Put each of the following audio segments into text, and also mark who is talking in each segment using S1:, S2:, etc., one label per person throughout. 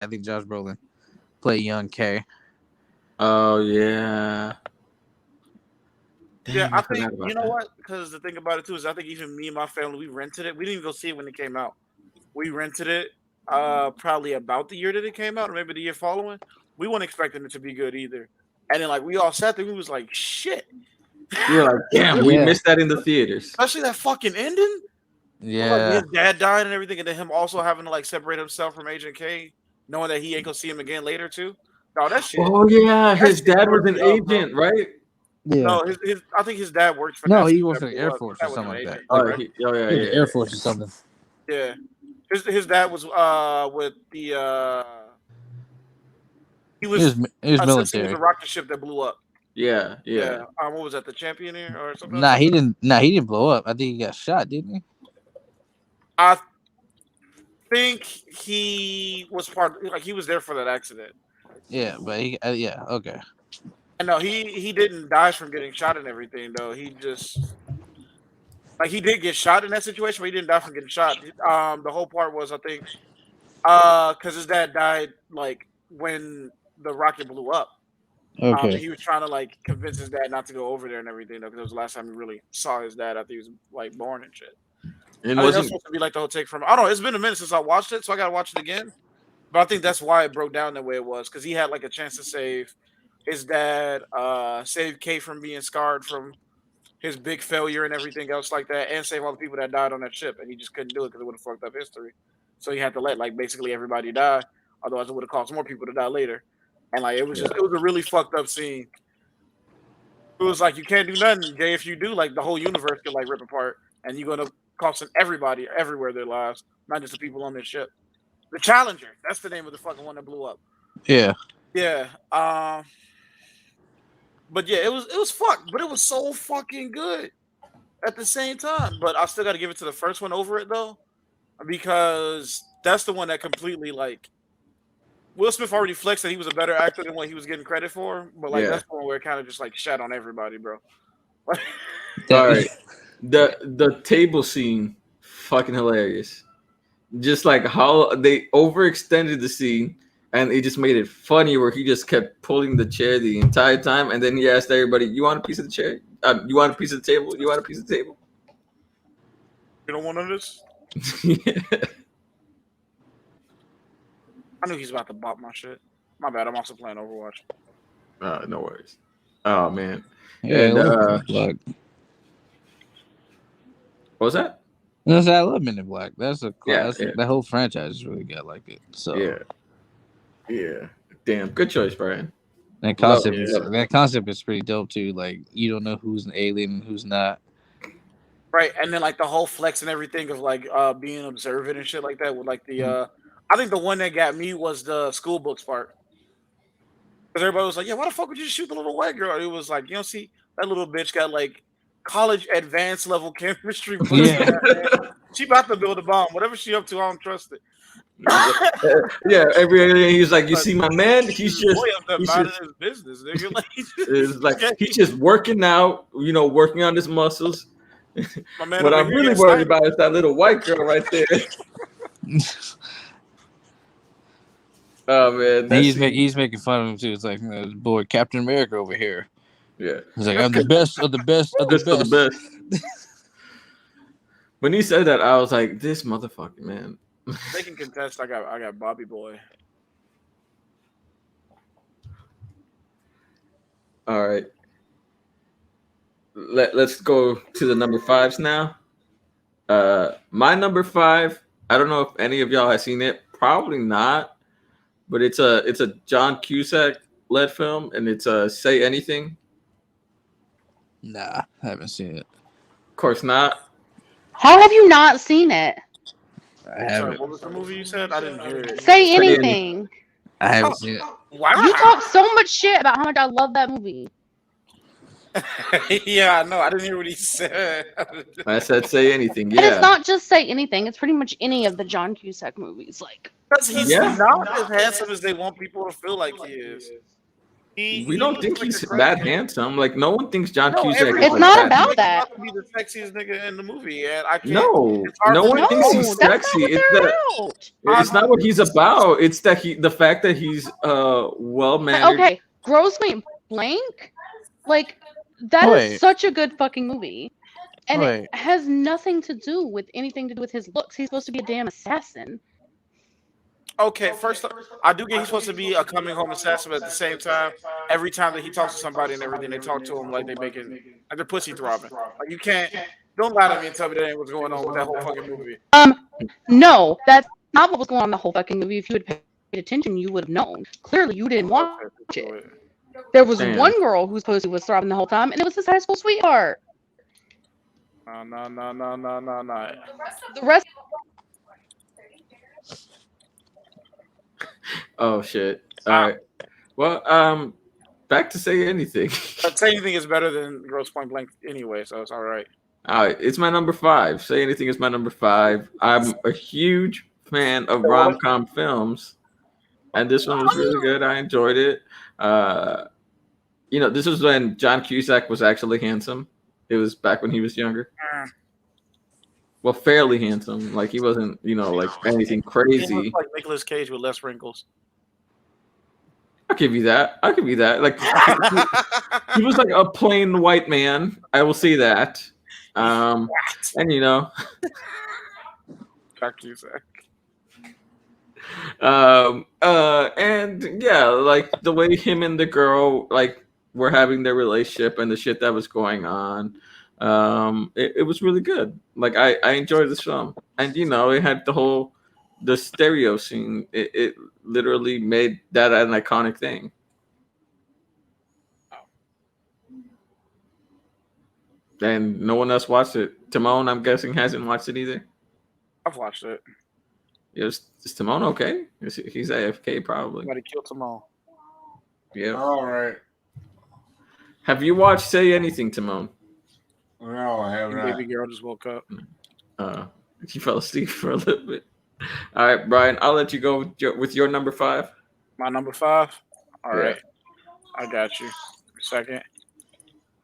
S1: I think Josh Brolin played young K.
S2: Oh yeah.
S3: Yeah,
S2: Damn, I
S3: I think
S2: forgot
S3: you
S2: about
S3: know
S2: that.
S3: what? Because the thing about it too is I think even me and my family we rented it. We didn't even go see it when it came out. We rented it probably about the year that it came out, or maybe the year following. We weren't expecting it to be good either. And then like we all sat there, we was like, shit.
S2: You're like, damn, we
S1: Yeah,
S2: missed that in the theaters.
S3: Especially that fucking ending. Like
S1: yeah.
S3: his dad died and everything, and then him also having to like separate himself from Agent K, knowing that he ain't gonna see him again later too. No,
S2: Oh yeah,
S3: that
S2: his
S3: shit
S2: dad
S3: tore
S2: was
S3: me
S2: an
S3: up, bro.
S2: agent, right?
S1: Yeah.
S3: No, his I think his dad works for
S1: No,
S3: NASA
S1: he worked
S3: that
S1: for the
S3: blew
S1: Air
S3: up. His
S1: Force or
S3: dad wasn't
S1: something
S3: an
S1: like that.
S3: agent,
S1: Like,
S2: Oh,
S3: correct?
S2: oh yeah,
S1: he was
S2: yeah,
S1: the Air
S2: yeah.
S1: Force or something.
S3: Yeah. His dad was with the he
S1: He was
S3: was
S1: he was
S3: assisting with the
S1: military.
S3: rocket ship that blew up.
S2: Yeah, yeah.
S3: Yeah. What was that? The Championeer or something?
S1: Nah, he
S3: Something.
S1: didn't. Nah, he didn't blow up. I think he got shot, didn't he?
S3: I think he was like he was there for that accident.
S1: Yeah, but he. Yeah, okay.
S3: And no, he didn't die from getting shot and everything though. He just like he did get shot in that situation, but he didn't die from getting shot. The whole part was I think because his dad died like when the rocket blew up. And
S1: Okay.
S3: he was trying to like convince his dad not to go over there and everything though, because it was the last time he really saw his dad after he was like born and shit.
S2: And
S3: I think that's
S2: wasn't
S3: supposed to be like the whole take from. I don't know. It's been a minute since I watched it, so I gotta watch it again. But I think that's why it broke down the way it was because he had like a chance to save his dad, save Kate from being scarred from his big failure and everything else like that, and save all the people that died on that ship, and he just couldn't do it because it would have fucked up history. So he had to let like basically everybody die, otherwise it would have caused more people to die later. And like
S2: yeah.
S3: it was a really fucked up scene. It was like you can't do nothing, Jay. If you do, like the whole universe could like rip apart, and you're gonna cost everybody everywhere their lives, not just the people on this ship. The Challenger, that's the name of the fucking one that blew up.
S1: Yeah.
S3: Yeah. But yeah, it was fucked, but it was so fucking good at the same time. But I still got to give it to the first one over it though, because that's the one that completely like Will Smith already flexed that he was a better actor than what he was getting credit for. But like
S2: Yeah.
S3: that's the one where it kind of just like shat on everybody, bro.
S2: All
S1: That,
S2: right. The table scene, fucking hilarious. Just like how they overextended the scene and it just made it funny where he just kept pulling the chair the entire time and then he asked everybody, "You want a piece of the chair? You want a piece of the table? You want a piece of the table?"
S3: You don't want none of this.
S2: Yeah.
S3: I knew he's about to bop my shit. My bad. I'm also playing Overwatch.
S2: No worries. Oh man.
S1: yeah, I
S2: And
S1: love Men in Black.
S2: what was that?
S1: I love Men in Black. That's a
S2: Yeah,
S1: class.
S2: yeah,
S1: That whole franchise is really good like it. So
S2: yeah, yeah. Damn, good choice, Brian.
S1: that
S2: Love
S1: concept
S2: it.
S1: is
S2: Love it.
S1: that concept is pretty dope too. Like you don't know who's an alien and who's not.
S3: Right, and then like the whole flex and everything of like being observant and shit like that with like the
S1: Mhm.
S3: I think the one that got me was the school books part. Because everybody was like, yeah, why the fuck would you shoot the little white girl? It was like, you know, see, that little bitch got like college advanced level chemistry books in
S1: Yeah.
S3: her hand. She about to build a bomb. Whatever she up to, I don't trust it.
S2: Yeah, every he's like, you
S3: But
S2: see, my man,
S3: this boy up there
S2: he's
S3: minding
S2: just
S3: his business, nigga. Like,
S2: it's like
S3: okay.
S2: he's just working out, working on his muscles.
S3: My man
S2: What
S3: over
S2: I'm
S3: here
S2: really
S3: getting
S2: worried
S3: stymied.
S2: about is that little white girl right there. Oh man, that's
S1: He's making fun of him too. It's like this boy Captain America over here.
S2: yeah,
S1: He's like, I'm the best of the best of the
S2: best of the
S1: best.
S2: best. When he said that, I was like, this motherfucker, man.
S3: They can contest. I got Bobby Boy.
S2: All right, let's go to the number fives now. My number five. I don't know if any of y'all have seen it. Probably not, but it's a John Cusack led film, and it's Say Anything.
S1: Nah, I haven't seen it.
S2: Of course not.
S4: How have you not seen it?
S1: I
S3: I'm sorry.
S1: haven't.
S3: What was the movie you said? I didn't hear it.
S4: Say
S2: Say Anything.
S4: anything.
S1: I haven't
S3: Oh,
S1: seen it.
S4: You talk
S3: wow.
S4: so much shit about how much I love that movie.
S3: Yeah, I know. I didn't hear what he said.
S2: I said Say Anything.
S4: And it's
S2: Yeah,
S4: not just Say Anything, it's pretty much any of the John Cusack movies. Like,
S3: Because he's
S2: yeah.
S3: not as handsome as they want people to feel like he is.
S2: We
S3: He
S2: don't
S3: looks
S2: think
S3: like a
S2: he's
S3: great
S2: that
S3: kid.
S2: handsome. Like no one thinks John
S3: No,
S2: Cusack is
S4: It's
S2: like
S3: everyone
S4: not
S2: that
S4: about
S2: handsome.
S3: makes him
S4: that.
S3: out to be the sexiest nigga in the movie, and I can't.
S2: No,
S3: It's hard
S2: no
S3: for
S2: one
S3: me to
S2: thinks
S3: say.
S4: No,
S2: he's
S4: that's not
S2: sexy.
S4: what
S2: It's
S4: they're
S2: that.
S4: about.
S2: It's not what he's about. It's that the fact that he's well mannered.
S4: Okay, Gross Point Blank, like that is
S1: Wait,
S4: such a good fucking movie, and it
S1: wait.
S4: has nothing to do with anything to do with his looks. He's supposed to be a damn assassin.
S3: Okay, first, I do get he's supposed to be a coming home assassin, but at the same time, every time that he talks to somebody and everything, they talk to him like they making like they're pussy throbbing. Like you can't, don't lie to me and tell me that ain't what's going on with that whole fucking movie.
S4: No, that's not what was going on in the whole fucking movie. If you had paid attention, you would have known. Clearly, you didn't watch it. There was
S2: Damn.
S4: one girl whose pussy was throbbing the whole time, and it was his high school sweetheart.
S3: No.
S4: The rest,
S2: Oh shit. All
S3: Ah,
S2: right. Well, back to say anything.
S3: but say anything is better than Gross Point Blank anyway, so it's all right.
S2: All right, it's my number 5. Say anything is my number 5. I'm a huge fan of rom-com films, and this one was really good. I enjoyed it. This was when John Cusack was actually handsome. It was back when he was younger.
S3: Mm.
S2: Well, fairly handsome. Like he wasn't, like anything
S3: He
S2: crazy.
S3: looks like Nicolas Cage with less wrinkles.
S2: I'll give you that. Like he was like a plain white man. I will see that. And
S3: Jack Cusack.
S2: and yeah, like the way him and the girl like were having their relationship and the shit that was going on. It was really good. Like I enjoyed this film, and it had the stereo scene. It literally made that an iconic thing. And no one else watched it. Timon, I'm guessing, hasn't watched it either.
S3: I've watched it.
S2: Is Timon okay? He's AFK probably.
S3: Somebody killed them all.
S2: Yeah.
S5: All right.
S2: Have you watched Say Anything, Timon?
S5: No, I have not.
S3: Baby girl just woke up.
S2: He fell asleep for a little bit. All right, Brian, I'll let you go with your number 5.
S3: My number 5. All
S2: Yeah.
S3: right, I got you. Second.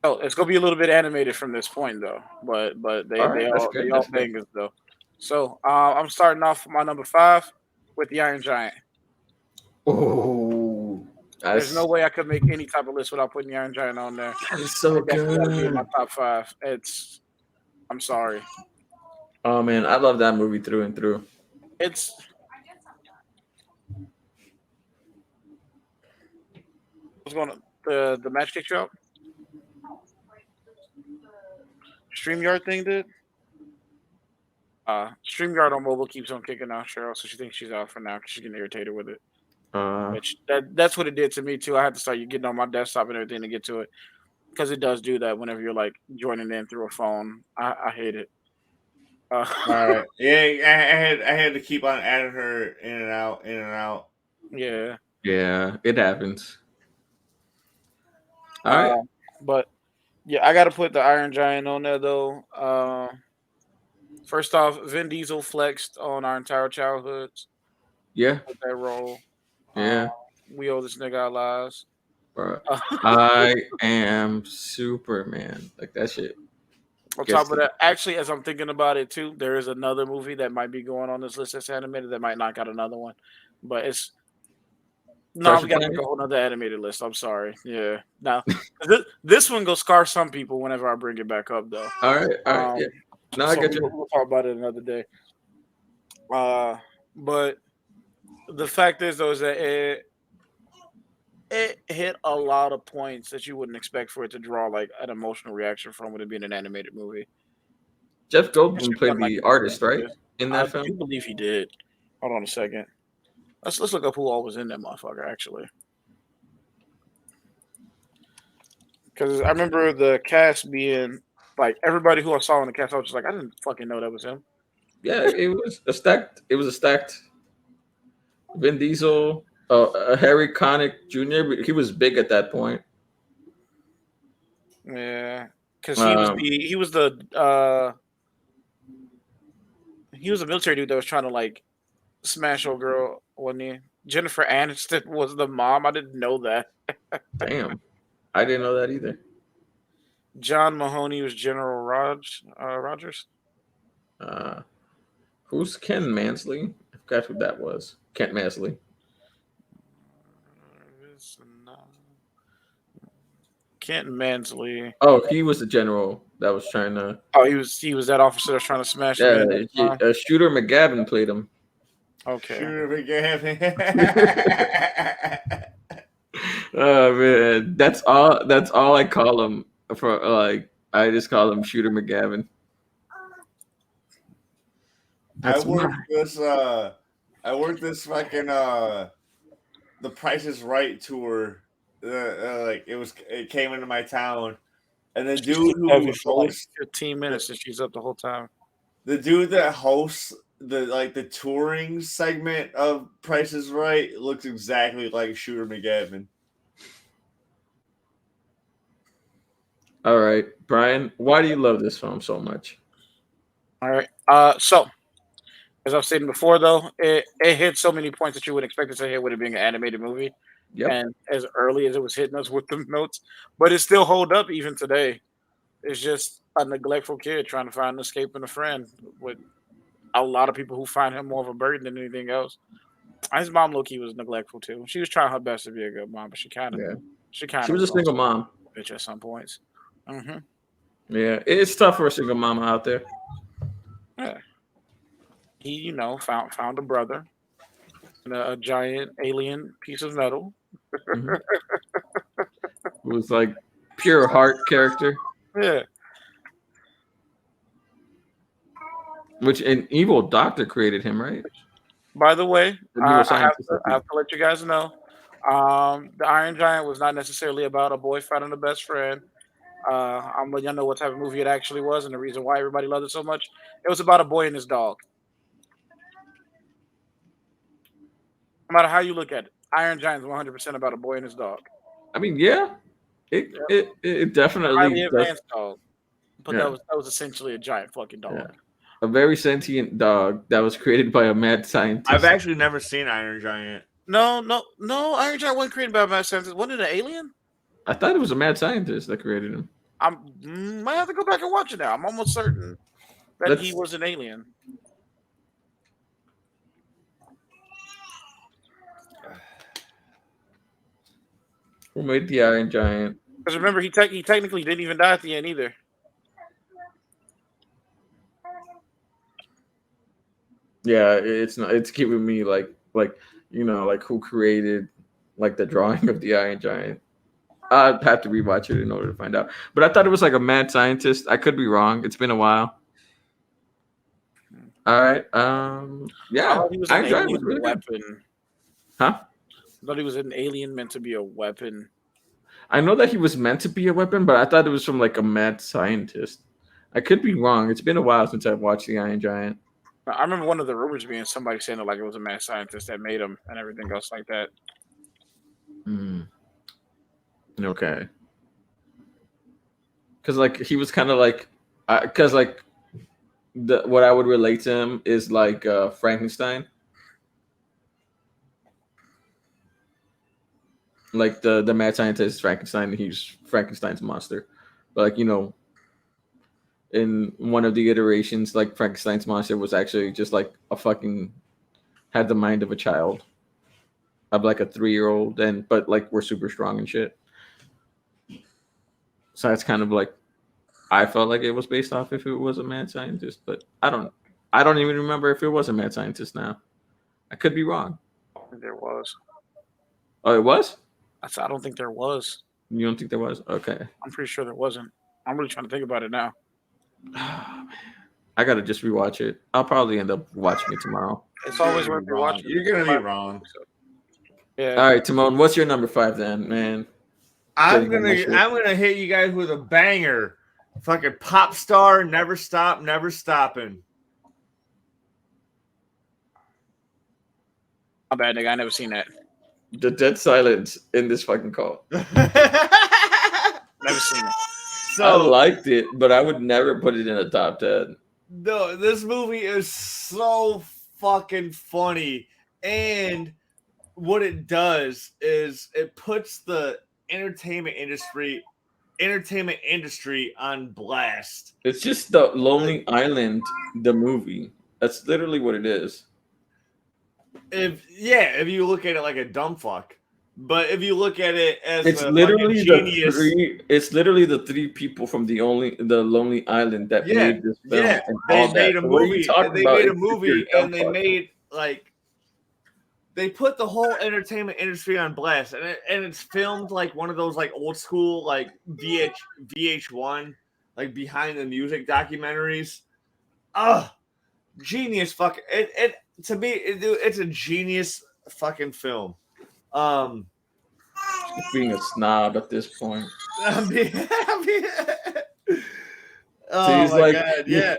S3: Oh, it's gonna be a little bit animated from this point though, but they
S2: All right,
S3: they
S2: that's
S3: all
S2: good,
S3: they all
S2: that's good.
S3: bangers though. So I'm starting off with my number 5 with the Iron Giant.
S2: Oh,
S3: There's no way I could make any type of list without putting the Iron Giant on there.
S2: that is so
S3: It definitely gotta be in my
S2: good.
S3: top 5. I'm sorry.
S2: Oh man, I love that movie through and through.
S3: It's what's going on? The match kicked you out? StreamYard thing did? StreamYard on mobile keeps on kicking out Cheryl, so she thinks she's out for now because she's getting irritated with it. Which that's what it did to me too. I had to start getting on my desktop and everything to get to it because it does do that whenever you're like joining in through a phone. I hate it.
S5: All right. Yeah, I had to keep on adding her in and out, in and out.
S3: Yeah.
S2: Yeah, it happens. All right.
S3: But yeah, I got to put the Iron Giant on there though. First off, Vin Diesel flexed on our entire childhoods
S2: Yeah.
S3: with that role.
S2: Yeah.
S3: We owe this nigga our lives.
S2: Bro, I am Superman. Like that shit.
S3: On
S2: Gets
S3: top of
S2: to-
S3: that, actually, as I'm thinking about it too, there is another movie that might be going on this list that's animated that might knock out another one. But it's no,
S2: Treasure
S3: we got to
S2: Planet?
S3: make a whole other animated list. I'm sorry. Yeah. Now this one goes scar some people whenever I bring it back up though.
S2: All right. Yeah. No, I
S3: So
S2: get you.
S3: we'll talk about it another day. But the fact is though is that it hit a lot of points that you wouldn't expect for it to draw like an emotional reaction from it being an animated movie.
S2: Jeff Goldblum
S3: Especially
S2: played
S3: when, like,
S2: the artist, right?
S3: I
S2: In that
S3: do
S2: film.
S3: believe he did. Hold on a second. Let's look up who all was in that motherfucker actually. Because I remember the cast being like everybody who I saw in the cast, I was just like, I didn't fucking know that was him.
S2: Yeah, it was a stacked. Vin Diesel, Harry Connick Jr. But he was big at that point.
S3: Yeah, because
S2: Um,
S3: he was a military dude that was trying to like smash old girl, wasn't he? Jennifer Aniston was the mom. I didn't know that.
S2: Damn, I didn't know that either.
S3: John Mahoney was General Rogers.
S2: Who's Ken Mansley? I forgot who that was. Kent Mansley.
S3: Kent Mansley.
S2: Oh, he was the general that was trying to.
S3: Oh, he was that officer that was trying to smash him
S2: Yeah,
S3: in.
S2: Shooter McGavin played him.
S3: Okay.
S5: Shooter McGavin.
S2: Oh man, that's all. That's all I call him. For like, I just call him Shooter McGavin.
S5: I worked this fucking The Price is Right tour. It came into my town, and the dude who
S3: Heavy for like
S5: hosts
S3: 15 minutes and she's up the whole time.
S5: the dude that hosts the touring segment of Price is Right looks exactly like Shooter McGavin.
S2: All right, Brian, why do you love this film so much?
S3: All right. So as I've stated before, though, it hit so many points that you would expect it to hit with it being an animated movie.
S2: Yep.
S3: And as early as it was hitting us with the notes, but it still hold up even today. It's just a neglectful kid trying to find an escape and a friend with a lot of people who find him more of a burden than anything else. His mom, Loki, was neglectful too. She was trying her best to be a good mom, but she kind of
S2: She was a single mom.
S3: Bitch at some points. Mm-hmm.
S2: Yeah, it's tough for a single mama out there.
S3: Yeah. He, found a brother and a giant alien piece of metal.
S2: Mm-hmm. It was like pure heart character.
S3: Yeah.
S2: Which an evil doctor created him, right?
S3: By the way, I have
S2: I
S3: to let you guys know, the Iron Giant was not necessarily about a boy finding a best friend. I'm letting y'all know what type of movie it actually was and the reason why everybody loved it so much. It was about a boy and his dog. No matter how you look at it, Iron Giant is 100% about a boy and his dog.
S2: I mean, yeah, it definitely
S3: Highly
S2: does.
S3: advanced dog, but
S2: Yeah.
S3: that was essentially a giant fucking dog.
S2: Yeah. A very sentient dog that was created by a mad scientist.
S5: I've actually never seen Iron Giant.
S3: No, Iron Giant wasn't created by a mad scientist. Wasn't it an alien?
S2: I thought it was a mad scientist that created him.
S3: I might have to go back and watch it now. I'm almost certain that he was an alien.
S2: Who made the Iron Giant?
S3: Because remember, he technically didn't even die at the end either.
S2: Yeah, it's not. It's giving me like who created like the drawing of the Iron Giant. I'd have to rewatch it in order to find out. But I thought it was like a mad scientist. I could be wrong. It's been a while. All right. Yeah. Iron Giant was really
S3: weapon.
S2: Good. Huh?
S3: I thought he was an alien meant to be a weapon.
S2: I know that he was meant to be a weapon, but I thought it was from like a mad scientist. I could be wrong. It's been a while since I've watched the Iron Giant.
S3: I remember one of the rumors being somebody saying that like it was a mad scientist that made him and everything else like that.
S2: Okay. Because like he was kind of like, because like what I would relate to him is like Frankenstein. Like the mad scientist Frankenstein, he's Frankenstein's monster. But like, in one of the iterations, like Frankenstein's monster was actually just like had the mind of a child. Of like a 3-year-old, but like we're super strong and shit. So that's kind of like I felt like it was based off if it was a mad scientist, but I don't even remember if it was a mad scientist now. I could be wrong.
S3: I don't think there was.
S2: Oh, it was?
S3: I don't think there was.
S2: You don't think there was? Okay.
S3: I'm pretty sure there wasn't. I'm really trying to think about it now.
S2: Oh, man. I gotta just rewatch it. I'll probably end up watching it tomorrow.
S3: It's always worth watching.
S5: You're gonna be wrong.
S2: Yeah. All right, Timon, what's your number 5 then, man?
S5: I'm gonna hit you guys with a banger. Fucking pop star, never stop, never stopping.
S3: My bad, nigga. I never seen that.
S2: The dead silence in this fucking call.
S3: Never seen it.
S2: So I liked it, but I would never put it in a top 10.
S5: No, this movie is so fucking funny, and what it does is it puts the entertainment industry on blast.
S2: It's just the Lonely Island, the movie. That's literally what it is.
S5: If you look at it like a dumb fuck, but if you look at it as
S2: It's
S5: a
S2: literally
S5: fucking genius,
S2: it's literally the three people from the Lonely Island that made this film.
S5: yeah,
S2: and
S5: they
S2: all
S5: made
S2: that.
S5: a
S2: So what are you
S5: movie.
S2: talking
S5: They
S2: about?
S5: made a
S2: It's
S5: movie,
S2: your dumb
S5: and they
S2: fuck.
S5: made like they put the whole entertainment industry on blast, and it's filmed like one of those like old school like VH1 like behind the music documentaries. Genius fucking it to me it's a genius fucking film.
S2: Being a snob at this point.
S5: I mean,
S2: So
S5: oh
S2: he's
S5: my
S2: like,
S5: god, yeah.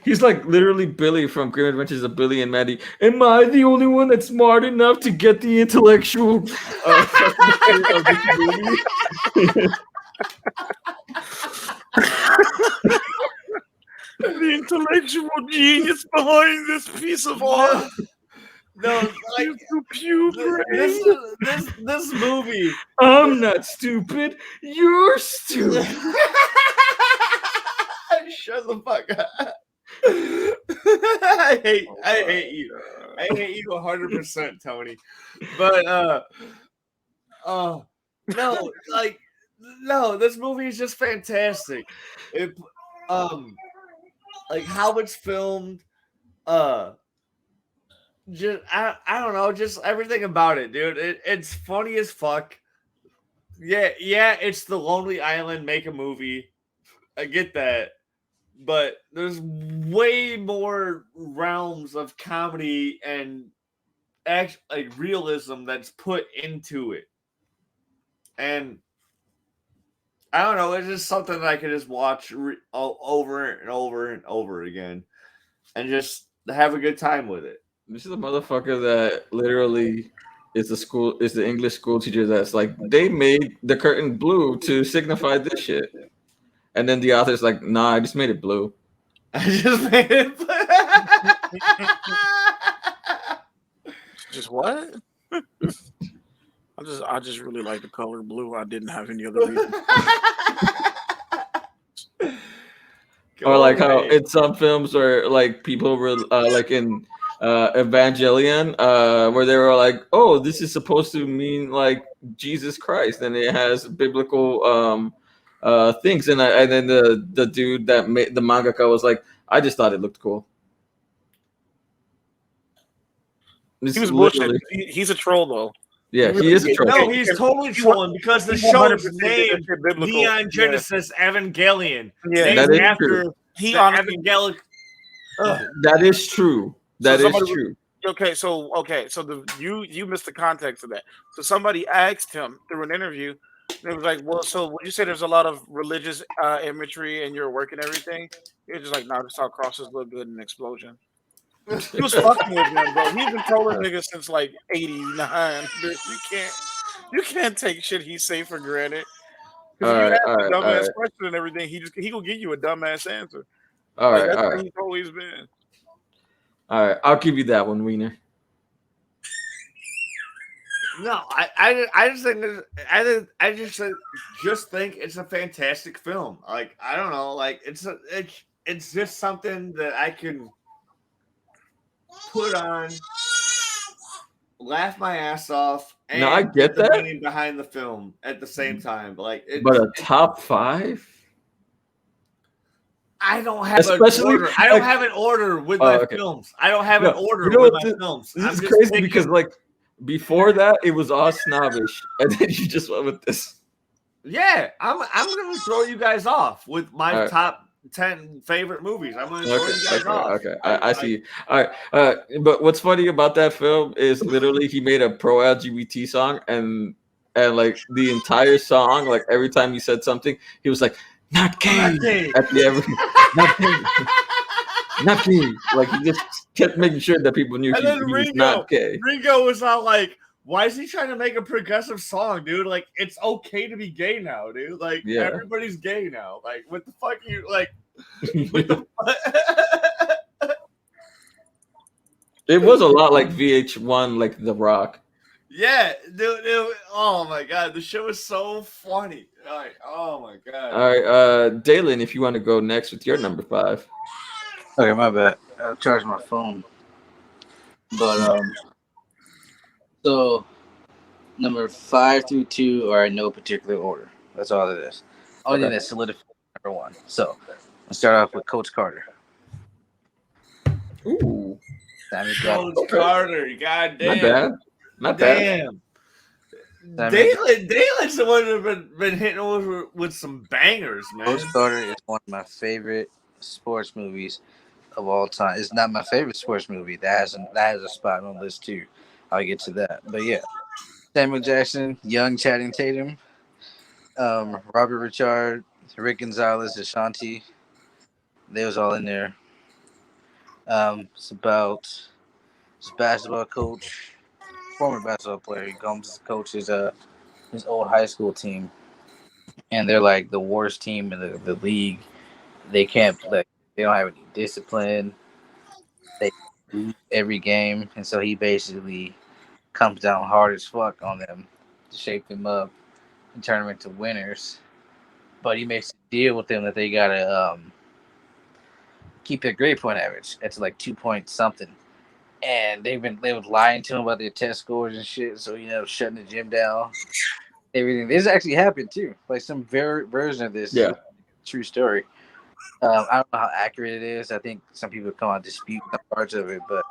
S2: he's like literally Billy from Grim Adventures of Billy and Maddie. Am I the only one that's smart enough to get the intellectual of this movie?
S3: The intellectual genius behind this piece of art.
S5: No, like this movie.
S2: I'm not stupid. You're stupid.
S5: Shut the fuck up. I hate you. I hate you 100%, Tony. But no, like no, this movie is just fantastic. It like how it's filmed, just I don't know, just everything about it, dude. It's funny as fuck. Yeah, it's the Lonely Island make a movie. I get that. But there's way more realms of comedy and like realism that's put into it. And I don't know, it's just something that I could just watch over and over and over again and just have a good time with it.
S2: This is a motherfucker that literally is the English school teacher that's like, they made the curtain blue to signify this shit. And then the author's like, nah, I just made it blue.
S5: I just made it blue.
S3: Just what? I just really like the color blue. I didn't have any other reason.
S2: Or like how in some films where like people were like in Evangelion, where they were like, oh, this is supposed to mean like Jesus Christ, and it has biblical things, and then the dude that made the mangaka was like, I just thought it looked cool.
S3: He was bullshit. He's a troll though.
S2: Yeah, he is a troll.
S5: No, he's totally trolling because the show's name Neon Genesis Evangelion.
S2: Yeah, that is true.
S5: Evangelic.
S2: That is true. That is true.
S3: Okay, so you missed the context of that. So somebody asked him through an interview. It was like, well, so would you say there's a lot of religious imagery in your work and everything? He was just like, no, just how crosses look good in an explosion. He was fucking with him, bro. He's been trolling niggas since like '89. You can't take shit he say for granted. Because if you ask a dumbass question and everything, he will give you a dumbass answer.
S2: All right,
S3: that's
S2: all
S3: how
S2: right.
S3: he's always been.
S2: All right, I'll give you that one, Wiener.
S5: No, I just think I just think it's a fantastic film. Like I don't know, like it's just something that I can put on, laugh my ass off, and
S2: no, I get
S5: the
S2: that.
S5: meaning behind the film at the same time. Like,
S2: but a top 5.
S5: I don't have
S2: Especially,
S5: an order. I don't have an order with my films. I don't have an order with my films.
S2: This is crazy because like before that it was all snobbish, and then you just went with this.
S5: Yeah, I'm gonna throw you guys off with my top 10 favorite movies. I'm gonna throw you guys off.
S2: Okay, I see. All right, but what's funny about that film is literally he made a pro LGBT song, and like the entire song, like every time he said something, he was like, "Not gay," at the every, not gay, not gay. Like he just kept making sure that people knew he was not gay.
S5: Ringo was all like, why is he trying to make a progressive song, dude? Like, it's okay to be gay now, dude. Like, everybody's gay now. Like, what the fuck are you, like, what the
S2: It was a lot like VH1, like The Rock.
S5: Yeah, dude. Oh my god, the show is so funny. Like, oh my god.
S2: All right, Dalen, if you want to go next with your number 5.
S1: Okay, my bad. I charged my phone. But so number 5 through 2 are in no particular order. That's all it is. Only thing
S2: Okay.
S1: that solidified number 1. So let's start off with Coach Carter.
S2: Ooh,
S1: Samuel Jackson.
S5: Coach
S2: okay.
S5: Carter, god
S2: Not
S5: damn.
S2: bad. Not bad.
S5: Damn.
S1: Samuel
S5: Dalen's the one who's been hitting us with some bangers, man.
S1: Coach Carter is one of my favorite sports movies of all time. It's not my favorite sports movie. That has a spot on the list too. I'll get to that. But yeah, Samuel Jackson, young Channing Tatum, Robert Richard, Rick Gonzalez, Ashanti. They was all in there. It's about this basketball coach, former basketball player. He comes to coach his old high school team, and they're like the worst team in the league. They can't play. They don't have any discipline. They lose every game, and so he basically comes down hard as fuck on them to shape them up and turn them into winners. But he makes a deal with them that they gotta keep their grade point average at like 2 point something. And they were lying to him about their test scores and shit. So shutting the gym down. Everything. This actually happened too. Like some version of this is
S2: Yeah.
S1: a true story. I don't know how accurate it is. I think some people come on dispute some parts of it, but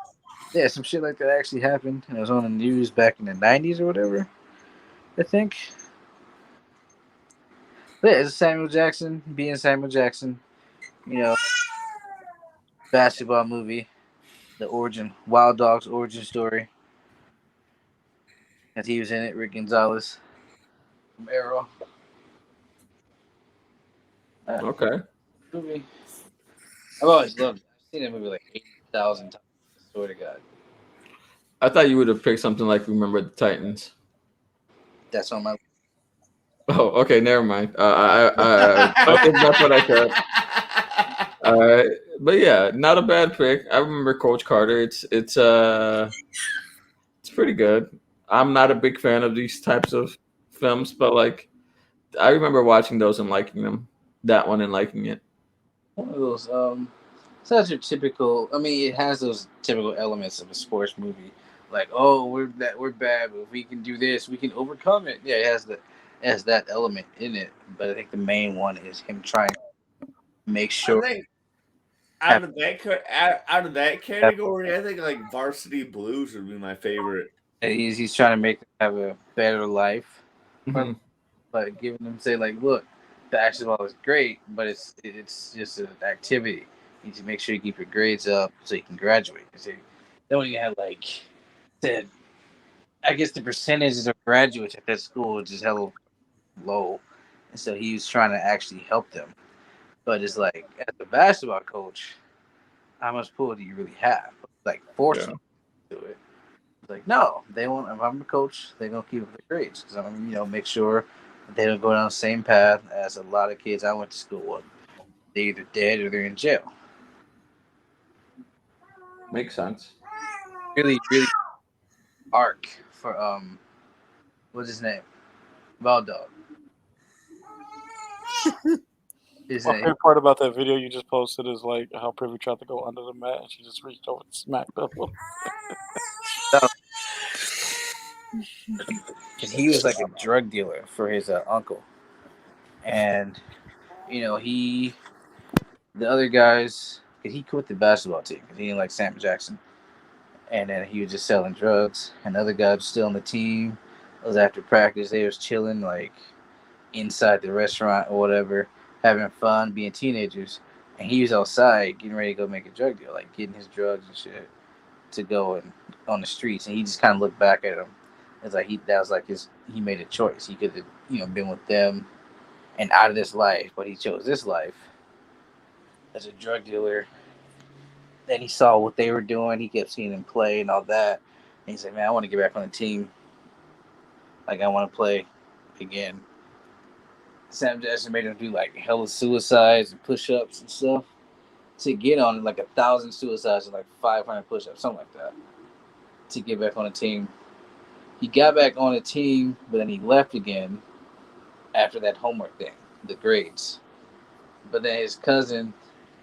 S1: yeah, some shit like that actually happened. And it was on the news back in the '90s or whatever. I think. But yeah, it's Samuel Jackson being Samuel Jackson. You know, basketball movie, the origin, Wild Dogs origin story. And he was in it, Rick Gonzalez from Arrow.
S2: Okay.
S1: Movie. I've always loved it. I've seen that movie like 80,000 times. I swear to God.
S2: I thought you would have picked something like Remember the Titans.
S1: That's on my list.
S2: Oh, okay. Never mind. I think that's what I said. But yeah, not a bad pick. I remember Coach Carter. It's pretty good. I'm not a big fan of these types of films, but like I remember watching those and liking them. That one and liking it.
S1: One of those, such a typical. I mean, it has those typical elements of a sports movie, like, oh, we're bad, but if we can do this, we can overcome it. Yeah, it has that element in it. But I think the main one is him trying to make
S5: I
S1: sure.
S5: think out of that category, I think like Varsity Blues would be my favorite.
S1: And he's trying to make them have a better life,
S2: Mhm.
S1: but giving them say like, look, basketball is great, but it's just an activity. You need to make sure you keep your grades up so you can graduate. So then when you have like said, I guess the percentages of graduates at that school is just hella low, and so he was trying to actually help them. But it's like as a basketball coach, how much pull do you really have? Like force
S2: Yeah.
S1: them to do it. Like, no, they won't. If I'm a coach, they're gonna keep up the grades because I'm, make sure they don't go down the same path as a lot of kids I went to school with. They're either dead or they're in jail.
S2: Makes sense.
S1: Really, really arc for what's his name? Ball Dog. His
S3: My
S1: name.
S3: favorite part about that video you just posted is like how Privy tried to go under the mat and she just reached over and smacked him.
S1: Because he was like a drug dealer for his uncle, and the other guys, cause he quit the basketball team because he didn't like Sam Jackson, and then he was just selling drugs. And the other guy was still on the team. It was after practice. They was chilling like inside the restaurant or whatever, having fun, being teenagers. And he was outside getting ready to go make a drug deal, like getting his drugs and shit to go and on the streets. And he just kind of looked back at him. It's like that was like he made a choice. He could have been with them and out of this life, but he chose this life as a drug dealer. Then he saw what they were doing. He kept seeing them play and all that. And he said, "Man, I want to get back on the team. Like I want to play again." Sam Jackson made him do like hella suicides and push-ups and stuff to get on like 1,000 suicides and like 500 push-ups, something like that, to get back on the team. He got back on the team, but then he left again after that homework thing, the grades. But then his cousin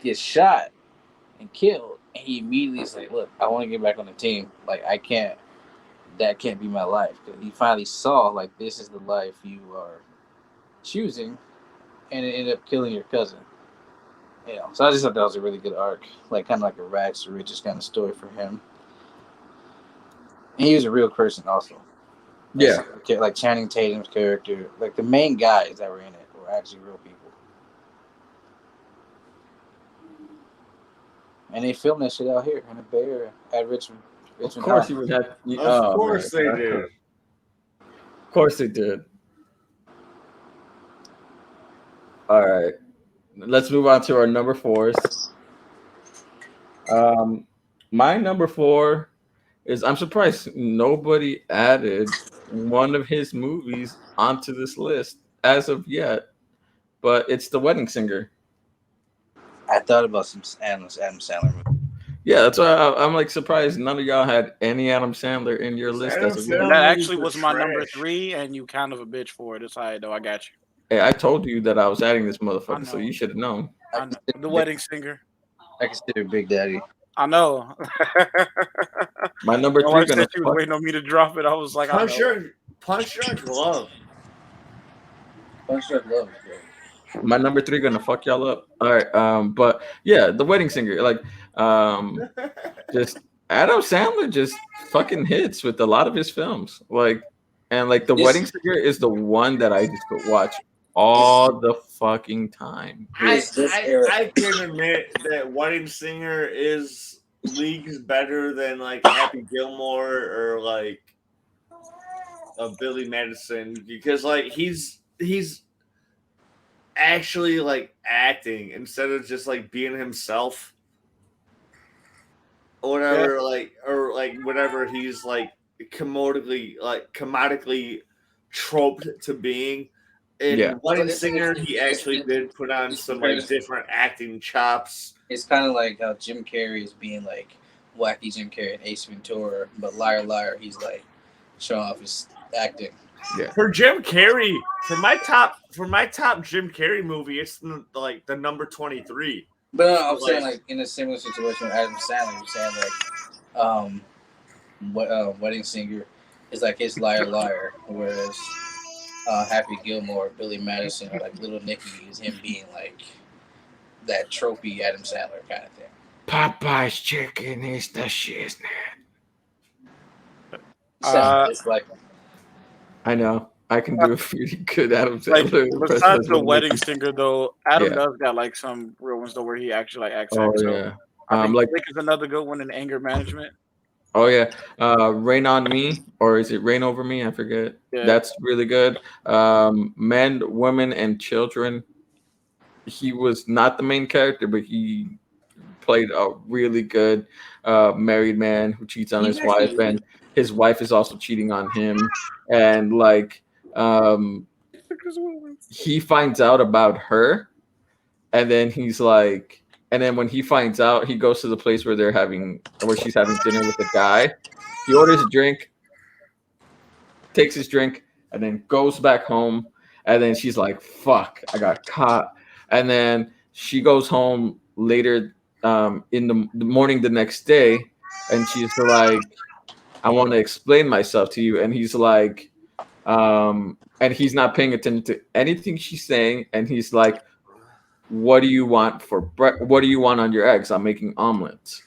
S1: gets shot and killed, and he immediately is like, "Look, I want to get back on the team. Like, I can't. That can't be my life." Because he finally saw like this is the life you are choosing, and it ended up killing your cousin. You know, so I just thought that was a really good arc, like kind of like a rags to riches kind of story for him. And he was a real person also.
S2: Yeah.
S1: Like Channing Tatum's character, like the main guys that were in it were actually real people. And they filmed that shit out here in the Bay Area at Richmond.
S2: Of
S1: Richmond
S2: course
S1: High.
S2: you would have.
S5: Of
S2: Oh,
S5: course
S2: man.
S5: they did.
S2: Of course they did. All right. Let's move on to our number fours. My number four is I'm surprised nobody added one of his movies onto this list as of yet, but it's The Wedding Singer.
S1: I thought about some Adam Sandler movies.
S2: Yeah, that's why I'm like surprised none of y'all had any Adam Sandler in your list
S5: Adam
S2: as of yet.
S3: And
S5: Sandler
S3: that
S5: movies
S3: actually
S5: are
S3: was my number
S5: trash.
S3: 3, and you kind of a bitch for it. It's all right, though. I got you.
S2: Hey, I told you that I was adding this
S3: I
S2: motherfucker, so
S3: know.
S2: you should have known.
S3: I know. The Wedding Singer.
S1: I consider Big Daddy.
S3: I know.
S2: My number
S3: My
S2: three
S3: wife
S2: gonna
S3: said she was
S2: fuck.
S3: waiting on me to drop it. I was like, I
S5: Punch
S3: know.
S5: your glove.
S1: Punch Drunk Love is great.
S2: My number three gonna fuck y'all up. All right, but yeah, The Wedding Singer, like, just Adam Sandler just fucking hits with a lot of his films, like, and like The
S1: Yes.
S2: Wedding Singer is the one that I just could watch all the fucking time.
S5: I can admit that Wedding Singer is leagues better than like Happy Gilmore or like Billy Madison because like he's actually like acting instead of just like being himself or whatever, or whatever he's like commodically troped to being. In
S2: Yeah.
S5: Wedding Singer, he actually did put on some like different acting chops.
S1: It's kind of like how Jim Carrey is being like wacky Jim Carrey in Ace Ventura, but Liar Liar, he's like showing off his acting.
S5: For Jim Carrey, for my top Jim Carrey movie, it's like the number 23.
S1: But no, I'm saying like in a similar situation with Adam Sandler, you're saying like Wedding Singer is like his Liar Liar, whereas Happy Gilmore, Billy Madison, or like Little Nicky is him being like that tropey Adam Sandler kind of thing.
S2: Popeye's chicken is the shit.
S1: It's like
S2: I know. I can do a pretty good Adam
S3: Like,
S2: Sandler.
S3: besides The Wedding Singer, though, Adam
S2: Yeah.
S3: does got like some real ones though where he actually like acts.
S2: Oh
S3: So
S2: yeah.
S3: I think
S2: Like,
S3: Nick is another good one in anger management.
S2: oh yeah. Rain on Me, or is it Rain Over Me? I forget.
S3: Yeah.
S2: That's really good. Men, Women, and Children. He was not the main character, but he played a really good married man who cheats on his wife, and his wife is also cheating on him. And like, he finds out about her, and then he's like, and then when he finds out, he goes to the place where she's having dinner with a guy. He orders a drink, takes his drink, and then goes back home. And then she's like, "Fuck, I got caught." And then she goes home later in the morning the next day, and she's like, "I want to explain myself to you." And he's like, and he's not paying attention to anything she's saying. And he's like, "What do you want what do you want on your eggs? I'm making omelets."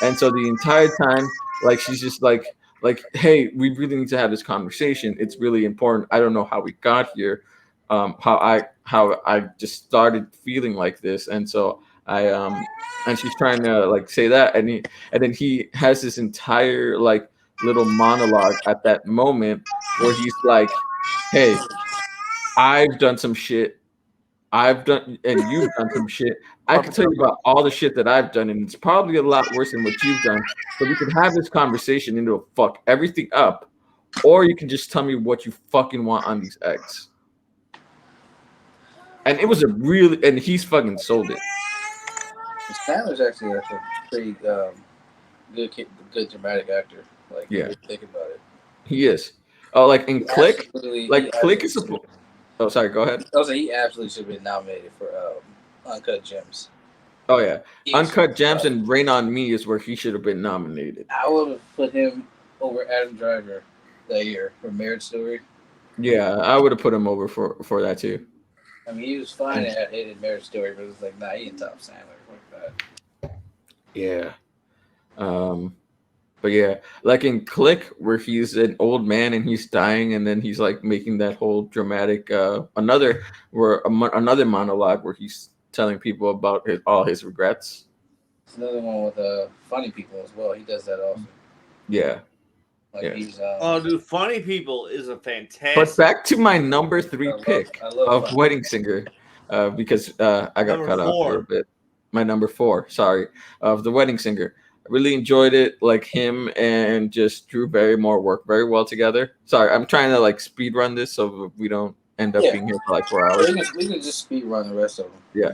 S2: And so the entire time, like, she's just like, "Hey, we really need to have this conversation. It's really important. I don't know how we got here, how I just started feeling like this." And so and she's trying to like say that, and then he has this entire like little monologue at that moment where he's like, "Hey, I've done some shit. I've done, and you've done some shit. I can tell you about all the shit that I've done, and it's probably a lot worse than what you've done. So we can have this conversation into a fuck everything up, or you can just tell me what you fucking want on these eggs." And it was and he's fucking sold it.
S1: Sandler's actually like a pretty good dramatic actor. Like,
S2: Yeah.
S1: if you think about it.
S2: He is. Oh, like in Click,
S1: He
S2: like Click
S1: absolutely
S2: is a.
S1: should.
S2: Oh, sorry. Go ahead.
S1: Also, he absolutely should have been nominated for Uncut Gems.
S2: Oh yeah,
S1: He should
S2: Uncut
S1: have
S2: Gems
S1: been.
S2: and Rain on Me is where he should have been nominated.
S1: I would have put him over Adam Driver that year for Marriage Story.
S2: Yeah, I would have put him over for that too.
S1: I mean, he was fine at hated Marriage Story, but it's like, nah, he ain't top Sandler like that.
S2: Yeah. But yeah, like in Click, where he's an old man and he's dying, and then he's like making that whole dramatic another monologue where he's telling people about all his regrets.
S1: It's another one with funny people as well. He does that also.
S2: Yeah.
S1: Like
S2: Yeah.
S1: he's
S5: Oh, dude, Funny People is a fantastic.
S2: But back to my number 3 pick
S1: I love
S2: of
S1: Funny.
S2: Wedding Singer, because I got
S5: Number
S2: cut off for
S5: 4.
S2: a bit. My number 4, sorry, of The Wedding Singer. I really enjoyed it. Like him and just Drew Barrymore work very well together. Sorry, I'm trying to like speed run this so we don't end up being here for like 4 hours.
S1: We can just speed run the rest of them.
S2: Yeah.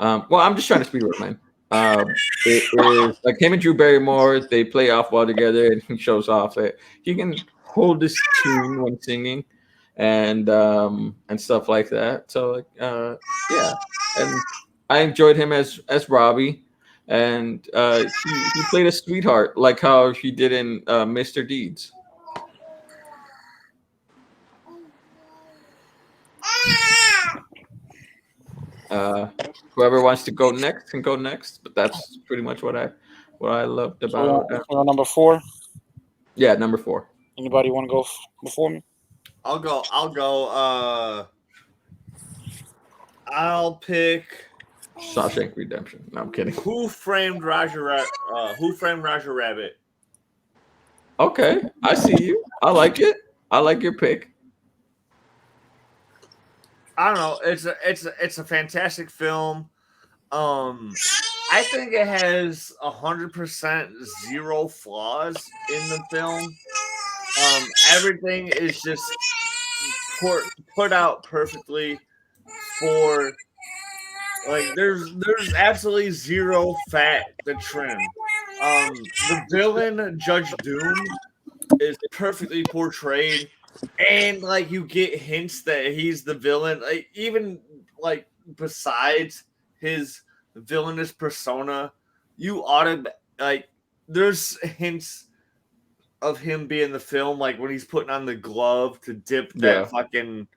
S2: Well, I'm just trying to speed run mine. It is like him and Drew Barrymore. They play off well together, and he shows off that he can hold his tune when singing, and stuff like that. So like, yeah, and I enjoyed him as Robbie, and he played a sweetheart like how he did in Mr. Deeds. Whoever wants to go next can go next, but that's pretty much what I loved about.
S3: We're on number 4.
S2: Yeah, number 4.
S3: Anybody want to go before me?
S5: I'll go. I'll pick
S2: Shawshank Redemption. No, I'm kidding.
S5: Who Framed Roger Rabbit.
S2: Okay, I see you. I like it. I like your pick.
S5: I don't know. It's a fantastic film. I think it has 100% zero flaws in the film. Everything is just put out perfectly for like there's absolutely zero fat to trim. The villain Judge Doom is perfectly portrayed, and like you get hints that he's the villain. Like even like besides his villainous persona, you ought to like there's hints of him being the film, like when he's putting on the glove to dip that fucking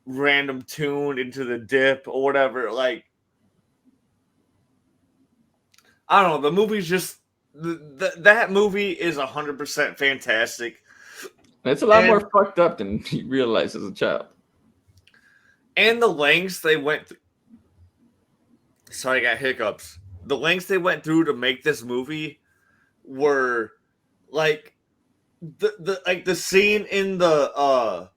S5: random tune into the dip or whatever. Like, I don't know. The movie's just that movie is 100% fantastic.
S2: It's a lot more fucked up than you realize as a child.
S5: And the lengths they went through. Sorry, I got hiccups. The lengths they went through to make this movie were like the scene in the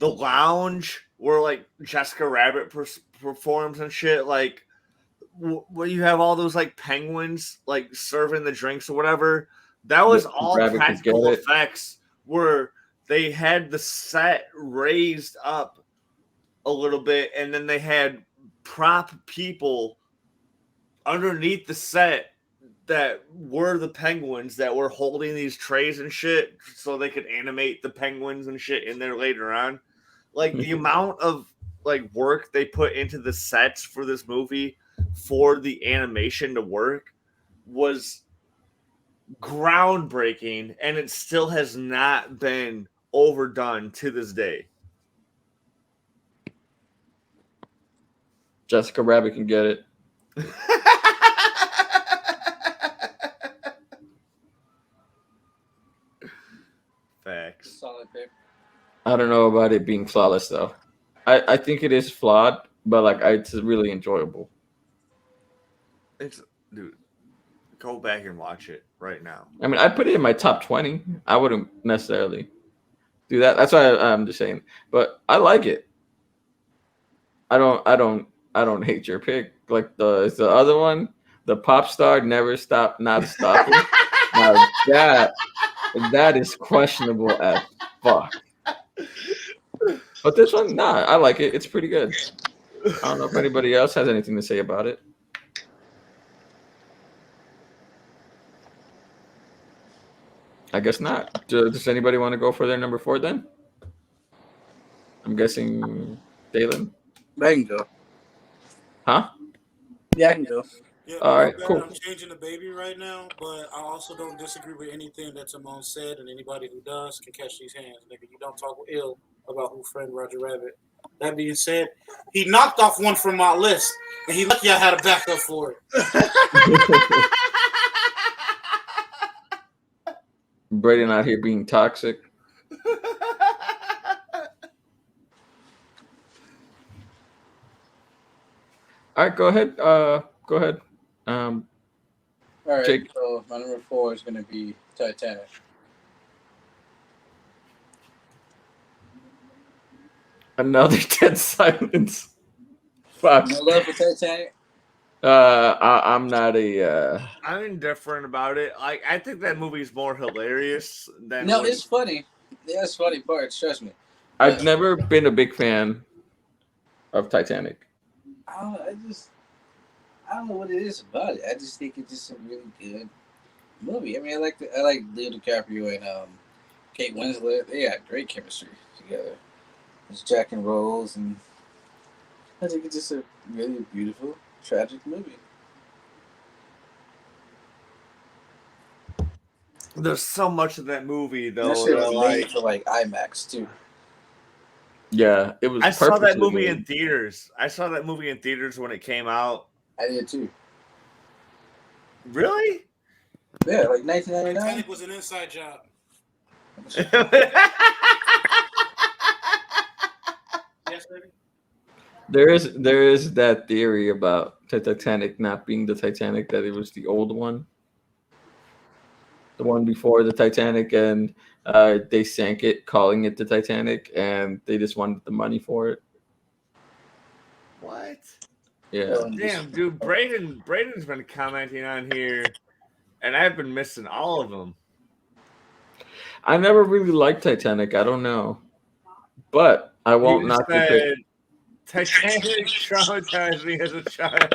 S5: lounge where like Jessica Rabbit performs and shit, like where you have all those like penguins like serving the drinks or whatever. That was all practical effects where they had the set raised up a little bit and then they had prop people underneath the set that were the penguins that were holding these trays and shit so they could animate the penguins and shit in there later on. Like the amount of like work they put into the sets for this movie for the animation to work was groundbreaking, and it still has not been overdone to this day.
S2: Jessica Rabbit can get it.
S5: Facts.
S1: Solid pick.
S2: I don't know about it being flawless though. I think it is flawed, but like it's really enjoyable.
S5: It's dude, go back and watch it right now.
S2: I mean, I put it in my top 20. I wouldn't necessarily do that. That's why I'm just saying. But I like it. I don't hate your pick. Like the other one, the pop star never stop not stopping. Now that is questionable as fuck. But this one, nah, I like it. It's pretty good. I don't know if anybody else has anything to say about it. I guess not. Does anybody want to go for their number 4 then? I'm guessing Dalen.
S1: I can go.
S2: Huh?
S1: Yeah, I can go.
S6: Yeah,
S2: All
S6: my
S2: right,
S6: bad.
S2: cool.
S6: I'm changing the baby right now, but I also don't disagree with anything that Timon said, and anybody who does can catch these hands. Nigga, you don't talk ill about who friend Roger Rabbit. That being said, he knocked off one from my list, and he lucky I had a backup for it.
S2: Brady out here being toxic. All right, go ahead. Go ahead. Um,
S1: All right.
S2: Jake.
S1: So my number 4 is gonna be Titanic.
S2: Another dead silence. Fuck.
S1: No love for Titanic.
S2: I'm not a.
S5: I'm indifferent about it. Like, I think that movie's more hilarious than
S1: No,
S5: what
S1: it's funny. Yeah, it's funny parts. Trust me.
S2: I've
S1: But
S2: never been a big fan of Titanic.
S1: I don't. I don't know what it is about it. I just think it's just a really good movie. I mean, I like Leo DiCaprio and Kate Winslet. They got great chemistry together. It's Jack and Rose, and I think it's just a really beautiful, tragic movie.
S5: there's so much of that movie
S1: And that
S5: though.
S1: shit was
S5: That,
S1: made
S5: like,
S1: for like IMAX too.
S2: Yeah, it was.
S5: I saw that
S2: purposely
S5: movie
S2: made.
S5: in theaters. I saw that movie in theaters when it came out.
S1: I did too.
S5: Really?
S1: Yeah, like 1999.
S6: Titanic was an inside job. Yes, baby.
S2: There is that theory about the Titanic not being the Titanic, that it was the old one, the one before the Titanic, and they sank it, calling it the Titanic, and they just wanted the money for it.
S5: What?
S2: Yeah,
S5: Damn, dude, Braden's been commenting on here, and I've been missing all of them.
S2: I never really liked Titanic. I don't know, but I won't
S5: You
S2: knock the
S5: said Titanic traumatized me as a child.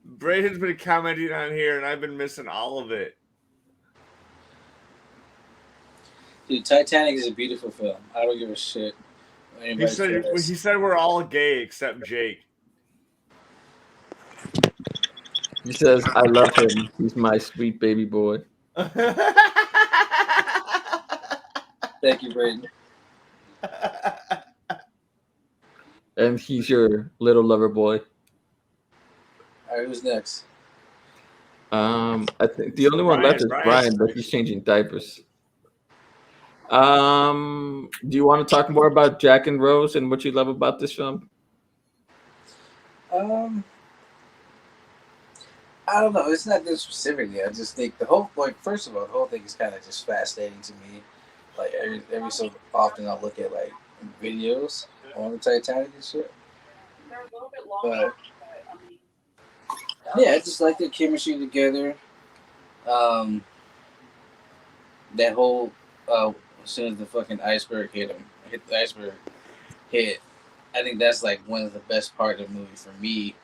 S5: Braden's been commenting on here, and I've been missing all of it.
S1: Dude, Titanic is a beautiful film. I don't give a shit. what
S5: He
S1: anybody
S5: said
S1: says.
S5: he said we're all gay except Jake.
S2: He says, "I love him. He's my sweet baby boy,
S1: Thank you, Braden.
S2: and he's your little lover boy."
S1: All right, who's next?
S2: I think the only one left is Brian, but he's changing diapers. Do you want to talk more about Jack and Rose and what you love about this film?
S1: I don't know. It's not this specifically. I just think the whole, like, first of all, the whole thing is kind of just fascinating to me. Like every so often, I'll look at like videos on the Titanic and shit. But yeah, I just like their chemistry together. That whole as soon as the fucking iceberg hit the iceberg hit. I think that's like one of the best part of the movie for me.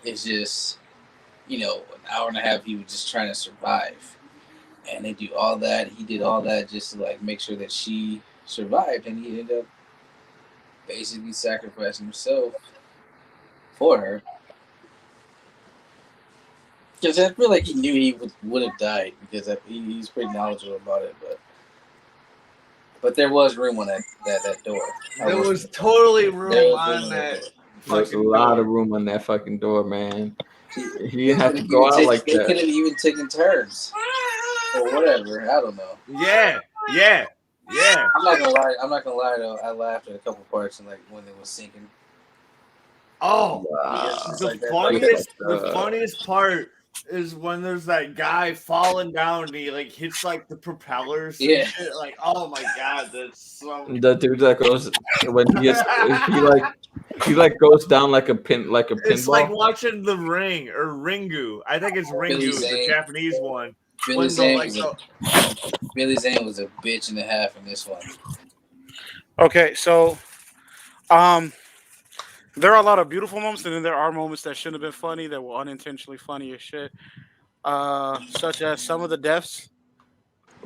S1: It's just, an hour and a half he was just trying to survive. And they do all that. He did all that just to like make sure that she survived, and he ended up basically sacrificing himself for her. Because I feel like he knew he would have died because he's pretty knowledgeable about it, but there was room on that door.
S5: There was totally room
S1: There was
S5: on
S1: room
S5: that.
S2: There's a
S5: Fucking
S2: lot
S5: door.
S2: of room on that fucking door, man. He
S1: They
S2: didn't have to
S1: could've
S2: go
S1: even
S2: out like
S1: They
S2: that.
S1: could have even taken turns or whatever. I don't know.
S5: Yeah.
S1: I'm not gonna lie though. I laughed at a couple parts and like when it was sinking.
S5: Oh,
S2: Wow.
S5: the funniest part is when there's that guy falling down and he like hits like the propellers. and
S1: Yeah.
S5: shit. Like, oh my god, that's so.
S2: The dude that goes when he goes down like a pinball.
S5: It's like watching The Ring or Ringu. I think it's
S1: Billy
S5: Ringu, the
S1: Zane.
S5: Japanese one.
S1: Billy Zane was a bitch and a half in this one.
S3: Okay, so there are a lot of beautiful moments, and then there are moments that shouldn't have been funny that were unintentionally funny as shit. such as some of the deaths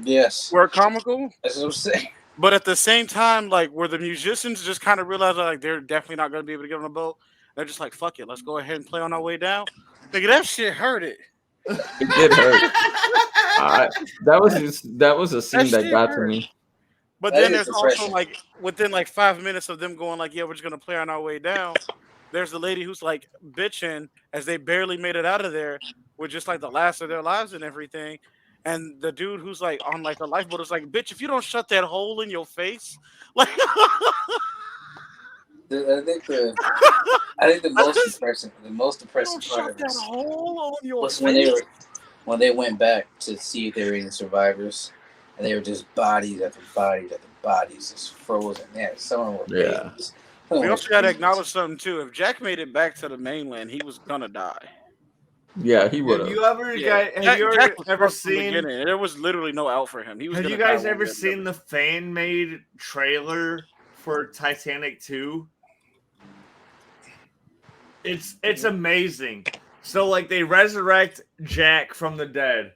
S1: Yes,
S3: were comical.
S1: that's what I'm saying.
S3: But at the same time, like where the musicians just kind of realize like they're definitely not going to be able to get on a boat, they're just like, "Fuck it, let's go ahead and play on our way down." Nigga, that shit hurt it.
S2: It did hurt. That was a
S3: That
S2: scene that
S3: shit
S2: got to
S3: hurt.
S2: me.
S3: But
S1: That
S3: then
S1: is
S3: there's also
S1: depressing.
S3: like within like 5 minutes of them going like, "Yeah, we're just gonna play on our way down." There's the lady who's like bitching as they barely made it out of there with just like the last of their lives and everything. And the dude who's like on like a lifeboat is like, "Bitch, if you don't shut that hole in your face, like."
S1: I think the most
S3: You
S1: depressing
S3: don't
S1: part
S3: shut
S1: of
S3: that
S1: this
S3: hole on your
S1: was when they
S3: face.
S1: were when they went back to see if they were any survivors, and they were just bodies after bodies after bodies, just frozen. Man, some of them were
S2: Yeah.
S1: babies. Some of
S3: We
S1: them
S3: also
S1: were
S3: got to
S1: babies.
S3: acknowledge something too. If Jack made it back to the mainland, he was gonna die.
S2: Yeah, he would
S5: Have
S2: have.
S5: you ever
S3: Yeah,
S5: guys have you
S3: Jack was
S5: ever
S3: fucked from the
S5: seen
S3: beginning. There was literally no out for him. He was
S5: have
S3: gonna
S5: you
S3: die
S5: guys
S3: one
S5: ever
S3: way or the
S5: seen
S3: other.
S5: the fan made trailer for Titanic 2? It's amazing. So like they resurrect Jack from the dead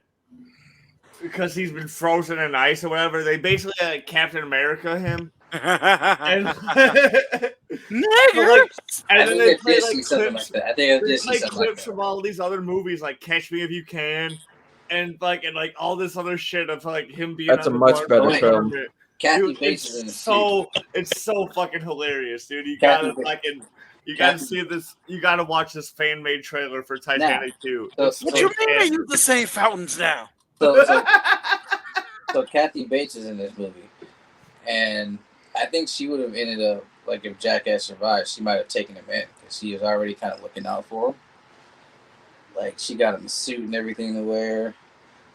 S5: because he's been frozen in ice or whatever. They basically Captain America him. And so
S3: Nigger.
S5: like
S1: I
S5: and then
S1: think
S5: they
S1: I
S5: play
S1: did
S5: like
S1: see something
S5: clips
S1: like that. I think I
S5: they
S1: did see
S5: play
S1: something like
S5: clips
S1: that.
S5: from all these other movies like Catch Me If You Can and like all this other shit of like him being
S2: That's a
S5: on the
S2: much
S1: Oh
S2: better
S1: wait,
S2: film.
S5: tournament.
S1: Kathy
S5: Dude,
S1: Bates is in this too.
S5: it's so fucking hilarious, dude.
S1: Kathy, Ba-
S5: You gotta
S1: Kathy.
S5: see this. You gotta watch this fan made trailer for
S1: Now,
S5: Titanic 2.
S1: so
S5: It's
S3: What you mean they
S5: fantastic.
S3: use the same fountains now?
S1: so so so Kathy Bates is in this movie, and I think she would have ended up like if Jack had survived, she might have taken him in because she was already kind of looking out for him. Like she got him a suit and everything to wear.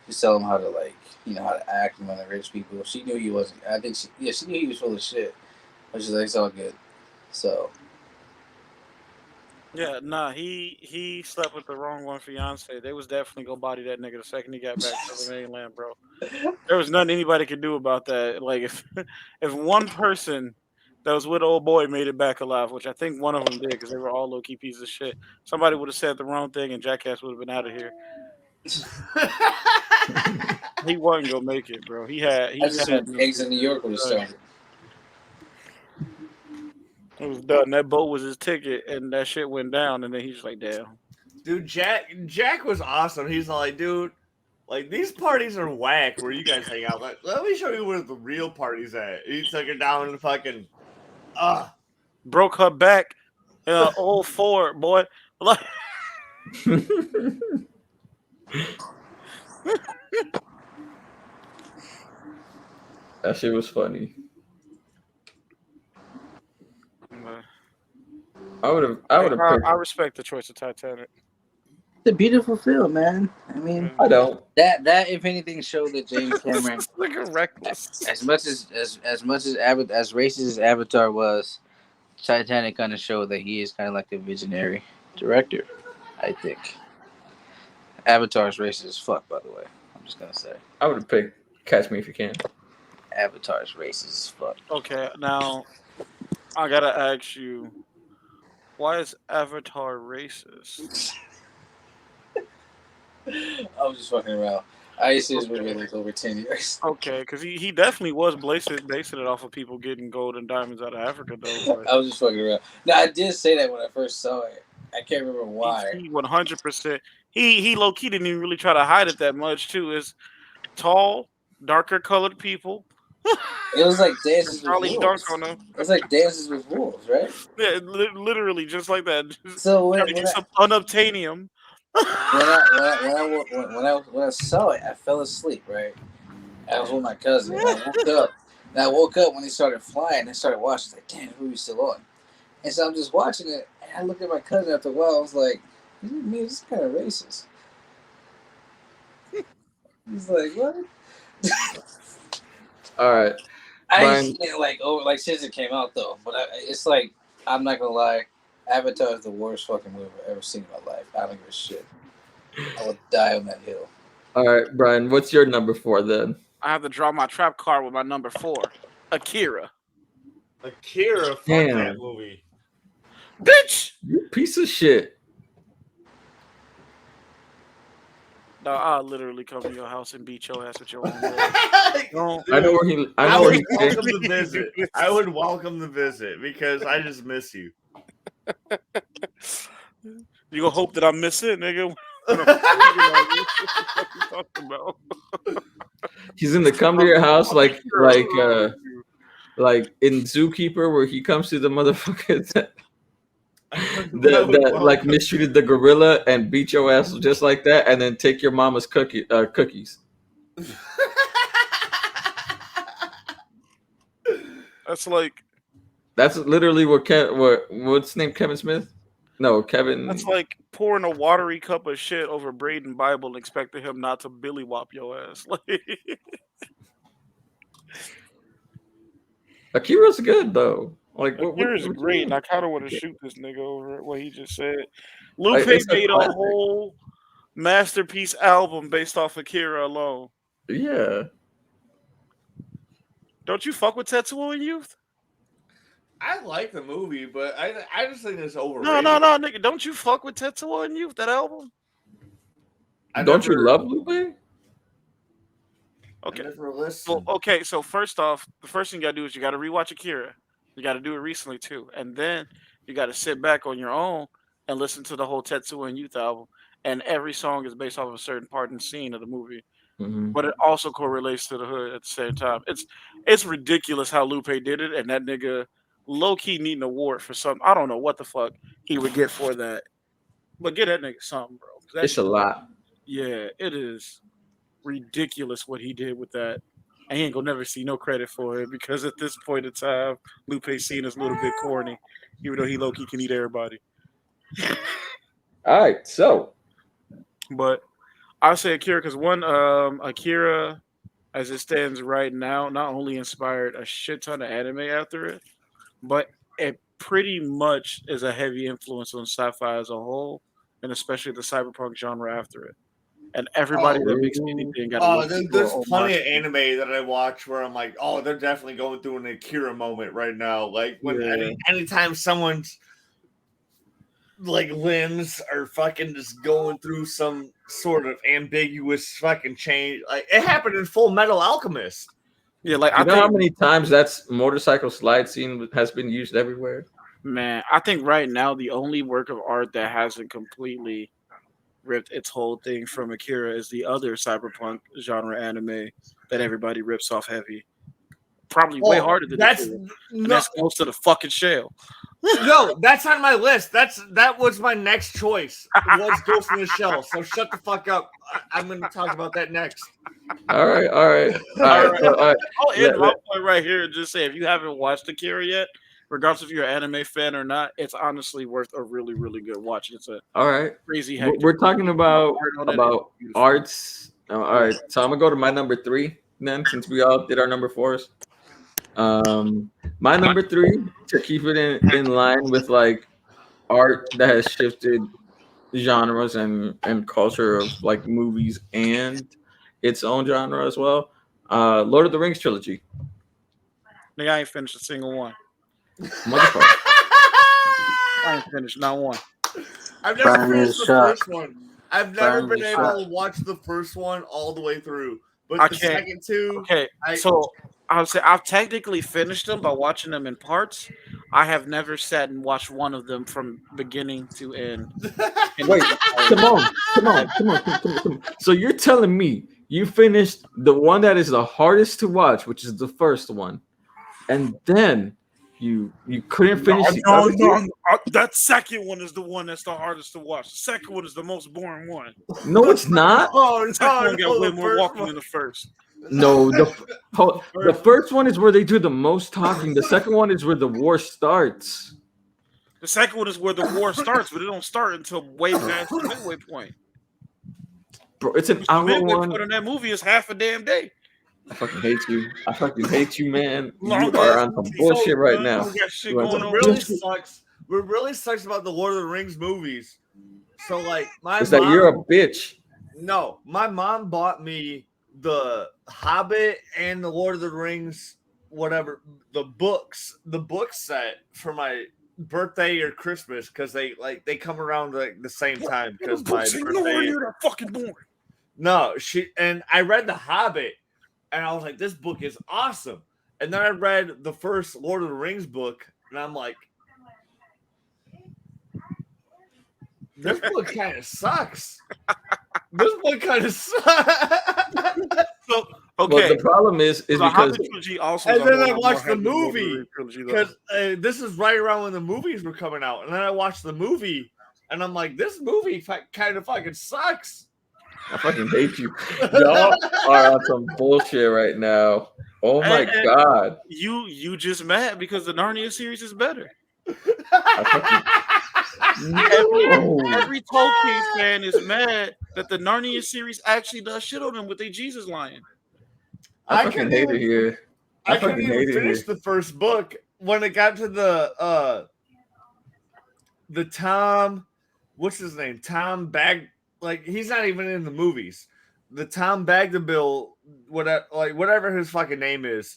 S1: She tell him how to like how to act among the rich people. She knew he wasn't. I think she knew he was full of shit. But she's like it's all good. So
S3: Yeah, nah, he slept with the wrong one fiance. They was definitely gonna body that nigga the second he got back to the mainland, bro. There was nothing anybody could do about that. Like if if one person that was with old boy made it back alive, which I think one of them did because they were all low key pieces of shit. Somebody would have said the wrong thing and Jackass would have been out of here. He wasn't gonna make it, bro. He
S1: that's just
S3: said
S1: when Pigs in New York would have started.
S3: it was done. That boat was his ticket, and that shit went down. And then he's like, "Damn."
S5: Dude, Jack was awesome. He's like, dude, like these parties are whack where you guys hang out. Like, let me show you where the real party's at. He took her down and fucking
S3: Broke her back. Old Ford boy. Like,
S2: That shit was funny. I would have picked.
S3: I respect the choice of Titanic.
S1: It's a beautiful film, man. I mean,
S2: I don't.
S1: that if anything showed that James Cameron,
S3: Like a reckless.
S1: as much as racist as Avatar was, Titanic kind of showed that he is kind of like a visionary director. I think Avatar's racist as fuck. By the way, I'm just gonna say
S2: I would have picked Catch Me If You Can.
S1: Avatar's racist as fuck.
S3: Okay, now I gotta ask you, why is Avatar racist?
S1: I was just fucking around. I used to see this movie like over 10 years.
S3: Okay, because he definitely was basing it off of people getting gold and diamonds out of Africa, though. But
S1: I was just fucking around. No, I did say that when I first saw it. I can't remember why.
S3: he 100%. He low key didn't even really try to hide it that much too. Is tall, darker colored people.
S1: It was like Dances with
S3: Charlie dunk
S1: Wolves.
S3: on them.
S1: It was like Dances with Wolves, right?
S3: Yeah, literally just like that. Just
S1: So
S3: trying to get some unobtainium.
S1: when I saw it, I fell asleep. Right, I was with my cousin. And I woke up. And I woke up when they started flying. I started watching. Like, damn, the movie's still on. And so I'm just watching it, and I looked at my cousin after a while. I was like, "This is kind of racist." He's like, "What?"
S2: All right.
S1: I
S2: Brian-
S1: ain't seen it like since it came out though. But it's like I'm not gonna lie, Avatar is the worst fucking movie I've ever seen in my life. I don't give a shit. I would die on that hill.
S2: All right, Brian. What's your number 4 then?
S3: I have to draw my trap card with my number 4, Akira.
S5: Akira, fuck
S2: Damn.
S5: that movie.
S3: Bitch,
S2: You piece of shit.
S3: No, I'll literally come to your house and beat your ass with your own words. Don't.
S2: I know where he. I
S5: I
S2: know where
S5: would
S2: he's
S5: welcome
S2: staying.
S5: the visit. I would welcome the visit because I just miss you.
S3: You gonna hope that I miss it, nigga? When I'm cheating on you. What you talking about?
S2: He's gonna come to your house like in Zookeeper where he comes to the motherfucker that like mistreated the gorilla and beat your ass just like that, and then take your mama's cookies.
S3: That's like
S2: That's literally what's his name, Kevin Smith? No, Kevin.
S3: that's like pouring a watery cup of shit over Braden Bible and expecting him not to billy whop your ass. Like,
S2: Akira's good though. Like
S3: Akira's
S2: what
S3: great,
S2: you
S3: and
S2: mean?
S3: I kind of want to shoot this nigga over what he just said. Lupe
S2: It's a
S3: made a
S2: classic.
S3: whole masterpiece album based off Akira alone.
S2: Yeah.
S3: Don't you fuck with Tetsuo in Youth?
S5: I like the movie, but I just think it's overrated.
S3: No, nigga. Don't you fuck with Tetsuo in Youth? That album?
S2: Don't you love Lupe?
S3: Okay.
S5: I never listened.
S3: Well, okay. So first off, the first thing you gotta do is you gotta rewatch Akira. You gotta do it recently too, and then you gotta sit back on your own and listen to the whole Tetsuo and Youth album. And every song is based off of a certain part and scene of the movie,
S2: Mm-hmm.
S3: but it also correlates to the hood at the same time. It's ridiculous how Lupe did it, and that nigga low key need an award for something. I don't know what the fuck he would get for that, but get that nigga something, bro. 'Cause that
S2: It's a lot.
S3: yeah, it is ridiculous what he did with that. I ain't gonna never see no credit for it because at this point in time, Lupe's seen as a little bit corny, even though he low key can eat everybody.
S2: All right, so
S3: But I say Akira because one, Akira, as it stands right now, not only inspired a shit ton of anime after it, but it pretty much is a heavy influence on sci-fi as a whole, and especially the cyberpunk genre after it. And everybody that makes anything got
S5: Oh,
S3: to
S5: there's plenty of anime that I watch where I'm like, oh, they're definitely going through an Akira moment right now. Like when anytime someone's like limbs are fucking just going through some sort of ambiguous fucking change. Like it happened in Full Metal Alchemist.
S3: Yeah, like
S2: you know how many times that's motorcycle slide scene has been used everywhere?
S3: Man, I think right now the only work of art that hasn't completely ripped its whole thing from Akira is the other cyberpunk genre anime that everybody rips off heavy. Probably way harder than Akira. That's close to the fucking shell.
S5: No, that's on my list. That was my next choice. Was Ghost in the Shell. So shut the fuck up. I'm going to talk about that next.
S2: All right.
S3: I'll end my point right here and just say if you haven't watched Akira yet, regardless if you're an anime fan or not, it's honestly worth a really, really good watch. It's a crazy.
S2: We're talking about arts. All right, so I'm gonna go to my number 3 then, since we all did our number 4s. My number 3, to keep it in line with like art that has shifted genres and culture of like movies and its own genre as well. Lord of the Rings trilogy.
S3: Nigga, I ain't finished a single one.
S2: Motherfucker.
S3: I ain't finished not one.
S5: I've never finished the first one. I've never been able to watch the first one all the way through. But the second two...
S3: Okay, so I would say I've technically finished them by watching them in parts. I have never sat and watched one of them from beginning to end.
S2: Wait, come on. So you're telling me you finished the one that is the hardest to watch, which is the first one, and then you couldn't finish the other two?
S3: That second one is the one that's the hardest to watch. The second one is the most boring one.
S2: No, it's not.
S3: The second one got way more walking than the first.
S2: No, the first one is where they do the most talking. The second one is where the war starts.
S3: The second one is where the war starts, but it don't start until way past the midway point.
S2: Bro, it's an hour
S3: midway
S2: one.
S3: point in that movie is half a damn day.
S2: I fucking hate you, man. You are on some bullshit right now.
S5: What really sucks about the Lord of the Rings movies. So like
S2: that you're a bitch.
S5: No, my mom bought me the Hobbit and the Lord of the Rings, whatever, the book set for my birthday or Christmas because they come around like the same time because my birthday.
S3: You're not fucking born.
S5: No, I read The Hobbit, and I was like, this book is awesome. And then I read the first Lord of the Rings book, and I'm like, this book kind of sucks. This book kind of sucks.
S3: So
S2: Well,
S3: okay,
S2: the problem is
S3: the
S2: because
S3: Hobbit trilogy also.
S5: And
S3: is a
S5: then I
S3: whole lot
S5: watched
S3: more
S5: the
S3: heavy than Lord of the
S5: movie
S3: Rings trilogy, though.
S5: because this is right around when the movies were coming out, and then I watched the movie, and I'm like, this movie kind of fucking sucks.
S2: I fucking hate you. Y'all are on some bullshit right now. Oh my
S3: And
S2: god.
S3: you just mad because the Narnia series is better. Every Tolkien fan is mad that the Narnia series actually does shit on them with their Jesus lion.
S2: I fucking hate it here.
S5: I couldn't even finish the first book when it got to the Tom, what's his name? Tom Bag, like he's not even in the movies. The Tom Bagdabill, whatever his fucking name is.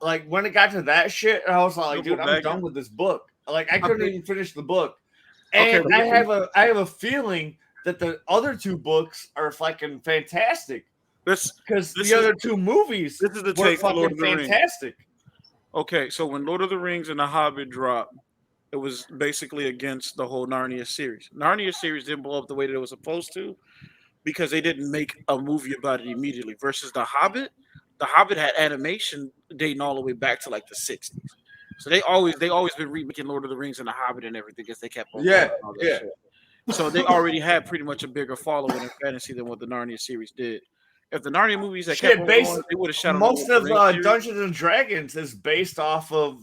S5: Like when it got to that shit, I was like, dude, I'm done with this book. Like I couldn't even finish the book. And I have a feeling that the other two books are fucking fantastic. Because the other two movies were fucking fantastic.
S3: Okay, so when Lord of the Rings and The Hobbit dropped, it was basically against the whole Narnia series. Narnia series didn't blow up the way that it was supposed to because they didn't make a movie about it immediately. Versus The Hobbit had animation dating all the way back to like the 60s. So they always been remaking Lord of the Rings and The Hobbit and everything because they kept on all that shit. So they already had pretty much a bigger following in fantasy than what the Narnia series did. If the Narnia movies that kept on going, they would have shot
S5: most of Dungeons and Dragons is based off of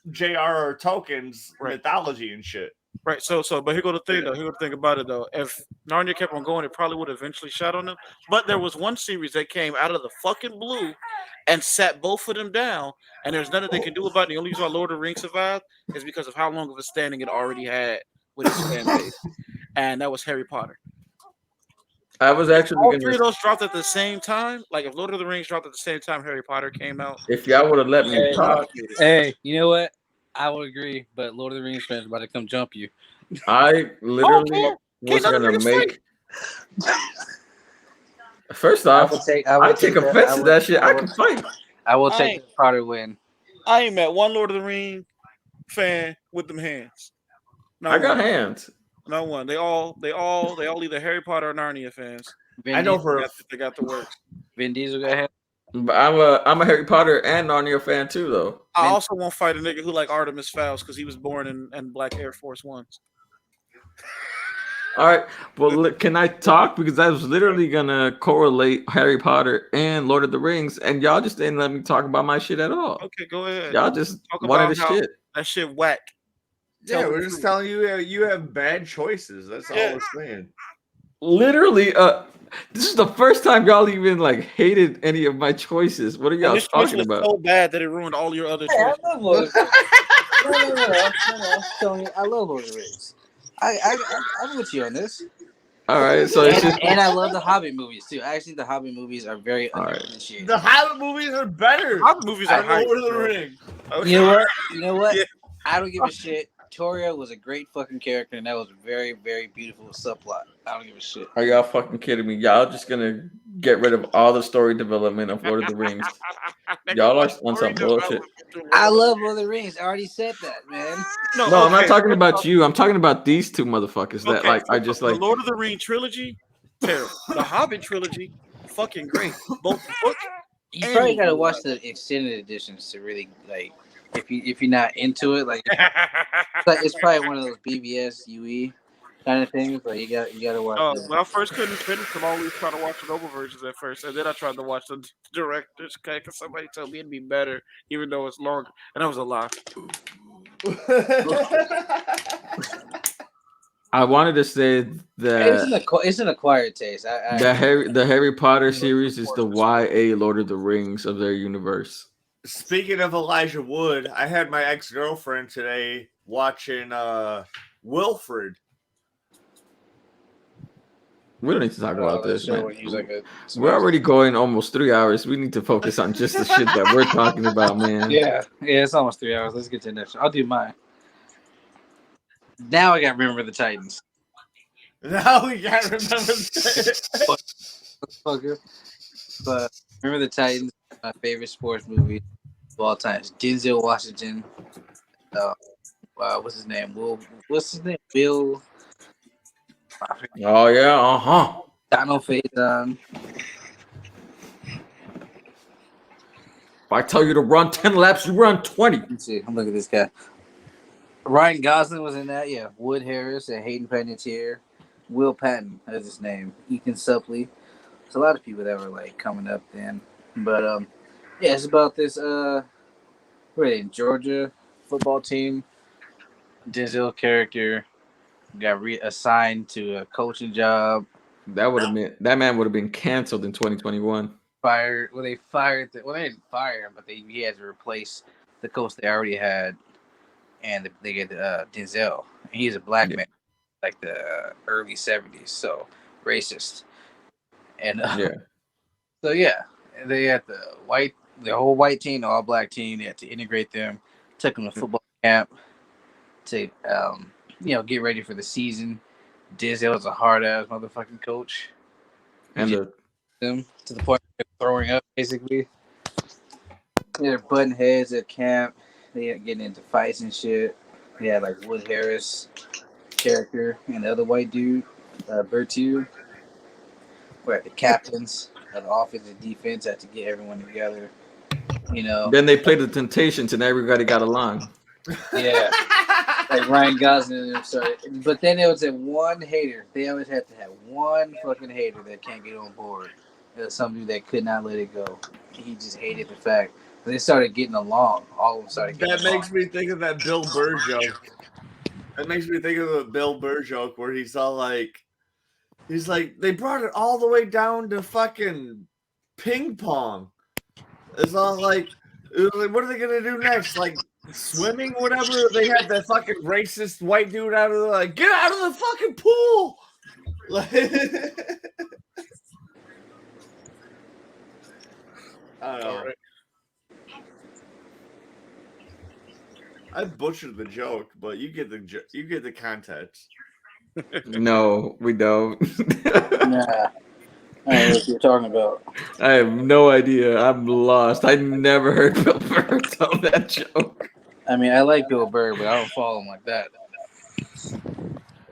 S5: J.R.R. Tolkien's mythology and shit.
S3: Right. So, but here go the thing though. Here go the thing about it though. If Narnia kept on going, it probably would have eventually shot on them. But there was one series that came out of the fucking blue and sat both of them down, and there's nothing they can do about it. The only reason why Lord of the Rings survived is because of how long of a standing it already had with its fan base, and that was Harry Potter.
S2: I was actually
S3: all three of those dropped at the same time. Like if Lord of the Rings dropped at the same time Harry Potter came out.
S2: If y'all would have let me talk.
S1: Hey, you know what? I would agree, but Lord of the Rings fans are about to come jump you.
S2: I literally was gonna make. First off, I take offense to that shit. I can fight.
S1: I will take the Potter win.
S3: I ain't met one Lord of the Rings fan with them hands.
S2: I got hands.
S3: No one. They all either Harry Potter or Narnia fans.
S5: I know
S3: they got the works.
S1: Vin Diesel got hands.
S2: But I'm a Harry Potter and Narnia fan too, though.
S3: I also won't fight a nigga who like Artemis Fowl because he was born in Black Air Force Ones.
S2: All right, well, look, can I talk? Because I was literally gonna correlate Harry Potter and Lord of the Rings, and y'all just didn't let me talk about my shit at all.
S3: Okay, go ahead.
S2: Y'all just
S3: talk
S2: wanted
S3: about
S2: the shit.
S3: That shit whack.
S5: Yeah, we're just telling you you have bad choices. That's all we're saying.
S2: Literally, this is the first time y'all even like hated any of my choices. What are y'all talking about?
S3: So bad that it ruined all your other choices.
S1: I love Lord of the Rings. Tony, I love Lord of the Rings. I'm with you on this.
S2: All right, so it's just...
S1: and I love the Hobbit movies too. Actually, the Hobbit movies are very underappreciated.
S5: The Hobbit movies are better.
S3: Hobbit movies are high.
S5: Lord of the Rings.
S1: Okay. You know what? Yeah. I don't give a shit. Toria was a great fucking character, and that was a very, very beautiful subplot. I don't give a shit.
S2: Are y'all fucking kidding me? Y'all just gonna get rid of all the story development of Lord of the Rings? Y'all are on some bullshit.
S1: I love Lord of the Rings. I already said that, man.
S2: No, I'm not talking about you. I'm talking about these two motherfuckers that like I just like.
S3: The Lord of the Rings trilogy, terrible. The Hobbit trilogy, fucking great. Both books.
S1: You probably gotta watch the extended editions to really like. If you're not into it, like it's probably one of those BBS UE kind of things. Like you gotta watch.
S3: When I first couldn't finish them, I always tried to watch the novel versions at first, and then I tried to watch the directors because somebody told me it'd be better, even though it's longer, and that was a lie.
S2: I wanted to say that
S1: it's an acquired taste.
S2: The Harry Potter series is the YA Lord of the Rings of their universe.
S5: Speaking of Elijah Wood, I had my ex-girlfriend today watching Wilfred.
S2: We don't need to talk about this, man. We're already going almost 3 hours. We need to focus on just the shit that we're talking about, man.
S1: Yeah, it's almost 3 hours. Let's get to the next one. I'll do mine. Now I got to remember the Titans.
S5: Now we got to remember the Titans.
S1: motherfucker. But Remember the Titans, my favorite sports movie of all time. It's Denzel Washington. Uh, what's his name? What's his name? Bill. I forget.
S2: Oh yeah, uh-huh.
S1: Donald Faison.
S2: If I tell you to run 10 laps, you run 20.
S1: Let's see. I'm looking at this guy. Ryan Gosling was in that. Yeah. Wood Harris and Hayden Panettiere. Will Patton is his name. Ethan Suplee. There's a lot of people that were like coming up then. But yeah, it's about this where are they in Georgia football team. Denzel character got reassigned to a coaching job.
S2: That man would have been canceled in 2021.
S1: Fired. Well, they fired. Well, they didn't fire him, but he had to replace the coach they already had, and they get Denzel. And he's a black
S2: Yeah.
S1: man, like the early '70s, so racist. And
S2: Yeah.
S1: so yeah, they had the whole white team, the all black team. They had to integrate them. Took them to football camp to get ready for the season. Denzel was a hard ass motherfucking coach.
S2: And
S1: He
S2: the
S1: them to the point of throwing up, basically. They're butting heads at camp. They are getting into fights and shit. They had like Wood Harris character and the other white dude, Bertu. Where the captains of the offense and defense had to get everyone together.
S2: then they played the Temptations and everybody got along.
S1: Yeah. Like Ryan Gosling, sorry. But then there was that one hater. They always have to have one fucking hater that can't get on board. There was somebody that could not let it go. He just hated the fact. They started getting along. All of them started getting
S5: That
S1: along.
S5: makes me think of that Bill Burr joke. That makes me think of the Bill Burr joke where he's like, they brought it all the way down to fucking ping pong. It's all like, what are they gonna do next? Like swimming, whatever. They had that fucking racist white dude out of the get out of the fucking pool. I don't know. I butchered the joke, but you get the context.
S2: No, we don't.
S1: Nah. I don't know what you're talking about.
S2: I have no idea. I'm lost. I never heard Bill Burr tell that joke.
S1: I mean, I like Bill Burr, but I don't follow him like that.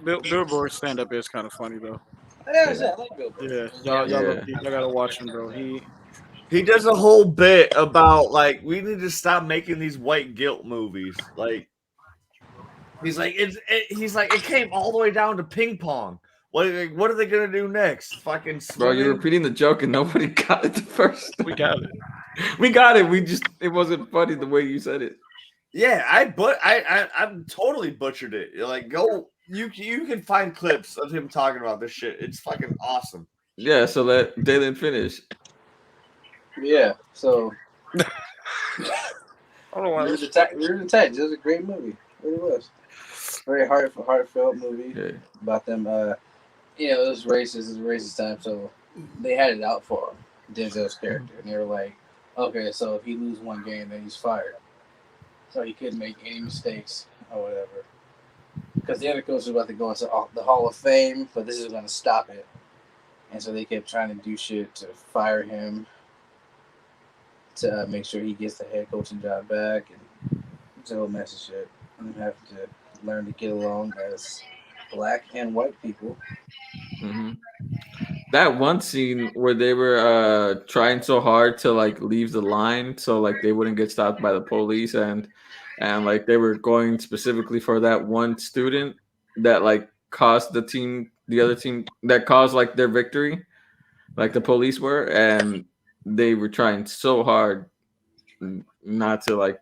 S3: Bill Burr's stand up is kind of funny though.
S1: I like Bill Burr.
S3: Yeah,
S2: Yeah.
S3: y'all gotta watch him, bro.
S5: He does a whole bit about like we need to stop making these white guilt movies. Like he's like it came all the way down to ping pong. What are they gonna do next? Fucking
S2: Bro, you're
S5: swimming?
S2: repeating the joke and nobody got it the first time.
S3: We got it.
S2: We got it. It wasn't funny the way you said it.
S5: Yeah, I totally butchered it. Like go you can find clips of him talking about this shit. It's fucking awesome.
S2: Yeah, so let Dalen finish.
S1: Yeah, so
S3: I don't know why.
S1: We're the Titans. It was a great movie. It really was. Very heartfelt movie
S2: Okay.
S1: about them. It was racist. It was a racist time, so they had it out for him, Denzel's character, and they were like, "Okay, so if he loses one game, then he's fired." So he couldn't make any mistakes or whatever. Because the other coach was about to go into the Hall of Fame, but this is going to stop it. And so they kept trying to do shit to fire him, to make sure he gets the head coaching job back, and it's a whole mess of shit. And they have to learn to get along as black and white people.
S2: Mm-hmm. That one scene where they were trying so hard to like leave the line so like they wouldn't get stopped by the police and like they were going specifically for that one student that like caused the other team that caused like their victory, like the police were, and they were trying so hard not to like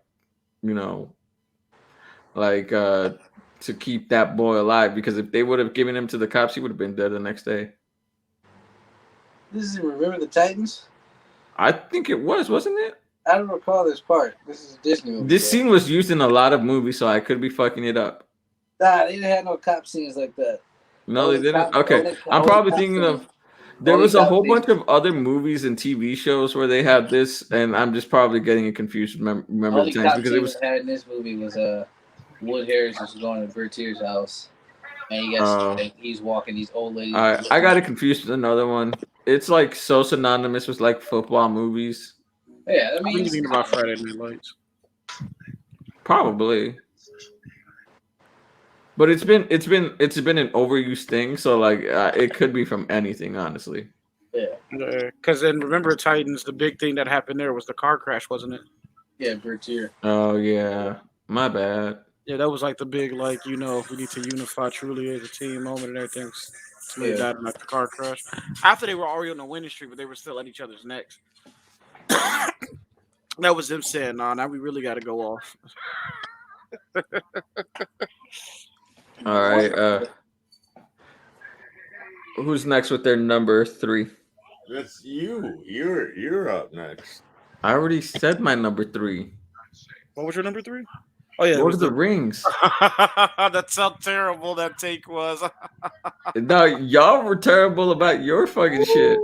S2: to keep that boy alive, because if they would have given him to the cops, he would have been dead the next day.
S1: This is Remember the Titans?
S2: I think it wasn't it?
S1: I don't recall this part. This is a Disney movie.
S2: This scene was used in a lot of movies, so I could be fucking it up.
S1: Nah, they didn't have no cop scenes like that.
S2: No, they didn't.
S1: Only
S2: Okay, I'm
S1: only
S2: probably
S1: cop
S2: thinking
S1: scene-
S2: of. There
S1: only
S2: was a
S1: cop
S2: whole
S1: scene-
S2: bunch of other movies and TV shows where they had this, and I'm just probably getting it confused. Remember
S1: Only
S2: the times
S1: cop
S2: because
S1: scene
S2: it was.
S1: that had in this movie was Wood Harris was going to Bertier's house, and he's walking these old ladies.
S2: I got it confused with another one. it's like so synonymous with like football movies.
S1: Yeah, I
S3: I think
S1: mean,
S3: you think about Friday Night Lights.
S2: Probably. But it's been an overused thing, so like it could be from anything, honestly.
S1: yeah,
S3: Because then remember Titans, the big thing that happened there was the car crash, wasn't it?
S1: yeah, Bertier.
S2: Oh yeah, my bad.
S3: Yeah, that was like the big we need to unify truly as a team moment and everything. Somebody
S1: Yeah.
S3: died in like the car crash. After they were already on the winning streak, but they were still at each other's necks. That was them saying, "Nah, now we really got to go off."
S2: All right, who's next with their number 3?
S5: That's you. You're up next.
S2: I already said my number 3.
S3: What was your number 3? Oh yeah, it
S2: Lord
S3: was
S2: of the
S3: the.
S2: Rings.
S3: That's how terrible that take was.
S2: No, y'all were terrible about your fucking shit.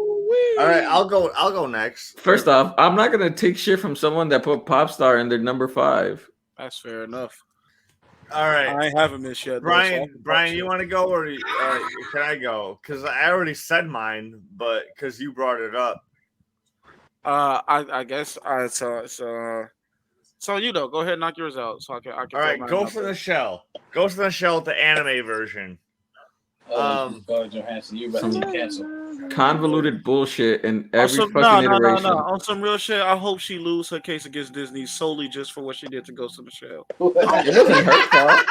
S5: All right, I'll go next.
S2: First off, I'm not gonna take shit from someone that put Popstar in their number 5.
S3: That's fair enough.
S5: All right,
S3: I haven't missed yet. though, so I can
S5: Brian,
S3: talk
S5: you
S3: shit.
S5: want to go or can I go? Because I already said mine, but because you brought it up.
S3: I guess. So go ahead and knock yours out, so I can.
S5: All
S3: throw
S5: right,
S3: mine
S5: Ghost
S3: out
S5: in
S3: there.
S5: the Shell. Ghost in the Shell, the anime version.
S1: Scarlett Johansson, you about to get canceled.
S2: Convoluted bullshit in every
S3: No,
S2: fucking
S3: no, no,
S2: iteration.
S3: no. On some real shit, I hope she lose her case against Disney solely just for what she did to Ghost in the Shell.
S2: It wasn't her fault.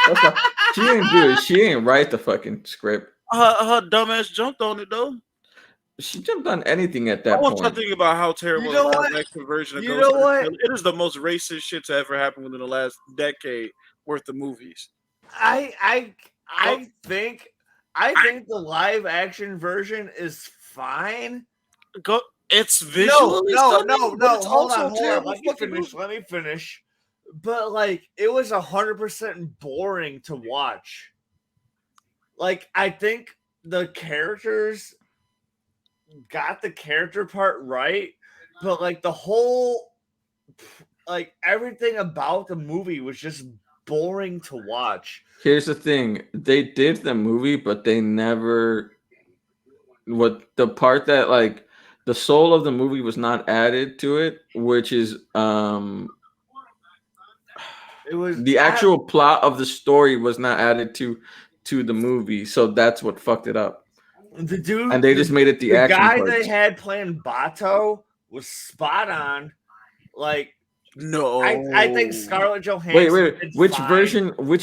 S2: That's not, she didn't do it. She didn't write the fucking script.
S3: Her dumbass jumped on it though.
S2: She jumped on anything at
S3: I
S2: that
S3: want you to
S2: point.
S3: think about how terrible
S5: You
S3: the
S5: know
S3: live
S5: what?
S3: action version of
S5: You
S3: Ghost
S5: know
S3: in the
S5: what?
S3: Shell. It is the most racist shit to ever happen within the last decade worth of movies.
S5: I think the live action version is fine.
S3: It's visually stunning, but it's
S5: Hold
S3: also
S5: on,
S3: a
S5: hold on.
S3: terrible
S5: Let me
S3: fucking
S5: finish.
S3: movie.
S5: Let me finish. But like, it was 100% boring to watch. Like, I think the characters got the character part right, but like the whole, like everything about the movie was just boring to watch.
S2: Here's the thing: they did the movie, but they never. What the part that like the soul of the movie was not added to it, which is
S5: It was
S2: the actual plot of the story was not added to the movie, so that's what fucked it up.
S5: the dude,
S2: And they just made it the action
S5: guy
S2: parts.
S5: they had playing Bato was spot on. Like,
S3: No,
S5: I think Scarlett Johansson.
S2: Wait.
S5: did
S2: Which
S5: fine.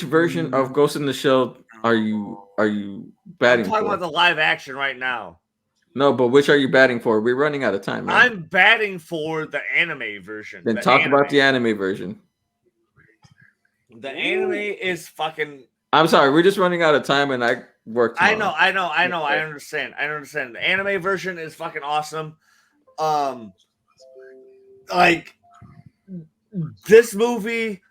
S2: version of Ghost in the Shell are you
S5: I'm
S2: batting
S5: talking
S2: for?
S5: about the live action right now.
S2: No, but which are you batting for? We're running out of time, man.
S5: I'm batting for the anime version.
S2: Then talk about the anime version.
S5: The anime is fucking.
S2: I'm sorry, we're just running out of time, and I work tomorrow.
S5: I know. I understand. The anime version is fucking awesome. Like this movie,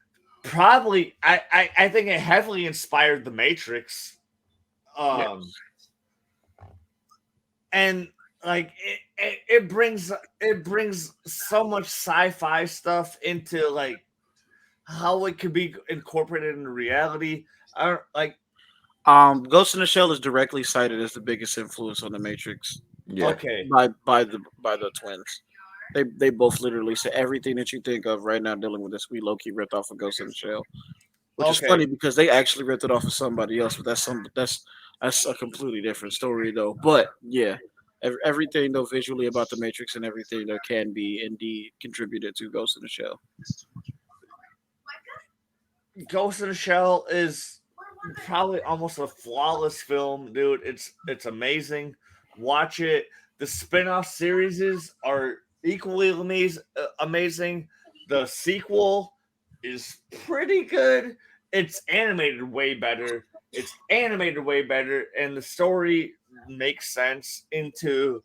S5: probably. I think it heavily inspired The Matrix. And like it brings so much sci-fi stuff into like how it could be incorporated into reality.
S3: Ghost in the Shell is directly cited as the biggest influence on the Matrix.
S2: Yeah.
S5: Okay.
S3: By the twins. They both literally say everything that you think of right now dealing with this. We low key ripped off of Ghost in the Shell, which is funny because they actually ripped it off of somebody else. But that's a completely different story though. But yeah, everything though visually about the Matrix and everything that can be indeed contributed to Ghost in the Shell.
S5: Ghost in the Shell is probably almost a flawless film, dude. It's amazing. Watch it. The spin-off series are equally amazing. The sequel is pretty good. It's animated way better. And the story makes sense into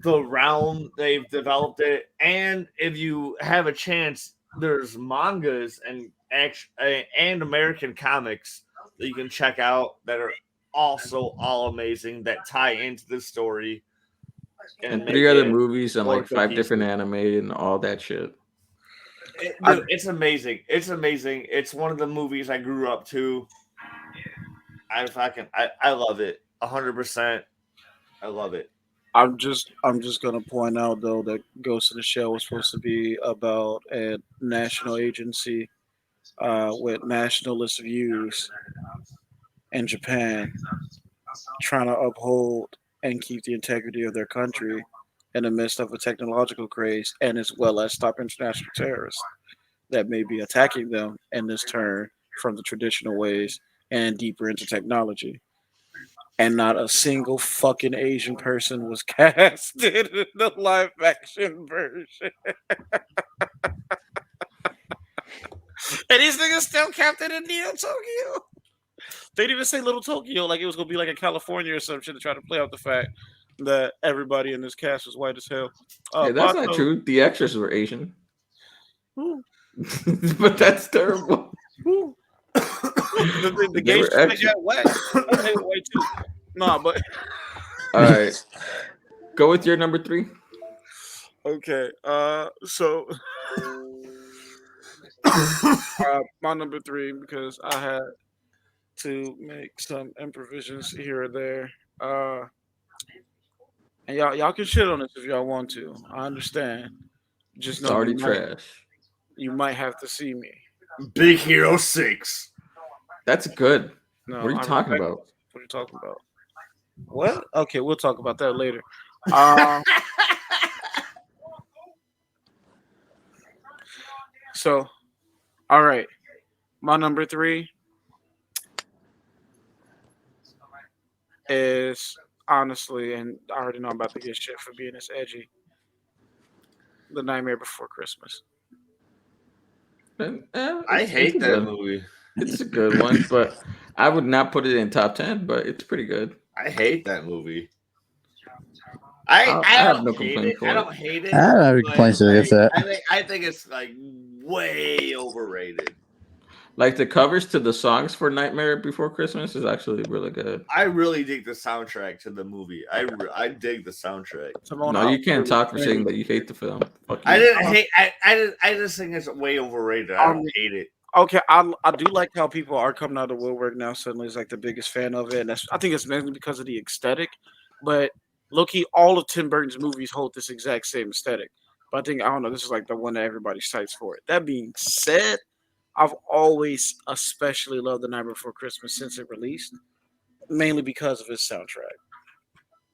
S5: the realm they've developed it. And if you have a chance, there's mangas and American comics that you can check out that are also all amazing that tie into the story.
S2: And 3 other movies and like 5 different anime and all that shit.
S5: Dude, it's amazing. It's amazing. It's one of the movies I grew up to. I love it 100%. I love it.
S6: I'm just gonna point out though that Ghost in the Shell was supposed to be about a national agency with nationalist views in Japan, trying to uphold and keep the integrity of their country in the midst of a technological craze, and as well as stop international terrorists that may be attacking them in this turn from the traditional ways and deeper into technology. And not a single fucking Asian person was casted in the live action version. And these niggas still kept it in Neo Tokyo. They didn't even say Little Tokyo like it was gonna be like in California or some shit to try to play out the fact that everybody in this cast was white as hell.
S2: Hey, that's not
S6: Bato,
S2: true. The extras were Asian,
S6: who,
S2: but that's terrible.
S6: who? The
S2: They
S6: gay
S2: were
S6: shit they
S2: extra.
S6: got whacked. Oh, they were white too. Nah, but
S2: All right, go with your number three.
S6: okay. So my number three because I had to make some improvisions here or there. Uh, and y'all can shit on this if y'all want to. I understand. Just
S2: It's
S6: know
S2: already trash.
S6: you might have to see me.
S5: Big Hero 6.
S2: That's good.
S6: No,
S2: What are you
S6: I
S2: talking
S6: respect.
S2: about?
S6: What are you talking about? What? Okay, we'll talk about that later. Um, so all right, my number three is honestly, and I already know I'm about to get shit for being this edgy. The Nightmare Before Christmas.
S5: I
S2: It's
S5: hate
S2: a
S5: that
S2: good.
S5: movie.
S2: It's a good one, but I would not put it in top 10. But it's pretty good.
S5: I hate that movie. I
S2: I
S5: I
S2: have
S5: don't
S2: no
S5: hate
S2: complaint
S5: it. I
S2: for it.
S5: don't hate
S1: I
S5: it,
S1: don't have any
S5: but
S1: complaints against
S5: like
S1: that.
S5: I think it's like way overrated.
S2: Like the covers to the songs for Nightmare Before Christmas is actually really good.
S5: I really dig the soundtrack to the movie. I dig the soundtrack.
S6: Simone,
S2: No,
S6: I
S2: you can't talk for saying
S6: really
S2: that you hate the film. Fuck
S5: I
S2: you.
S5: didn't hate. I just think it's way overrated. I
S6: um,
S5: don't hate it.
S6: okay, I do like how people are coming out of the woodwork now. Suddenly, is like the biggest fan of it, and I think it's mainly because of the aesthetic. But low-key, all of Tim Burton's movies hold this exact same aesthetic. But I think I don't know. This is like the one that everybody cites for it. That being said, I've always especially loved The Night Before Christmas since it released, mainly because of its soundtrack.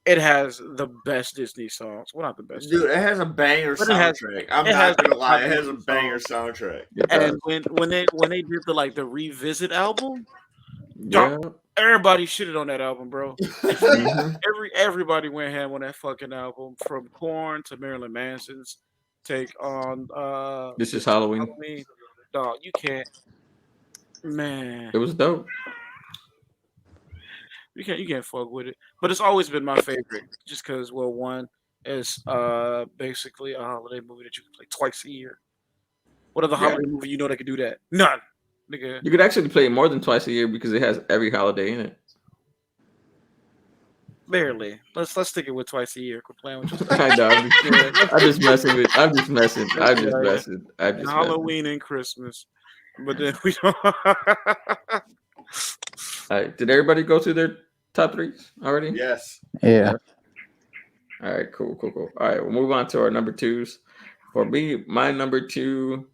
S6: It has the best Disney songs. Well, not the best,
S5: Dude, it has a banger
S6: but
S5: soundtrack. I'm
S6: it has
S5: not gonna
S6: the
S5: lie,
S6: top
S5: it has a
S6: Disney
S5: banger
S6: songs.
S5: soundtrack.
S2: It
S6: And
S2: does.
S6: when they did the revisit album, dog,
S2: Yeah.
S6: everybody shitted on that album, bro.
S2: Hmm.
S6: Everybody went ham on that fucking album, from Korn to Marilyn Manson's take on
S2: This is
S6: this is
S2: Halloween.
S6: Halloween. Dog, you can't, man.
S2: It was dope.
S6: You can't fuck with it. But it's always been my favorite, just because well, one is basically a holiday movie that you can play twice a year. What other
S2: Yeah.
S6: holiday movie you know that can do that? None, nigga.
S2: You could actually play it more than twice a year because it has every holiday in it.
S6: Barely. Let's stick it with twice a year. Quit playing with yourself.
S2: I know.
S6: Yeah,
S2: I'm just messing with. I'm just messing.
S6: that's
S2: I'm just
S6: right.
S2: messing. I'm
S6: And
S2: just messing.
S6: Halloween and Christmas, but then we don't.
S2: All right. Did everybody go through their top threes already?
S5: Yes.
S1: Yeah.
S2: All right. Cool. Cool. Cool. All right. We'll move on to our number twos. For me, my number two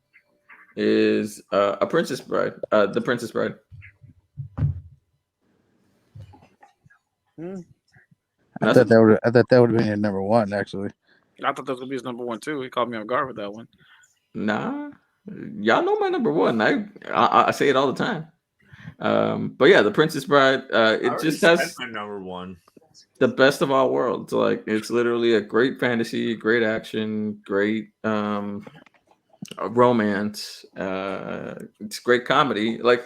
S2: is a Princess Bride. The Princess Bride.
S6: Hmm.
S2: Nothing.
S1: I thought that would have been your number one actually.
S6: I thought that was gonna be his number one too. He caught me off guard with that one.
S2: Nah. Y'all know my number one. I say it all the time. But yeah, the Princess Bride.
S5: I
S2: It
S5: already
S2: just
S5: said
S2: has
S5: my number one.
S2: the best of all worlds. Like it's literally a great fantasy, great action, great romance. It's great comedy. Like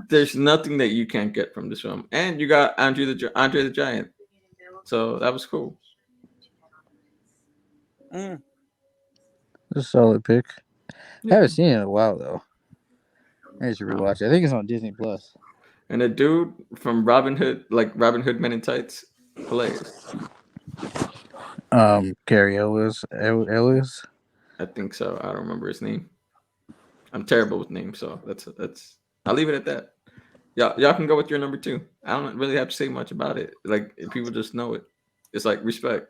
S2: there's nothing that you can't get from this film. And you got Andre the Giant. So that was cool.
S6: Mm.
S1: It's a solid pick. I
S2: Yeah.
S1: haven't seen it in a while though. I should rewatch it. I think it's on Disney Plus.
S2: And the dude from Robin Hood, like Robin Hood Men in Tights, hilarious.
S1: Carrie Ellis.
S2: I think so. I don't remember his name. I'm terrible with names, so that's. I'll leave it at that. Y'all can go with your number two. I don't really have to say much about it. Like if people just know it. It's like respect.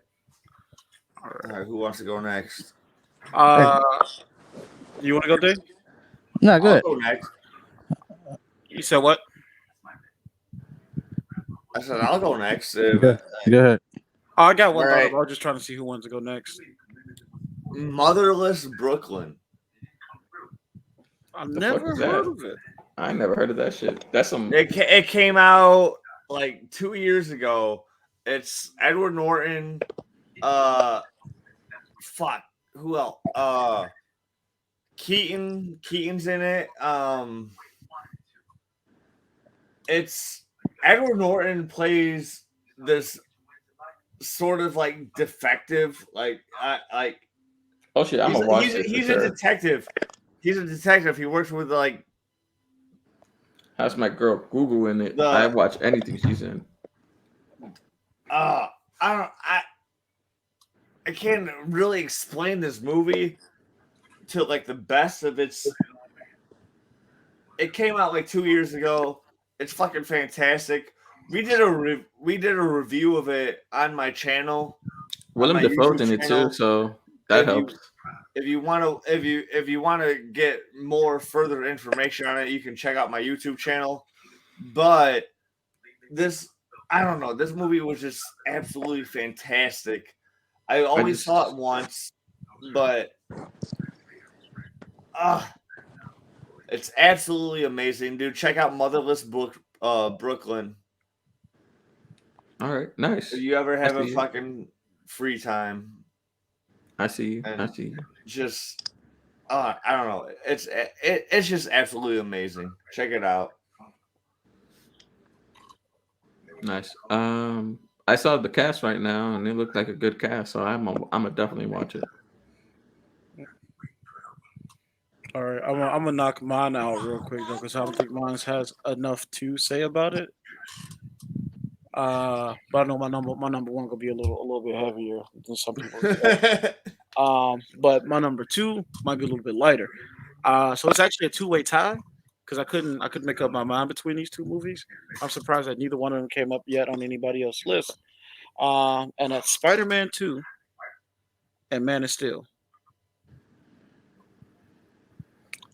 S3: All
S5: All right, who wants to go next?
S3: right. You want to go, Dave?
S1: No,
S5: I'll
S1: good.
S5: go next.
S3: You said what?
S5: I said I'll go next.
S1: Go ahead.
S3: Oh, I got one
S5: All
S3: thought.
S5: right.
S3: I was just trying to see who wants to go next.
S5: Motherless Brooklyn.
S3: I've
S2: The fuck
S3: never
S2: is
S3: heard
S2: that?
S3: of it.
S2: I never heard of that shit. That's some.
S5: It came out like 2 years ago. It's Edward Norton. Fuck. Who else? Keaton's in it. It's Edward Norton plays this sort of like defective, like
S2: Oh shit! I'm gonna watch this for
S5: he's a
S2: sure.
S5: detective. He's a detective. He works with like
S2: How's my girl Google in it?
S5: The-
S2: I watch anything she's in.
S5: I don't I can't really explain this movie to like the best of its. It came out like 2 years ago. It's fucking fantastic. We did a review of it on my channel.
S2: Willem
S5: my
S2: Dafoe's
S5: YouTube
S2: in it
S5: channel.
S2: too, so that
S5: If you-
S2: helps.
S5: If you want to get more further information on it, you can check out my YouTube channel. But I don't know. This movie was just absolutely fantastic. I only saw it once, but it's absolutely amazing, dude. Check out Motherless Brooklyn.
S2: All right, nice.
S5: If you ever have
S2: I
S5: a
S2: see you.
S5: fucking free time,
S2: I see you.
S5: And-
S2: I see you.
S5: just I don't know. It's just absolutely amazing. Check it out.
S2: Nice. I saw the cast right now, and it looked like a good cast, so I'm gonna definitely watch it.
S3: All right, I'm gonna knock mine out real quick though, because I don't think mine has enough to say about it. But I know my number one gonna be a little bit heavier than some people. But my number two might be a little bit lighter. So it's actually a two-way tie because I couldn't make up my mind between these two movies. I'm surprised that neither one of them came up yet on anybody else's list. And that's Spider-Man 2 and Man of Steel.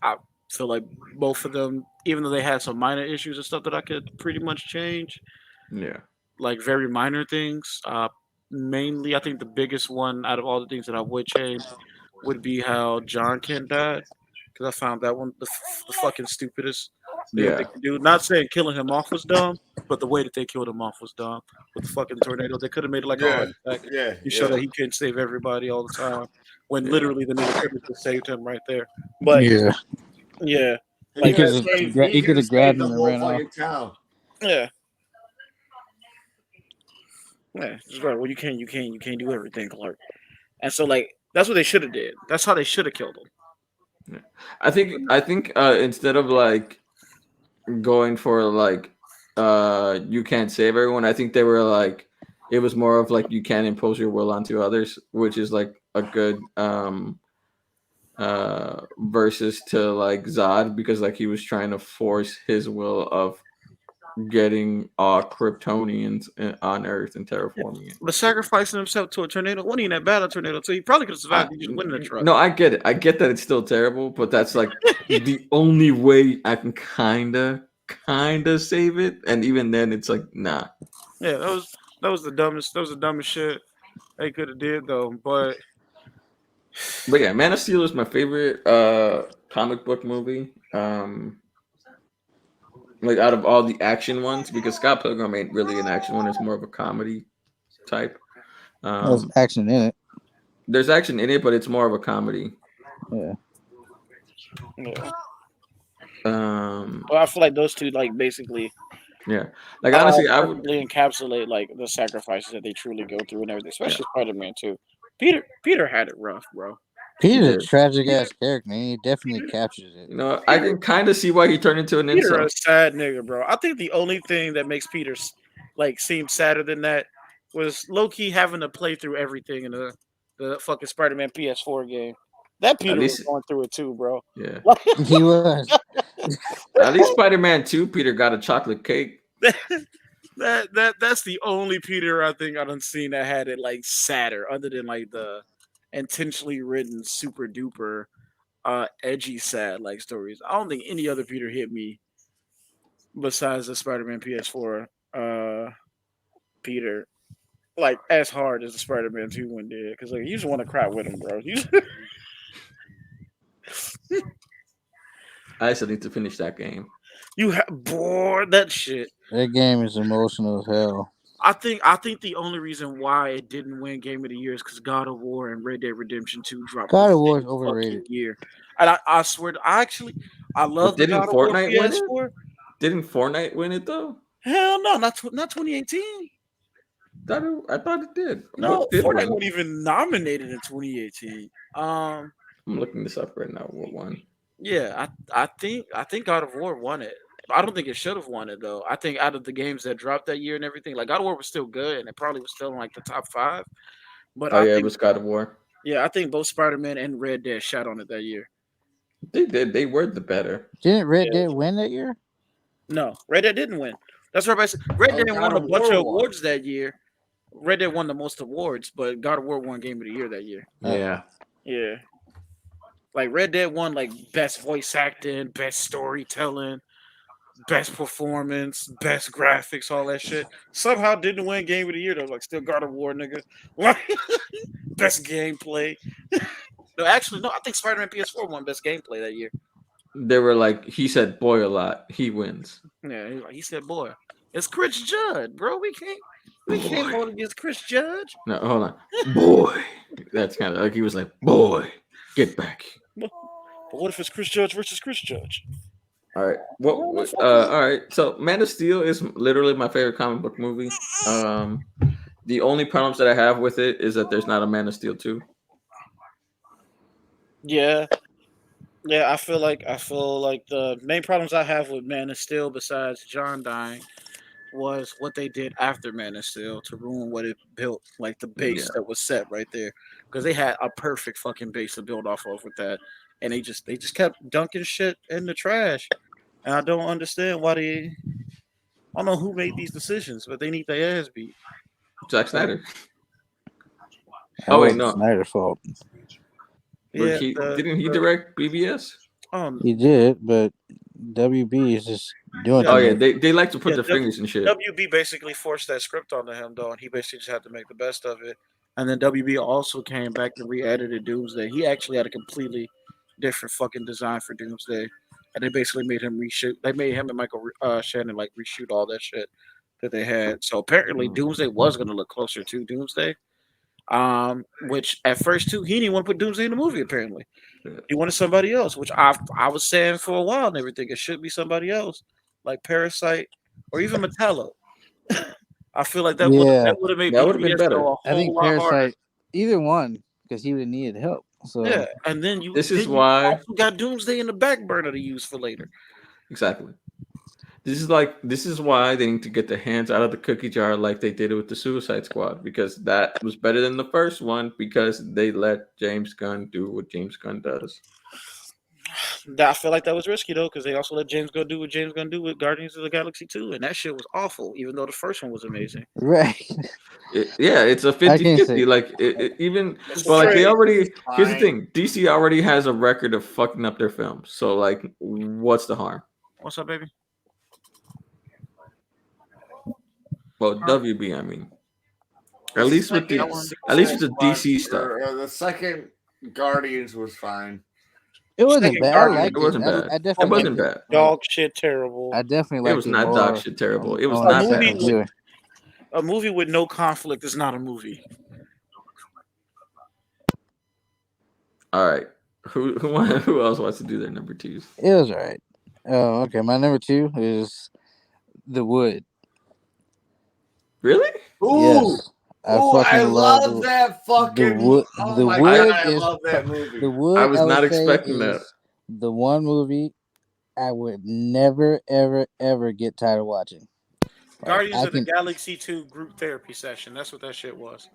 S3: I feel like both of them, even though they had some minor issues and stuff that I could pretty much change,
S2: Yeah.
S3: like very minor things. Mainly, I think the biggest one out of all the things that I would change would be how John Kent died, because I found that one the fucking stupidest thing that they
S2: Yeah.
S3: could do. Not saying killing him off was dumb, but the way that they killed him off was dumb. With the fucking tornado, they could have made it like a heart attack. You show that he can't save everybody all the time, when literally the nigga could have just saved him right there. But
S1: Yeah.
S3: yeah,
S5: He
S3: like
S1: could've- he could've
S5: saved
S1: grabbed
S5: the
S1: him and
S5: whole
S1: ran off.
S5: fucking town.
S3: yeah. Yeah, just right. Well, you can't do everything, Clark. And so, like, that's what they should have did. That's how they should have killed him.
S2: I think instead of like going for like you can't save everyone, I think they were like it was more of like you can't impose your will onto others, which is like a good versus to like Zod, because like he was trying to force his will of getting Kryptonians on Earth and terraforming it.
S3: But sacrificing himself to a tornado wasn't even that bad a tornado, so he probably could have survived. He just went in the truck.
S2: No, I get it. I get that it's still terrible, but that's like the only way I can kinda save it. And even then, it's like nah.
S3: Yeah, that was the dumbest. That was the dumbest shit they could have did though. But
S2: Yeah, Man of Steel is my favorite comic book movie. Like out of all the action ones, because Scott Pilgrim ain't really an action one; it's more of a comedy type.
S1: There's action in it.
S2: There's action in it, but it's more of a comedy.
S1: Yeah.
S3: yeah.
S2: Um,
S3: Well, I feel like those two, like, basically,
S2: yeah. Like honestly, I would.
S3: perfectly encapsulate like the sacrifices that they truly go through and everything, especially Spider-Man too. Peter had it rough, bro.
S1: Peter's a
S2: did.
S1: tragic ass character, and he definitely captures it.
S2: You know, I can kind of see why he turned into an
S3: Peter
S2: incel.
S3: a sad nigga, bro. I think the only thing that makes Peter like seem sadder than that was low-key having to play through everything in the fucking Spider-Man PS4 game. That Peter was
S2: least-
S3: going through it too, bro.
S2: Yeah.
S1: He was.
S2: At least Spider-Man 2, Peter got a chocolate cake.
S3: That's the only Peter I think I done seen that had it like sadder, other than like the intentionally written super duper edgy sad like stories. I don't think any other Peter hit me besides the Spider-Man PS4 Peter like as hard as the Spider-Man 2 one did. Because like you just want to cry with him, bro.
S2: I still need to finish that game.
S3: You have bored that shit.
S1: That game is emotional as hell.
S3: I think the only reason why it didn't win Game of the Year is because God of War and Red Dead Redemption 2 dropped
S1: God
S3: the
S1: of War is
S3: same
S1: overrated.
S3: fucking year. And I swear I love
S2: But
S3: the
S2: didn't
S3: God of War
S2: Fortnite win it?
S3: PS4.
S2: Didn't Fortnite win it though?
S3: Hell no, not 2018.
S2: I thought it did.
S3: No,
S2: What did
S3: Fortnite
S2: win?
S3: wasn't even nominated in 2018.
S2: I'm looking this up right now. What won?
S3: Yeah, I think God of War won it. I don't think it should have won it though. I think out of the games that dropped that year and everything, like God of War was still good and it probably was still in like the top 5. But
S2: Oh
S3: I
S2: yeah, it
S3: think
S2: was God of War.
S3: yeah, I think both Spider-Man and Red Dead shot on it that year.
S2: They did. They were the better.
S1: Didn't Red
S3: Yeah.
S1: Dead win that year?
S3: No, Red Dead didn't win. That's what everybody said. Red
S5: Oh,
S3: Dead
S5: God
S3: won a
S5: of
S3: bunch
S5: War
S3: of
S5: won.
S3: awards that year. Red Dead won the most awards, but God of War won Game of the Year that year.
S2: Yeah.
S3: Yeah. Like Red Dead won like best voice acting, best storytelling, best performance, best graphics, all that shit. Somehow didn't win Game of the Year though. Like still God of War, nigga. Like best gameplay. No, actually, no. I think Spider-Man PS4 won best gameplay that year.
S2: They were like, he said boy a lot. He wins.
S3: Yeah, he said, "Boy, it's Chris Judd, bro. We can't vote against Chris Judd."
S2: No, hold on. Boy. That's kind of like he was like, boy, get back.
S3: But what if it's Chris Judge versus Chris Judge?
S2: All right. All right. So Man of Steel is literally my favorite comic book movie. The only problems that I have with it is that there's not a Man of Steel 2.
S3: Yeah, yeah. I feel like the main problems I have with Man of Steel, besides John dying, was what they did after Man of Steel to ruin what it built, like the base
S2: Yeah.
S3: that was set right there. Because they had a perfect fucking base to build off of with that, and they just kept dunking shit in the trash. And I don't understand why they. I don't know who made these decisions, but they need their ass beat.
S2: Zack Snyder.
S1: That
S2: Oh, wait,
S1: wasn't
S2: no.
S1: Snyder's fault.
S3: Yeah,
S2: Didn't he direct BBS?
S1: He did, but WB is just doing
S3: Yeah.
S2: Oh,
S1: too
S2: yeah.
S1: much.
S2: They like to put
S3: Yeah,
S2: their fingers in shit.
S3: WB basically forced that script onto him though, and he basically just had to make the best of it. And then WB also came back and re-edited Doomsday. He actually had a completely different fucking design for Doomsday, and they basically made him reshoot. They made him and Michael Shannon like reshoot all that shit that they had. So apparently, Doomsday was going to look closer to Doomsday. Which at first too, he didn't want to put Doomsday in the movie. Apparently,
S2: Yeah.
S3: he wanted somebody else, which I was saying for a while and everything. It should be somebody else, like Parasite or even Metallo. I feel like that
S1: Yeah,
S3: would have made
S2: That would've been
S3: BBS
S2: better.
S3: go a
S1: I
S3: whole
S1: think
S3: lot harder.
S1: Parasite, either one, because he would have needed help. So
S3: Yeah, and then you
S2: This
S3: then
S2: is
S3: you
S2: why.
S3: also got Doomsday in the back burner to use for later.
S2: Exactly. This is why they need to get their hands out of the cookie jar like they did it with the Suicide Squad, because that was better than the first one because they let James Gunn do what James Gunn does.
S3: I feel like that was risky though, because they also let James Gunn do what James Gunn do with Guardians of the Galaxy 2, and that shit was awful, even though the first one was amazing.
S1: right,
S2: It's a
S1: I can
S2: 50-50.
S1: say
S2: Like even
S3: It's
S2: well, like they
S3: straight.
S2: already. Here's the
S5: Fine.
S2: thing: DC already has a record of fucking up their films. So like, what's the harm?
S3: What's up, baby?
S2: Well, WB, I mean, at least with the DC stuff.
S5: The second Guardians was fine.
S1: it wasn't
S3: Second
S1: bad. I
S3: Guardians.
S1: liked
S2: It wasn't
S1: I
S2: bad. It
S1: definitely
S2: wasn't
S1: liked
S2: bad.
S3: Dog shit, terrible.
S1: I definitely
S2: It
S1: liked
S2: was
S1: it
S2: not
S1: more
S2: dog shit terrible. It was
S1: on
S2: not
S3: A movie
S2: bad.
S3: with- A movie with no conflict is not a movie.
S2: All right, who else wants to do their number twos?
S1: It was alright. Oh, okay. My number 2 is The Wood.
S2: Really?
S5: Ooh,
S1: Yes, I
S5: ooh,
S1: fucking
S5: I
S1: love
S5: that fucking.
S1: Wood.
S5: Oh
S1: The
S5: my
S1: Wood
S5: god, I
S1: is
S5: love that movie.
S1: The Wood.
S2: I was not
S1: would say,
S2: expecting that.
S1: is the one movie I would never, ever, ever get tired of watching. Like,
S3: Guardians
S1: I
S3: of the
S1: can.
S3: Galaxy 2 group therapy session. That's what that shit was.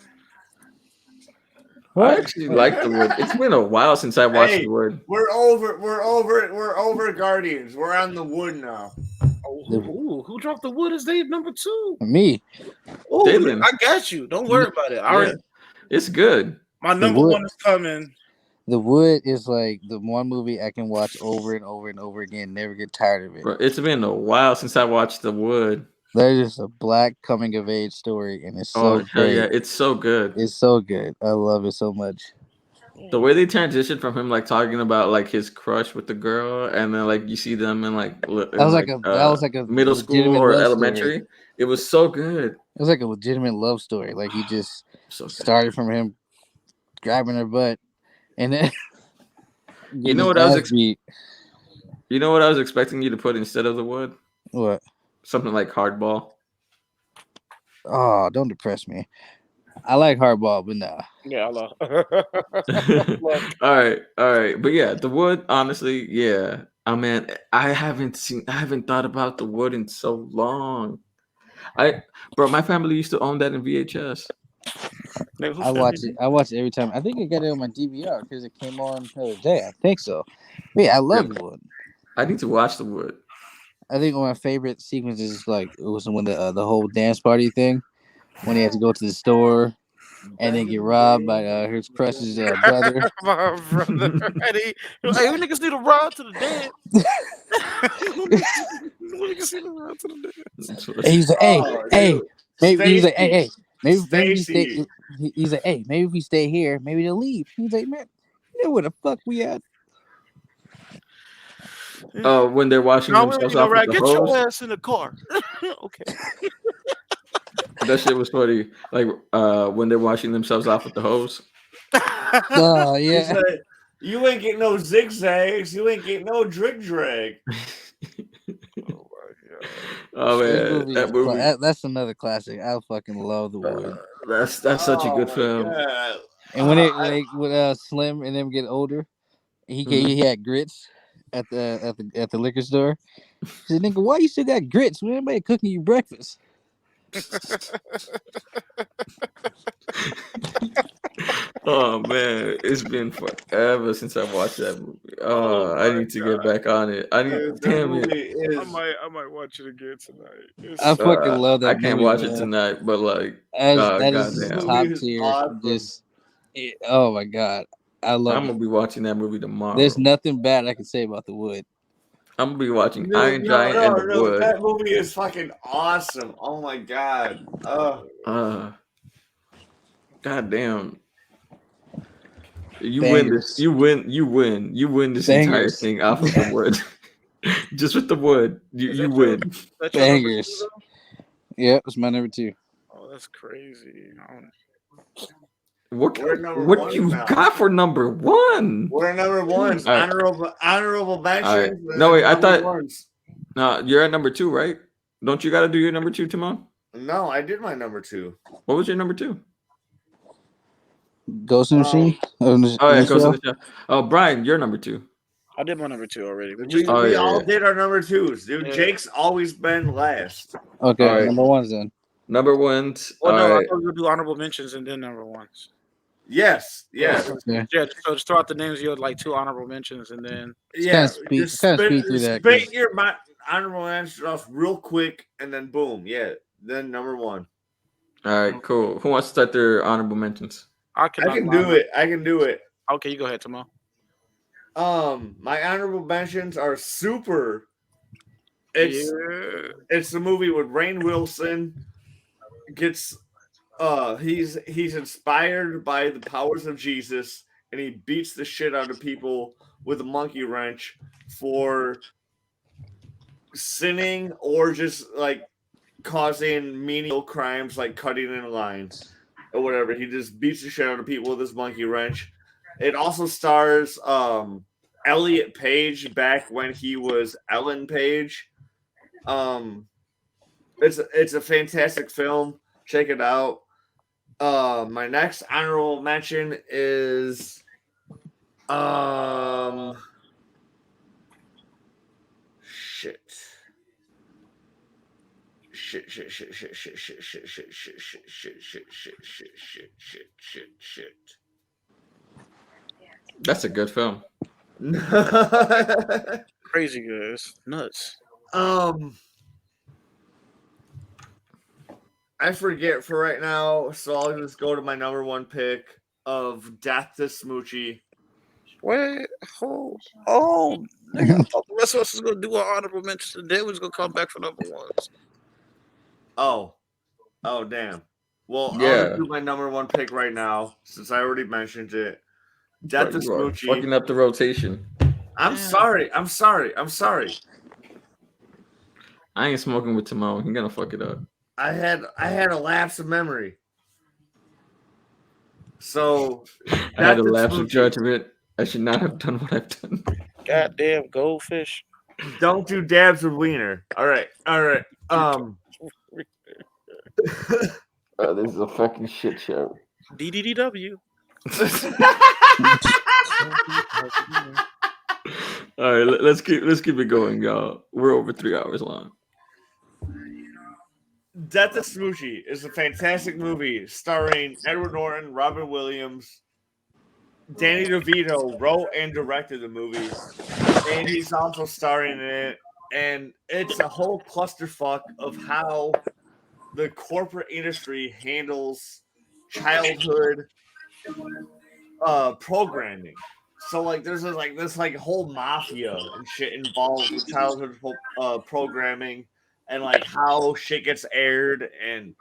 S2: I
S1: What?
S2: actually like The Wood. It's been a while since I watched
S5: Hey.
S2: The Wood.
S5: We're over Guardians. We're on the wood now.
S3: Who dropped the wood as they number 2?
S1: Me,
S3: Oh,
S2: Damon.
S3: I got you. Don't worry about it. I already,
S2: It's good.
S3: my
S1: The
S3: number
S1: wood.
S3: 1 is coming.
S1: The Wood is like the one movie I can watch over and over and over again, never get tired of it.
S2: Bro, it's been a while since I watched The Wood.
S1: There's just a black coming of age story, and it's so
S2: Oh hell yeah,
S1: great.
S2: it's so good.
S1: It's so good. I love it so much.
S2: The way they transitioned from him like talking about like his crush with the girl, and then like you see them in like
S1: That was like a
S2: middle school
S1: legitimate
S2: or
S1: love
S2: elementary.
S1: story.
S2: It was so good.
S1: It was like a legitimate love story. Like he just
S2: So good.
S1: started from him grabbing her butt, and then
S2: You
S1: getting
S2: know
S1: his
S2: what I was
S1: ass beat.
S2: You know what I was expecting you to put instead of The Wood?
S1: What?
S2: Something like Hardball.
S1: Oh, don't depress me. I like Hardball, but nah.
S3: Yeah, I love.
S2: all right. But yeah, The Wood, honestly, yeah. I mean, I haven't thought about The Wood in so long. Bro, my family used to own that in VHS.
S3: Nigga, who
S1: I
S3: family
S1: watch it.
S3: did?
S1: I watch it every time. I think I got it on my DVR because it came on the other day. I think so. But yeah, I love
S2: Yeah.
S1: The Wood.
S2: I need to watch The Wood.
S1: I think one of my favorite sequences is like it was when the whole dance party thing when he had to go to the store and then get robbed by his crush's brother.
S3: My brother. And he, hey, you niggas need a ride to the dance. Niggas need a ride to the dance.
S1: And he's like, "Hey,
S5: Oh,
S1: hey,
S5: dude.
S1: maybe." He's like, "Hey, maybe we stay."
S5: Stacy.
S1: He's like, "Hey, maybe if we stay here, maybe they'll leave." He's like, "Man, you know where the fuck we at?"
S2: When they're washing
S3: No, we
S2: themselves
S3: already know,
S2: off with
S3: right?
S2: the
S3: Get
S2: hose.
S3: your ass in the car. Okay.
S2: That shit was funny. Like when they're washing themselves off with the hose.
S1: Oh
S5: He
S1: yeah.
S5: said, you ain't getting no zigzags. You ain't getting no drag.
S3: Oh my god.
S2: Oh
S1: This
S2: man,
S1: movie
S2: that
S1: is
S2: movie.
S1: that's another classic. I fucking love The Wood.
S2: That's such a good
S5: Oh,
S2: film.
S5: God.
S1: And when Slim and them get older, he had grits at the liquor store. He said, "Nigga, why you still got grits? When anybody cooking you breakfast?"
S2: Oh man, it's been forever since I watched that movie.
S3: Oh
S2: I
S3: my
S2: need to get
S3: god.
S2: back on it. I need,
S5: Dude, that
S2: damn it.
S5: movie
S3: I
S5: is.
S3: might watch it again tonight. It's
S1: I fucking love
S2: I
S1: that
S2: can't
S1: movie,
S2: watch it
S1: man.
S2: tonight, but like,
S1: That is
S5: This
S1: just
S2: goddamn,
S5: movie
S1: top
S5: is
S1: tier.
S5: awesome.
S1: Oh my god, I love
S2: I'm
S1: it.
S2: gonna be watching that movie tomorrow.
S1: There's nothing bad I can say about The Wood.
S2: I'm gonna be watching
S5: No,
S2: Iron Giant and The Wood.
S5: That movie is fucking awesome. Oh my god.
S2: Goddamn. You win this.
S1: Bangers.
S2: You win this entire
S1: Bangers.
S2: thing off of The Wood. Just with The Wood,
S3: Is
S2: you
S3: that
S2: win.
S3: That's your number
S1: Bangers.
S3: 2,
S1: Yep, it's my number 2.
S3: though? Oh, that's crazy.
S2: What
S5: We're number
S2: what
S5: one
S2: you
S5: now.
S2: got for number 1?
S5: We're number ones.
S2: All right.
S5: Honorable mentions.
S2: No, wait, I
S5: number
S2: thought-
S5: ones.
S2: No, you're at number 2, right? Don't you got to do your number 2, Timon?
S5: No, I did my number 2.
S2: What was your number 2?
S1: Ghost in the Machine.
S2: Oh yeah, Ghost in
S1: Michelle?
S2: the Shell. Oh, Brian, you're number 2.
S3: I did my number 2 already. We
S5: We,
S3: just
S2: Oh,
S5: we
S2: yeah,
S5: all
S2: yeah.
S5: did our number 2s, dude.
S3: Yeah.
S5: Jake's always been last.
S1: Okay,
S2: All right.
S1: number 1's then.
S2: Number 1's.
S3: Well, no,
S2: all
S3: I
S2: right.
S3: thought we would do honorable mentions and then number 1s.
S5: Yes.
S1: Okay.
S3: Yeah, so just throw out the names. You had like 2 honorable mentions and then
S5: Yeah.
S1: Kinda
S5: Just
S1: speed through that,
S5: spit
S1: 'cause-
S5: your honorable mentions off real quick and then boom. Yeah. Then number 1.
S2: All right, cool. Who wants to start their honorable mentions?
S5: I can do it. I can do it.
S3: Okay, you go ahead, Timo.
S5: My honorable mentions are Super. It's the movie with Rainn Wilson. Gets he's inspired by the powers of Jesus and he beats the shit out of people with a monkey wrench for sinning or just like causing menial crimes like cutting in lines or whatever. He just beats the shit out of people with his monkey wrench. It also stars Elliot Page back when he was Ellen Page. It's a fantastic film. Check it out. My next honorable mention is shit.
S2: That's a good film.
S3: Crazy good. It's nuts.
S5: I forget for right now, so I'll just go to my number one pick of Death to Smoochie.
S3: Wait, nigga, I thought the rest of us was gonna do our honorable mentions, and then we was gonna come back for number ones.
S5: Oh, damn. Well, I'll
S2: Yeah.
S5: just do my number one pick right now since I already mentioned it. Death to
S2: Bro, you are
S5: Smoochie.
S2: fucking up the rotation.
S5: I'm sorry. I'm sorry. I'm sorry.
S2: I ain't smoking with Timon. He gonna fuck it up.
S5: I had a lapse of memory. So
S2: I had a
S5: Death to
S2: lapse of
S5: Smoochie.
S2: judgment. I should not have done what I've done.
S3: Goddamn goldfish.
S5: Don't do dabs with wiener. All right.
S2: This is a fucking shit show.
S3: DDDW.
S2: All right, let's keep it going, y'all. We're over 3 hours long.
S5: Death to Smoochie is a fantastic movie starring Edward Norton, Robin Williams. Danny DeVito wrote and directed the movie, and he's also starring in it. And it's a whole clusterfuck of how the corporate industry handles childhood programming. So like there's this whole mafia and shit involved with childhood programming and like how shit gets aired and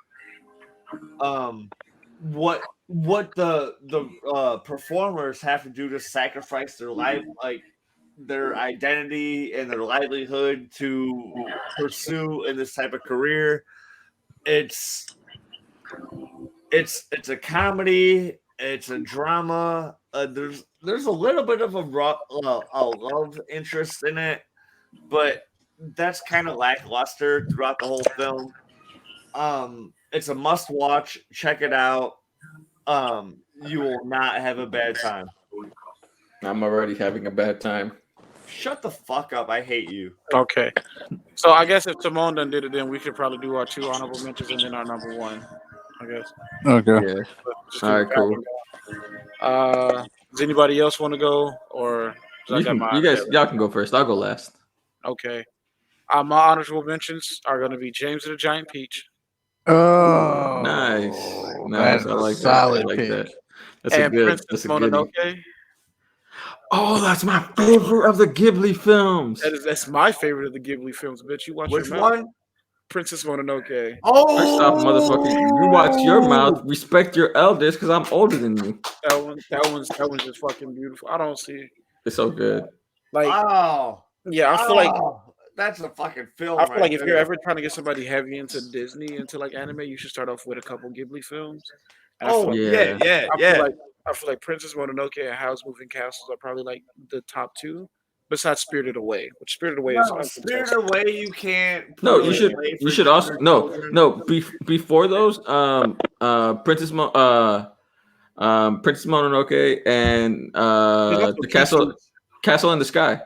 S5: what the performers have to do to sacrifice their life, like their identity and their livelihood to pursue in this type of career. It's a comedy. It's a drama. There's a little bit of a love interest in it, but that's kind of lackluster throughout the whole film. It's a must watch. Check it out. You will not have a bad time.
S2: I'm already having a bad time.
S5: Shut the fuck up. I hate you.
S3: Okay. So I guess if Timon done did it, then we should probably do our 2 honorable mentions and then our number 1. I guess.
S1: Okay.
S2: Yeah.
S3: Just
S2: All right, cool.
S3: Does anybody else want to go, or
S2: You guys, y'all can go first. I'll go last.
S3: Okay. My honorable mentions are going to be James and the Giant Peach.
S1: Oh,
S2: Nice. I like
S1: solid
S2: that. I like
S1: pick.
S2: that. That's
S3: and
S2: a good.
S3: Princess
S2: That's a good.
S3: Mononoke.
S2: Oh, that's my favorite of the Ghibli films.
S3: That's my favorite of the Ghibli films, bitch. You watch
S5: Which
S3: your mouth.
S5: one?
S3: Princess Mononoke.
S5: Oh,
S2: First off, motherfucker, you watch your mouth. Respect your elders, because I'm older than you.
S3: That one's just fucking beautiful. I don't see
S2: It's so good.
S3: like
S5: Oh,
S3: yeah. I feel like
S5: that's a fucking film.
S3: I feel like if you're ever trying to get somebody heavy into Disney, into like anime, you should start off with a couple Ghibli films. And I feel like,
S2: Yeah.
S3: I feel like Princess Mononoke and Howl's Moving Castles are probably like the top 2, besides Spirited Away. Which Spirited Away is
S5: Spirited Away. You can't.
S2: No, you should. You should also no. Before those, Princess Mononoke and the Castle in the Sky.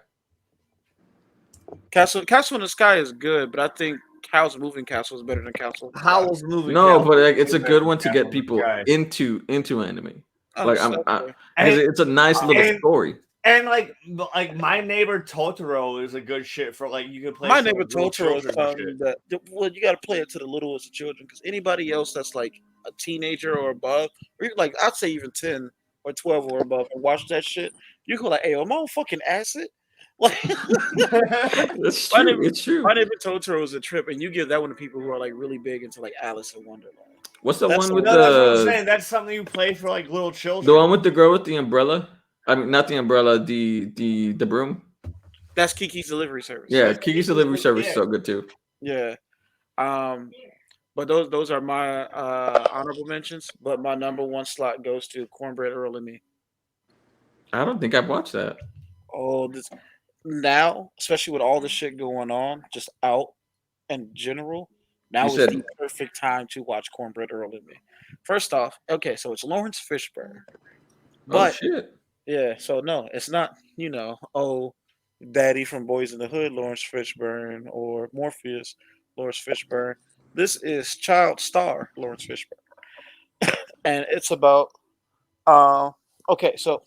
S3: Castle in the Sky is good, but I think Howl's Moving Castle is better than Castle.
S5: Howl's Moving.
S2: No,
S5: Castle
S2: but like, it's a
S5: is
S2: good
S5: better
S2: one
S5: than
S2: to get
S5: Castle
S2: people
S5: in the Sky.
S2: into anime.
S3: Oh,
S2: Like
S3: so-
S2: it's a nice little story.
S5: And like My Neighbor Totoro is a good shit for like you can play.
S3: My
S5: some
S3: Neighbor
S5: little
S3: Totoro is
S5: children and
S3: something
S5: shit.
S3: that well, you got to play it to the littlest of children, because anybody else that's like a teenager or above, or even like I'd say even 10 or 12 or above, and watch that shit, you go like, "Hey, am I on fucking acid?" Like,
S2: It's true. It's true.
S3: My Neighbor Totoro is a trip, and you give that one to people who are like really big into like Alice in Wonderland.
S2: What's the one with
S5: That's what I'm saying. That's something you play for like little children.
S2: The one with the girl with the umbrella? I mean, not the umbrella, the broom.
S3: That's Kiki's Delivery Service.
S2: Yeah, Kiki's Delivery Service is so good too.
S3: Yeah. But those are my honorable mentions. But my number 1 slot goes to Cornbread Earl and Me.
S2: I don't think I've watched that.
S3: Oh, this now, especially with all the shit going on, just out in general, now is the perfect time to watch Cornbread Earl and Me. First off, okay, so it's Lawrence Fishburne. But
S2: shit.
S3: yeah, so no, it's not, Daddy from Boys in the Hood, Lawrence Fishburne, or Morpheus, Lawrence Fishburne. This is child star Lawrence Fishburne. And it's about okay, so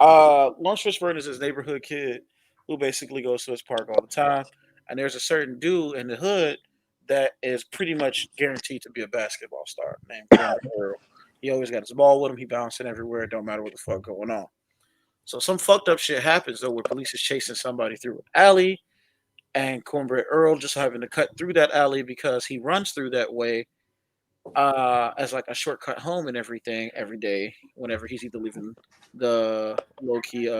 S3: Lawrence Fishburne is his neighborhood kid who basically goes to his park all the time. And there's a certain dude in the hood that is pretty much guaranteed to be a basketball star named Cornbread Earl. He always got his ball with him. He bouncing everywhere. It don't matter what the fuck going on. So some fucked up shit happens though, where police is chasing somebody through an alley, and Cornbread Earl just having to cut through that alley because he runs through that way as like a shortcut home and everything every day whenever he's either leaving the low key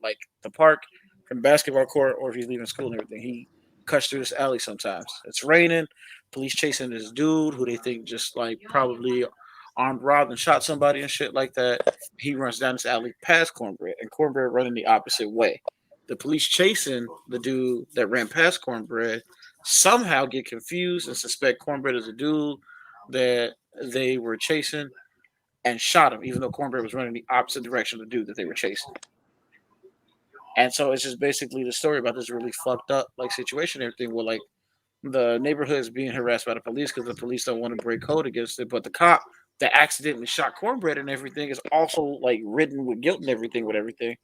S3: like the park from basketball court or if he's leaving school and everything. He cuts through this alley sometimes. It's raining, police chasing this dude who they think just like probably armed robbed and shot somebody and shit like that. He runs down this alley past Cornbread and Cornbread running the opposite way. The police chasing the dude that ran past Cornbread somehow get confused and suspect Cornbread is a dude that they were chasing and shot him, even though Cornbread was running the opposite direction of the dude that they were chasing. And so it's just basically the story about this really fucked up like situation, and everything where like the neighborhood is being harassed by the police because the police don't want to break code against it, but the cop that accidentally shot Cornbread and everything is also like ridden with guilt and everything with everything.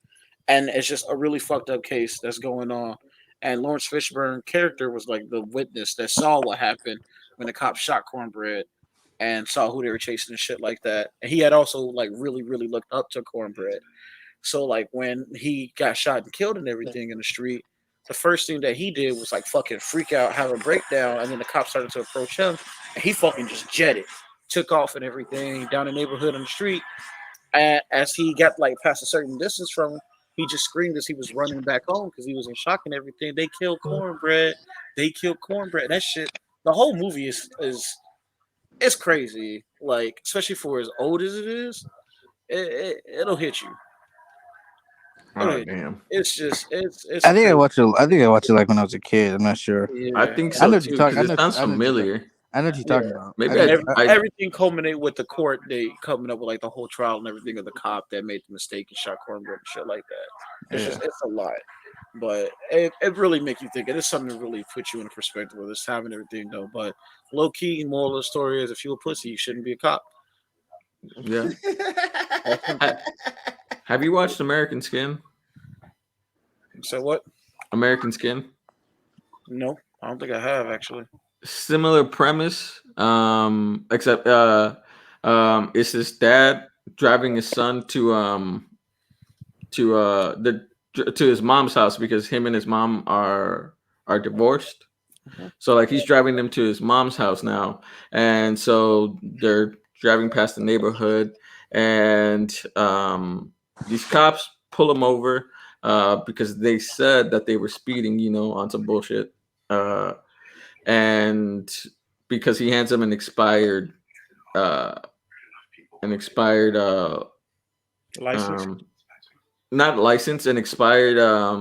S3: And it's just a really fucked up case that's going on. And Lawrence Fishburne character was like the witness that saw what happened when the cops shot Cornbread and saw who they were chasing and shit like that. And he had also like really, really looked up to Cornbread. So like when he got shot and killed and everything in the street, the first thing that he did was like fucking freak out, have a breakdown, and then the cops started to approach him, and he fucking just jetted, took off and everything down the neighborhood on the street. And as he got like past a certain distance from him, he just screamed as he was running back home because he was in shock and everything. They killed Cornbread. They killed Cornbread. That shit. The whole movie is it's crazy. Like especially for as old as it is, it'll hit you. It'll
S2: Oh
S3: hit you.
S2: damn.
S3: It's just it's
S1: I think I
S3: crazy.
S1: watched it. I think I watched it like when I was a kid. I'm not sure.
S2: I
S3: Yeah.
S2: think
S1: I
S2: so
S1: know what you're
S2: too
S1: talking.
S2: because it sounds
S1: I know what you're talking.
S2: familiar.
S1: I know what you're
S3: Yeah.
S1: talking about.
S2: Maybe
S3: And then
S2: I
S3: everything culminated with the court. They coming up with like the whole trial and everything of the cop that made the mistake and shot Cornbread and shit like that. It's
S1: Yeah.
S3: just it's a lot, but it really make you think. It is something to really put you in a perspective of this time and everything though. But low key, moral of the story is if you're a pussy, you shouldn't be a cop.
S2: yeah.
S3: That's simple.
S2: Ha- Have you watched American Skin?
S3: So what?
S2: American Skin.
S3: No, I don't think I have actually.
S2: Similar premise, except it's his dad driving his son to his mom's house because him and his mom are divorced.
S3: Mhm.
S2: So like he's driving them to his mom's house now, and so they're driving past the neighborhood, and these cops pull him over because they said that they were speeding, on some bullshit. Uh, and because he hands him uh an expired
S3: License.
S2: um not license, an expired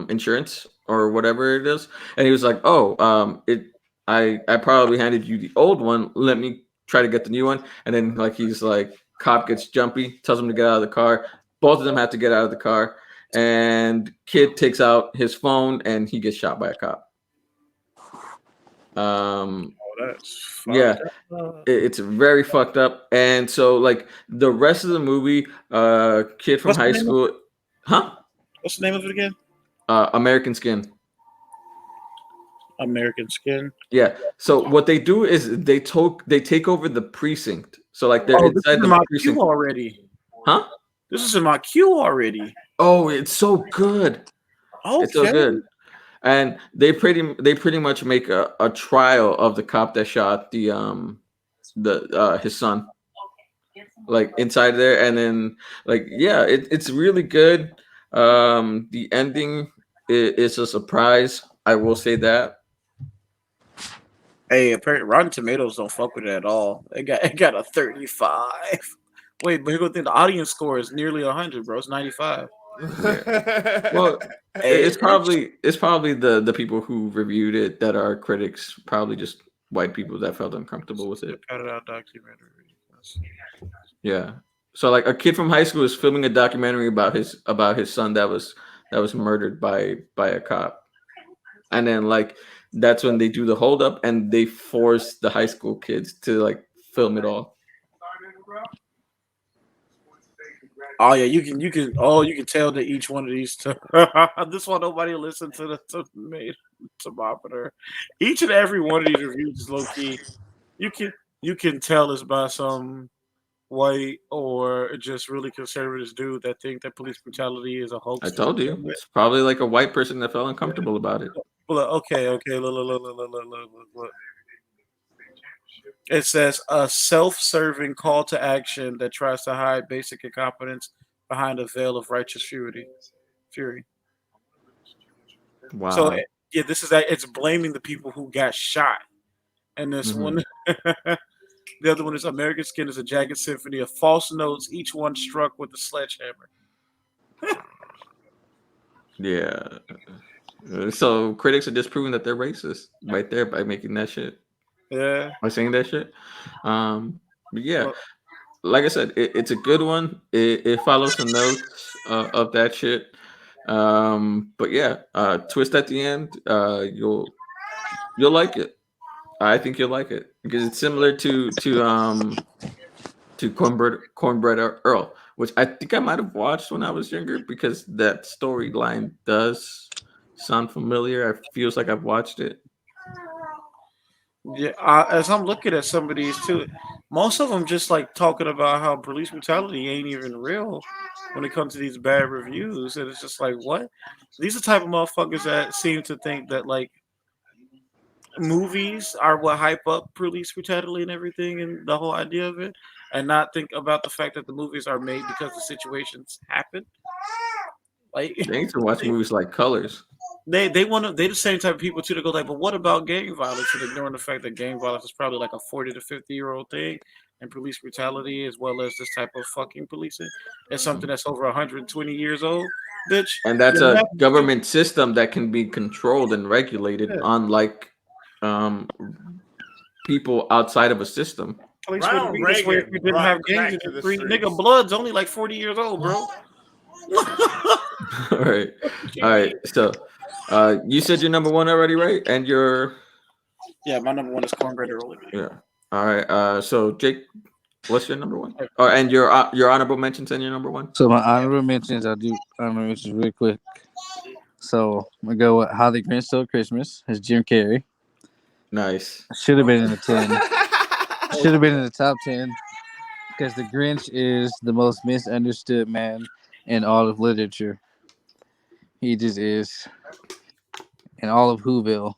S2: insurance or whatever it is, and he was like, oh, it I probably handed you the old one, let me try to get the new one. And then like he's like, cop gets jumpy, tells him to get out of the car. Both of them have to get out of the car, and kid takes out his phone and he gets shot by a cop. um
S3: Oh, that's
S2: yeah,
S3: fucked up.
S2: it's very fucked up. And so like the rest of the movie, kid from
S3: What's the
S2: high
S3: name?
S2: school. Huh?
S3: What's the name of it again?
S2: American Skin.
S3: American Skin.
S2: Yeah, so what they do is they take over the precinct, so like they're
S3: Oh, this is
S2: inside
S3: in
S2: the
S3: my
S2: precinct.
S3: queue already.
S2: Huh?
S3: This is in my queue already.
S2: Oh, it's so good. It's so
S3: Okay.
S2: good. And they pretty much make a trial of the cop that shot the his son, like inside there. And then like yeah, it's really good. The ending is a surprise, I will say that.
S3: Hey, apparently Rotten Tomatoes don't fuck with it at all. It got a 35. Wait, but here go think the audience score is nearly 100, bro. It's 95.
S2: Yeah. Well,
S3: Hey,
S2: it's probably the people who reviewed it that are critics, probably just white people that felt uncomfortable with it.
S3: cut it out documentary.
S2: Yeah. So like a kid from high school is filming a documentary about his son that was murdered by a cop. And then like that's when they do the holdup and they force the high school kids to like film it all.
S3: Oh yeah, you can tell that each one of these two, this one nobody listened to the made.
S6: Thermometer. Each and every one of these reviews is low key. You can you can tell it's by some white or just really conservative dude that think that police brutality is a
S2: I
S6: hoax to
S2: told you.
S6: begin with.
S2: It's probably like a white person that felt uncomfortable about it.
S6: Well, okay. Look. It says a self-serving call to action that tries to hide basic incompetence behind a veil of righteous fury. So
S2: Wow.
S6: yeah, this is that. It's blaming the people who got shot, and this
S2: Hmm.
S6: one, the other one is American Skin is a jagged symphony of false notes, each one struck with a sledgehammer.
S2: Yeah. So critics are disproving that they're racist right there by making that shit,
S6: Yeah.
S2: by saying that shit. But yeah,
S6: Well,
S2: like I said, it's a good one. It follows the notes of that shit. But yeah, twist at the end. You'll like it. I think you'll like it because it's similar to Cornbread Earl, which I think I might have watched when I was younger because that storyline does sound familiar. It feels like I've watched it.
S6: yeah. As I'm looking at some of these too, most of them just like talking about how police brutality ain't even real when it comes to these bad reviews, and it's just like what? These are the type of motherfuckers that seem to think that like movies are what hype up police brutality and everything and the whole idea of it, and not think about the fact that the movies are made because the situations happen. Like
S2: They need to watch movies like Colors.
S6: they want to they the same type of people too to go like, but what about gang violence? And ignoring the fact that gang violence is probably like a 40 to 50 year old thing, and police brutality as well as this type of fucking policing is something that's over 120 years old. Bitch,
S2: And that's
S6: you
S2: a
S6: have to,
S2: government system that can be controlled and regulated,
S6: yeah,
S2: unlike um, people outside of a system.
S6: police wouldn't
S5: Ronald
S6: be this way if
S5: Reagan
S6: we didn't have
S5: brought
S6: gangs
S5: crack
S6: in
S5: to
S6: the
S5: the
S6: street. Nigga,
S5: streets.
S6: blood's only like 40 years old, bro.
S2: All right, all right. So, you said your number one already, right? And your
S6: Yeah, my number one is cornbread early.
S2: yeah. All right. So Jake, what's your number one? Oh, and your honorable mentions and your number one.
S1: So my honorable mentions, I'll do honorable mentions real quick. So I'm gonna go with How the Grinch Stole Christmas. It's Jim Carrey.
S2: Nice.
S1: Should have been in the 10. Should have been in the top 10 because the Grinch is the most misunderstood man in all of literature. He just is, in all of Whoville.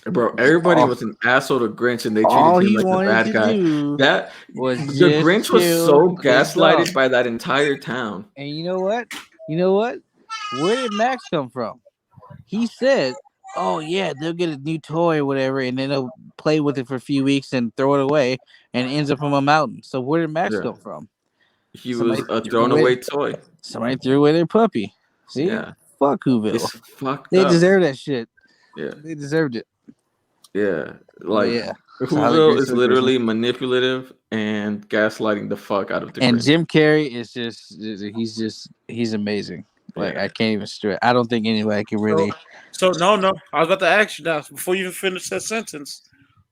S2: Bro, everybody
S1: All,
S2: was an asshole to Grinch and they treated
S1: all
S2: him
S1: he
S2: like the
S1: wanted
S2: bad
S1: to
S2: guy.
S1: do
S2: That
S1: was
S2: the
S1: just
S2: Grinch was
S1: kill
S2: so
S1: his dog.
S2: gaslighted by that entire town.
S1: And you know what? You know what? Where did Max come from? He said, "Oh yeah, they'll get a new toy or whatever, and then they'll play with it for a few weeks and throw it away, and it ends up on a mountain." So where did Max
S2: Yeah.
S1: come from?
S2: He
S1: Somebody
S2: was a
S1: threw
S2: thrown
S1: away.
S2: away toy.
S1: Somebody threw away their puppy. See,
S2: Yeah.
S1: fuck Whoville.
S2: It's fucked
S1: They
S2: up.
S1: deserve that shit.
S2: Yeah.
S1: They deserved it.
S2: Yeah.
S1: But
S2: Like
S1: yeah, so how the
S2: Whoville
S1: Grinch
S2: is
S1: Stole Christmas.
S2: literally manipulative and gaslighting the fuck out of the
S1: And
S2: Grinch.
S1: Jim Carrey is he's amazing. Like
S2: Yeah.
S1: I can't even stress. I don't think anybody can really.
S6: So no, I was about to ask you now before you even finish that sentence.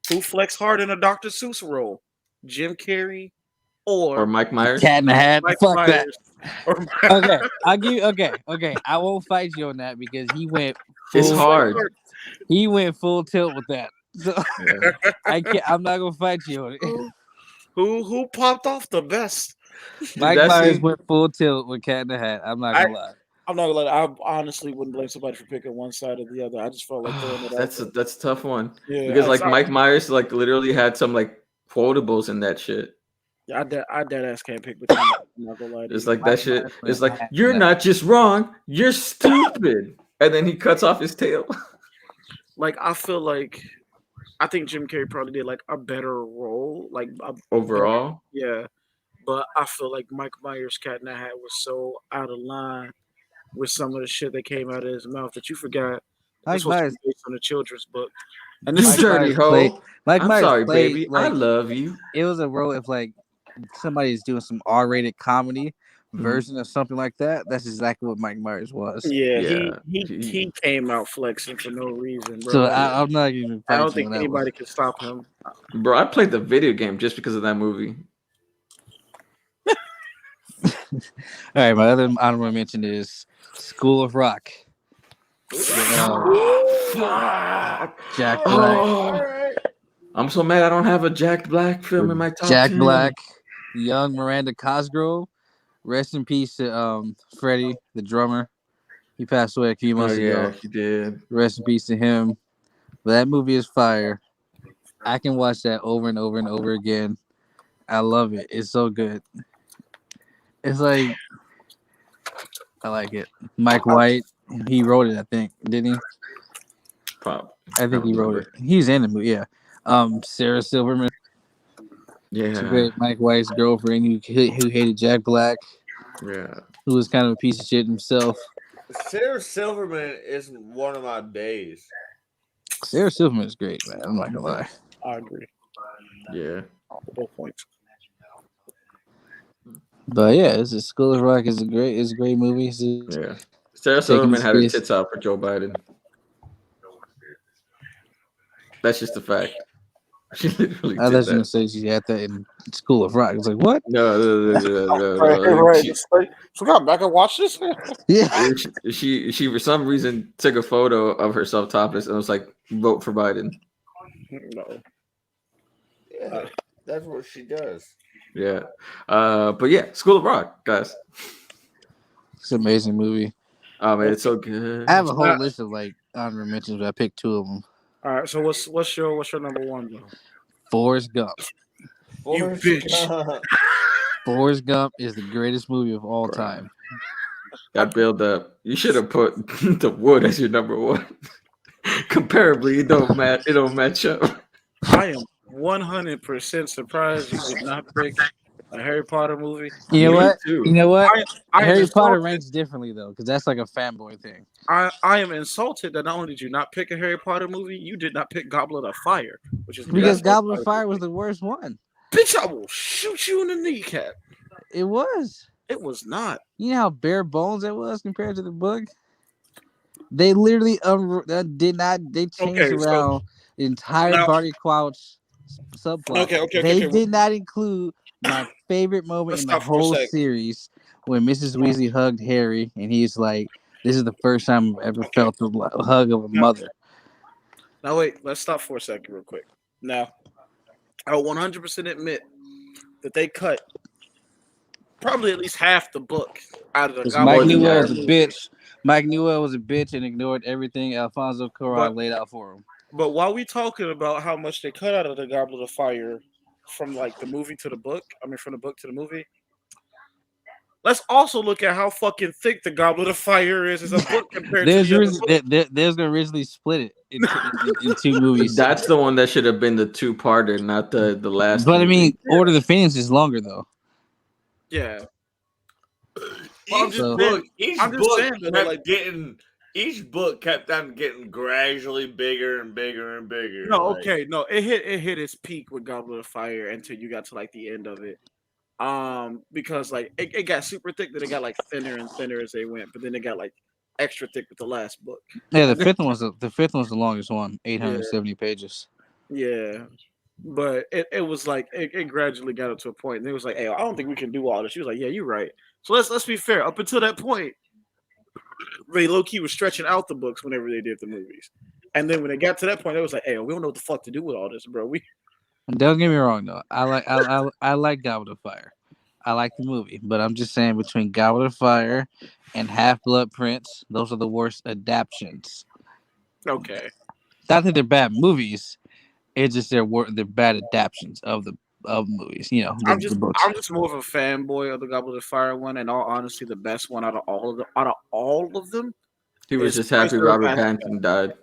S6: Who flexed hard in a Dr. Seuss role? Jim Carrey
S2: Or
S6: or
S2: Mike Myers.
S1: Cat in the Hat.
S6: Mike
S1: Fuck that.
S6: Myers? Or
S1: Okay, I'll give you. Okay. I won't fight you on that because he went
S2: It's
S6: who
S1: full.
S6: flexed
S2: hard.
S6: hard?
S1: He went full tilt with that. So
S2: Yeah.
S1: I can't. I'm not gonna fight you on it.
S6: Who popped off the best?
S2: Dude,
S1: Mike
S2: that
S1: Myers
S2: scene.
S1: went full tilt with Cat in the Hat. I'm not
S6: I
S1: gonna lie.
S6: I'm not gonna lie. I honestly wouldn't blame somebody for picking one side or the other. I just felt like throwing it out there.
S2: That's a tough one
S6: Yeah,
S2: because like Mike Myers like literally had some like quotables in that shit.
S6: I dead ass can't pick between them. I'm not gonna lie to
S2: It's
S6: you.
S2: like that
S1: Mike
S2: shit.
S1: Myers
S2: It's
S1: went
S2: like
S1: mad
S2: you're
S1: in that.
S2: not just wrong, you're stupid, and then he cuts off his tail.
S6: Like I feel like I think Jim Carrey probably did like a better role, like a better,
S2: Overall,
S6: yeah. But I feel like Mike Myers' Cat in the Hat was so out of line with some of the shit that came out of his mouth that you forgot this
S1: Mike
S6: was
S1: Myers.
S6: based on a children's book. And
S2: you
S6: this
S1: Mike
S6: is
S2: dirty
S1: Myers played.
S2: hoe.
S1: Mike
S2: I'm
S1: Myers
S2: sorry,
S1: played
S2: baby. I
S1: like
S2: love you.
S1: it was a role if like somebody's doing some R-rated comedy
S2: Mhm.
S1: version of something like that. That's exactly what Mike Myers was.
S6: yeah, he
S2: Yeah,
S6: he he came out flexing for no reason, bro.
S1: So
S6: Like
S1: I'm not even
S6: I don't
S1: fighting
S6: think
S1: on that one.
S6: anybody can stop him.
S2: bro. I played the video game just because of that movie.
S1: All right, my other honorable mention is School of Rock.
S2: Fuck.
S1: Jack Black.
S2: Oh, I'm so mad I don't have a Jack Black film in my top
S1: Jack
S2: 10.
S1: Black, young Miranda Cosgrove. Rest in peace to Freddie, the drummer. He passed away a few
S2: Oh
S1: months
S2: yeah,
S1: ago.
S2: he did.
S1: Rest in peace to him. But that movie is fire. I can watch that over and over and over again. I love it. It's so good. It's like I like it. Mike White, he wrote it, I think, didn't he?
S2: Probably.
S1: I think he wrote it. He's in the movie, yeah. Sarah Silverman, it's a
S2: Yeah.
S1: great Mike White's girlfriend who hated Jack Black,
S2: Yeah.
S1: who was kind of a piece of shit himself.
S5: Sarah Silverman is one of my bays.
S1: Sarah Silverman is great, man. I'm not gonna lie.
S3: I agree.
S2: Yeah.
S3: Both points.
S1: But yeah, it's a School of Rock is a great movie. It's just
S2: Yeah. Sarah
S1: taking
S2: Silverman
S1: his
S2: had her
S1: piss.
S2: tits out for Joe Biden. That's just a fact. She literally
S1: I
S2: did
S1: was gonna
S2: that.
S1: say she had that in School of Rock. It's like what?
S2: No.
S3: Right. Forgot back and watch this.
S1: Yeah.
S2: She for some reason took a photo of herself topless and was like, "Vote for Biden."
S3: No.
S5: Yeah, that's what she does.
S2: Yeah. But yeah, School of Rock, guys.
S1: It's an amazing movie.
S2: Oh man, it's so good.
S1: I have a whole list of like honorable mentions, but I picked two of them.
S3: All right. So what's your number one though?
S1: Forrest Gump.
S3: You bitch.
S1: Forrest Gump is the greatest movie of all time.
S2: That build up. You should have put The Wood as your number one. Comparably, it don't match up.
S3: I am 100% surprised you did not pick a Harry Potter movie.
S1: You know
S2: Me
S1: what?
S2: too.
S1: You know what?
S3: I am
S1: Harry Potter
S3: insulted.
S1: ranks differently though, because that's like a fanboy thing.
S3: I am insulted that not only did you not pick a Harry Potter movie, you did not pick Goblet of Fire, which is the
S1: Because
S3: best Harry
S1: Goblet of
S3: Potter
S1: Fire was
S3: movie.
S1: the worst one.
S3: Bitch, I will shoot you in the kneecap.
S1: It was.
S3: It was not.
S1: You know how bare bones it was compared to the book. They literally they changed
S3: Okay, so
S1: around the entire
S3: now-
S1: Barty Crouch subplot.
S3: Okay.
S1: They did not include my favorite moment
S3: Let's
S1: in the
S3: stop for a
S1: whole
S3: sec.
S1: series when Mrs. Weasley hugged Harry, and he's like, "This is the first time I've ever felt the hug of a mother."
S3: Now wait, let's stop for a second real quick. Now, I will 100% admit that they cut probably at least half the book out of the
S1: Because
S3: Goblet
S1: Mike
S3: of
S1: Newell
S3: Fire
S1: was a
S3: movie.
S1: bitch. Mike Newell was a bitch and ignored everything Alfonso Cuarón laid out for him.
S3: But while we talking about how much they cut out of the Goblet of Fire from like the movie to the book, from the book to the movie, let's also look at how fucking thick the Goblet of Fire is as a book compared to the other book.
S1: There's gonna originally split it in two movies.
S2: That's the one that should have been the two-parter, not the last.
S1: But I
S2: movie.
S1: mean, Order of the Phoenix is longer though.
S3: Yeah.
S5: Each book kept on getting gradually bigger and bigger and bigger.
S3: No, okay, no, it hit its peak with Goblet of Fire until you got to like the end of it. Because like it got super thick, then it got like thinner and thinner as they went, but then it got like extra thick with the last book.
S1: Yeah, the fifth one's the longest one, 870 pages.
S3: Yeah. But it was like it gradually got up to a point, and it was like, "Hey, I don't think we can do all this." She was like, "Yeah, you're right." So let's be fair. Up until that point, they low key was stretching out the books whenever they did the movies, and then when it got to that point, it was like, "Hey, we don't know what the fuck to do with all this, bro."
S1: Don't get me wrong though. I like Goblet of Fire. I like the movie, but I'm just saying between Goblet of Fire and Half-Blood Prince, those are the worst adaptations.
S3: Okay.
S1: Not that they're bad movies. It's just they're bad adaptations of movies. You know, the books.
S3: I'm just more of a fanboy of the Goblet of Fire one, and all honesty, the best one out of all of them.
S2: He was just happy Robert Pattinson died.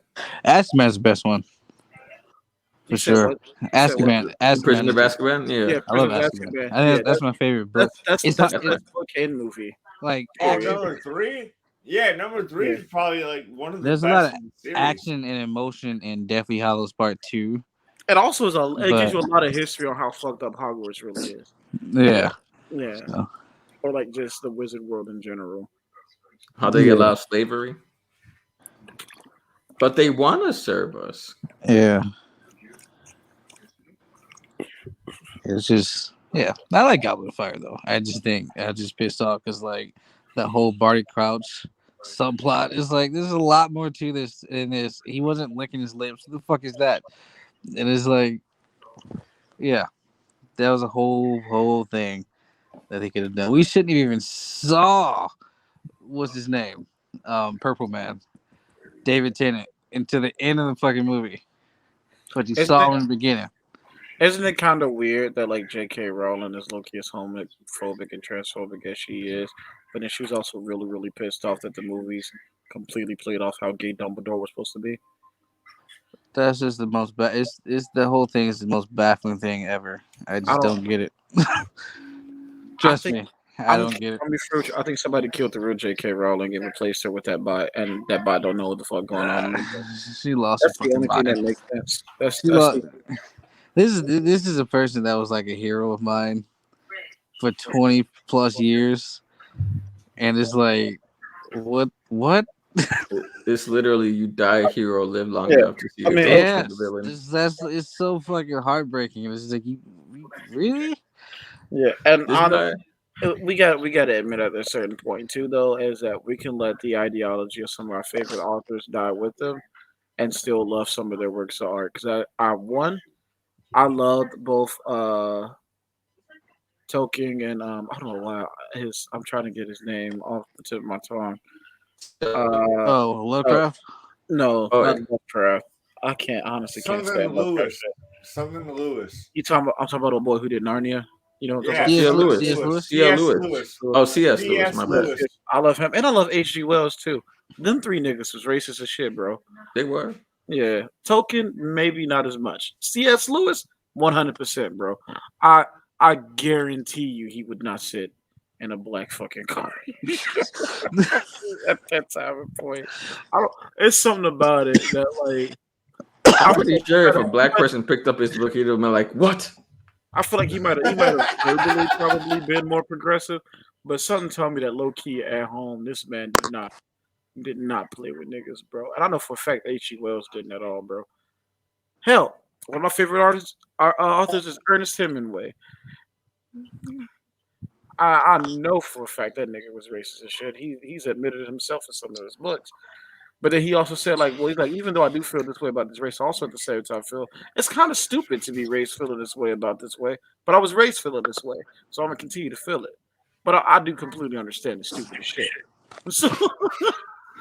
S1: Azkaban's the best one. For sure. Azkaban.
S2: Prisoner of Azkaban? Yeah.
S1: I love Azkaban. I think that's my favorite book.
S3: That's the book and movie.
S1: Like
S5: number 3? Yeah, number 3 is probably like one of the
S1: there's
S5: best.
S1: a lot of action and emotion in Deathly Hallows Part 2.
S3: It also gives you a lot of history on how fucked up Hogwarts really is.
S1: Yeah.
S3: Yeah. So. Or like just the wizard world in general.
S2: How they allow slavery. But they want to serve us.
S1: Yeah. It's just, I like Goblet of Fire though. I just pissed off because like the whole Barty Crouch subplot. It's like there's a lot more to this in this. He wasn't licking his lips. What the fuck is that? And it's like, yeah, that was a whole thing that he could have done. We shouldn't have even saw what's his name, Purple Man, David Tennant, until the end of the fucking movie. But you
S3: Isn't
S1: saw
S3: it,
S1: him in the beginning.
S3: isn't it kind of weird that like J.K. Rowling is low-key as homophobic and transphobic as she is, but then she was also really really pissed off that the movies completely played off how gay Dumbledore was supposed to be.
S1: That's just the most. It's the whole thing is the most baffling thing ever. I
S3: I
S1: just
S3: don't.
S1: don't get it.
S3: I
S1: Trust
S3: think
S1: me, I don't get it.
S3: I'm be fruit. I think somebody killed the real J.K. Rowling and replaced her with that bot, and that bot don't know what the fuck going on.
S1: She lost her
S3: That's the
S1: fucking
S3: only thing that
S1: mind.
S3: makes sense. That's
S1: She
S3: that's
S1: lost.
S3: the
S1: This is a person that was like a hero of mine for 20 plus years, and it's like, what?
S2: It's literally you die a hero, live long
S3: yeah.
S2: enough to see
S3: I
S2: your
S3: mean,
S2: thoughts
S1: Yeah,
S2: on the villain.
S1: that's it's so fucking heartbreaking. It's just like you really.
S3: yeah, and
S2: This guy,
S3: we got to admit at a certain point too, though, is that we can let the ideology of some of our favorite authors die with them, and still love some of their works of art. Because I loved both Tolkien and I don't know why his I'm trying to get his name off the tip of my tongue. Uh,
S1: Oh,
S3: uh
S1: Lovecraft.
S3: no,
S2: oh,
S3: not Lovecraft. I can't honestly can't
S5: Something
S3: stand Lovecraft
S5: Lewis.
S3: shit.
S5: Something Lewis.
S3: I'm talking about a boy who did Narnia. You know what I'm
S5: Yeah,
S3: talking
S1: C.S.
S2: C.L.
S5: something
S1: Lewis.
S2: Lewis,
S1: C.S.
S5: Lewis.
S1: Lewis.
S2: C.L.
S5: C.S.
S2: Lewis.
S5: Lewis.
S2: Oh, C.S. Lewis.
S5: C.S.
S2: My bad.
S5: Lewis.
S3: I love him, and I love H.G. Wells too. Them three niggas was racist as shit, bro.
S2: They were.
S3: Yeah, Tolkien maybe not as much. C.S. Lewis, 100%, bro. I I guarantee you he would not sit in a black fucking car at that time and point. I don't. It's something about it that like
S2: I'm
S3: I feel
S2: pretty
S3: like
S2: sure if a black person picked up his book, he'd have been like, "What?"
S3: I feel like he might have verbally probably been more progressive, but something told me that low key at home this man did not play with niggas, bro. And I know for a fact H.G. Wells didn't at all, bro. Hell, one of my favorite authors is Ernest Hemingway. I know for a fact that nigga was racist as shit. He's admitted it himself in some of his books. But then he also said, like, well, he's like, even though I do feel this way about this race, I also at the same time feel it's kind of stupid to be raised feeling this way about this way. But I was raised feeling this way, so I'm gonna continue to feel it. But I do completely understand the stupid shit. So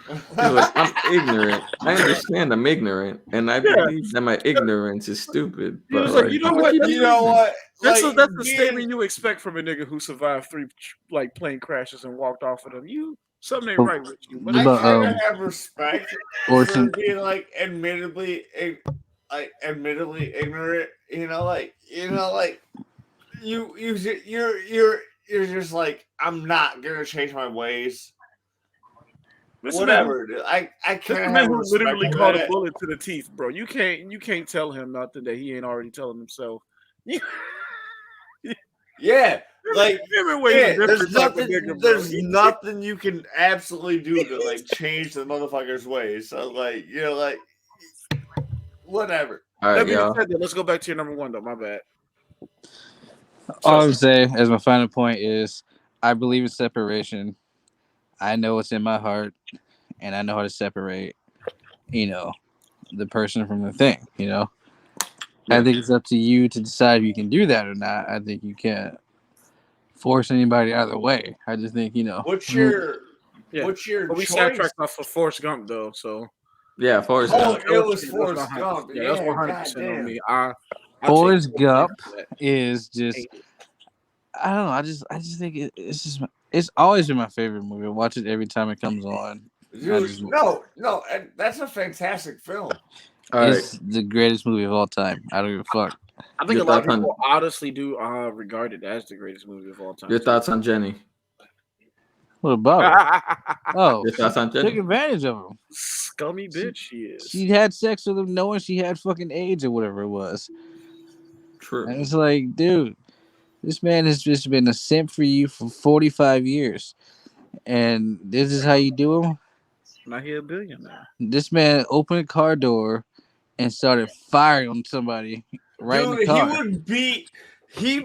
S2: He's like, "I'm ignorant. I understand I'm ignorant, and I
S3: yeah,
S2: believe that my ignorance is stupid."
S3: he
S2: But
S3: was like,
S2: like,
S3: you know
S2: what
S3: what?
S2: keep
S5: You know
S2: reading?
S5: what?
S3: That's
S5: Like
S3: that's the
S5: being,
S3: statement you expect from a nigga who survived three like plane crashes and walked off of them. You something ain't
S1: Oh,
S3: right with you. But
S1: what
S5: I
S3: it's
S1: about
S5: kind of have respect for
S1: Orson?
S5: being like admittedly ignorant. Like you're just like I'm not gonna change my ways.
S3: this man,
S5: Whatever. I
S3: this
S5: kind of
S3: man
S5: have
S3: who
S5: respect
S3: literally
S5: for
S3: called a
S5: that.
S3: bullet to the teeth, bro. You can't tell him nothing that he ain't already telling himself.
S5: Yeah, like
S3: Hemingway's a
S5: yeah. There's
S3: different type of
S5: nothing.
S3: nigga, bro.
S5: There's nothing you can absolutely do to like change the motherfucker's ways. So like like whatever.
S2: All
S3: That
S2: right,
S3: being
S2: y'all.
S3: said, though, let's go back to your number one, though. My bad.
S1: All
S3: So
S1: I'm saying as my final point is, I believe in separation. I know what's in my heart, and I know how to separate. You know, the person from the thing. I
S2: Yeah.
S1: think it's up to you to decide if you can do that or not. I think you can't force anybody either way. I just think
S5: What's your
S3: yeah,
S5: what's your
S3: but we
S5: choice?
S3: sidetracked off of Forrest Gump, though. So
S2: Yeah, Forrest
S5: Oh,
S2: Gump.
S3: that
S5: it
S3: was
S5: was
S3: that was
S5: Forrest
S3: 100.
S5: Gump.
S3: Yeah, that was
S5: Yeah,
S3: 100% on
S5: goddamn.
S3: me. I take
S1: Forrest
S3: full blame
S1: Gump
S3: for that.
S1: is just.
S3: Hate it.
S1: I don't know. I just think it's just. It's always been my favorite movie. I watch it every time it comes on. I
S5: Dude,
S1: just.
S5: no, and that's a fantastic film.
S2: All right,
S1: It's the greatest movie of all time. I don't give a fuck.
S3: I think
S2: your
S3: a lot of
S2: thoughts
S3: people
S2: on
S3: honestly do regard it as the greatest movie of all time,
S2: your
S3: too.
S2: thoughts on Jenny.
S1: What about her? Oh,
S2: Your
S1: she
S2: thoughts on
S1: took
S2: Jenny.
S1: advantage of him.
S3: Scummy
S1: She,
S3: bitch, she is.
S1: she had sex with him knowing she had fucking AIDS or whatever it was.
S2: True.
S1: And it's like, dude, this man has just been a simp for you for 45 years. And this is how you do him?
S3: Now he a billionaire.
S1: This man opened a car door and started firing on somebody right in the
S5: Dude, he
S1: car.
S5: would beat he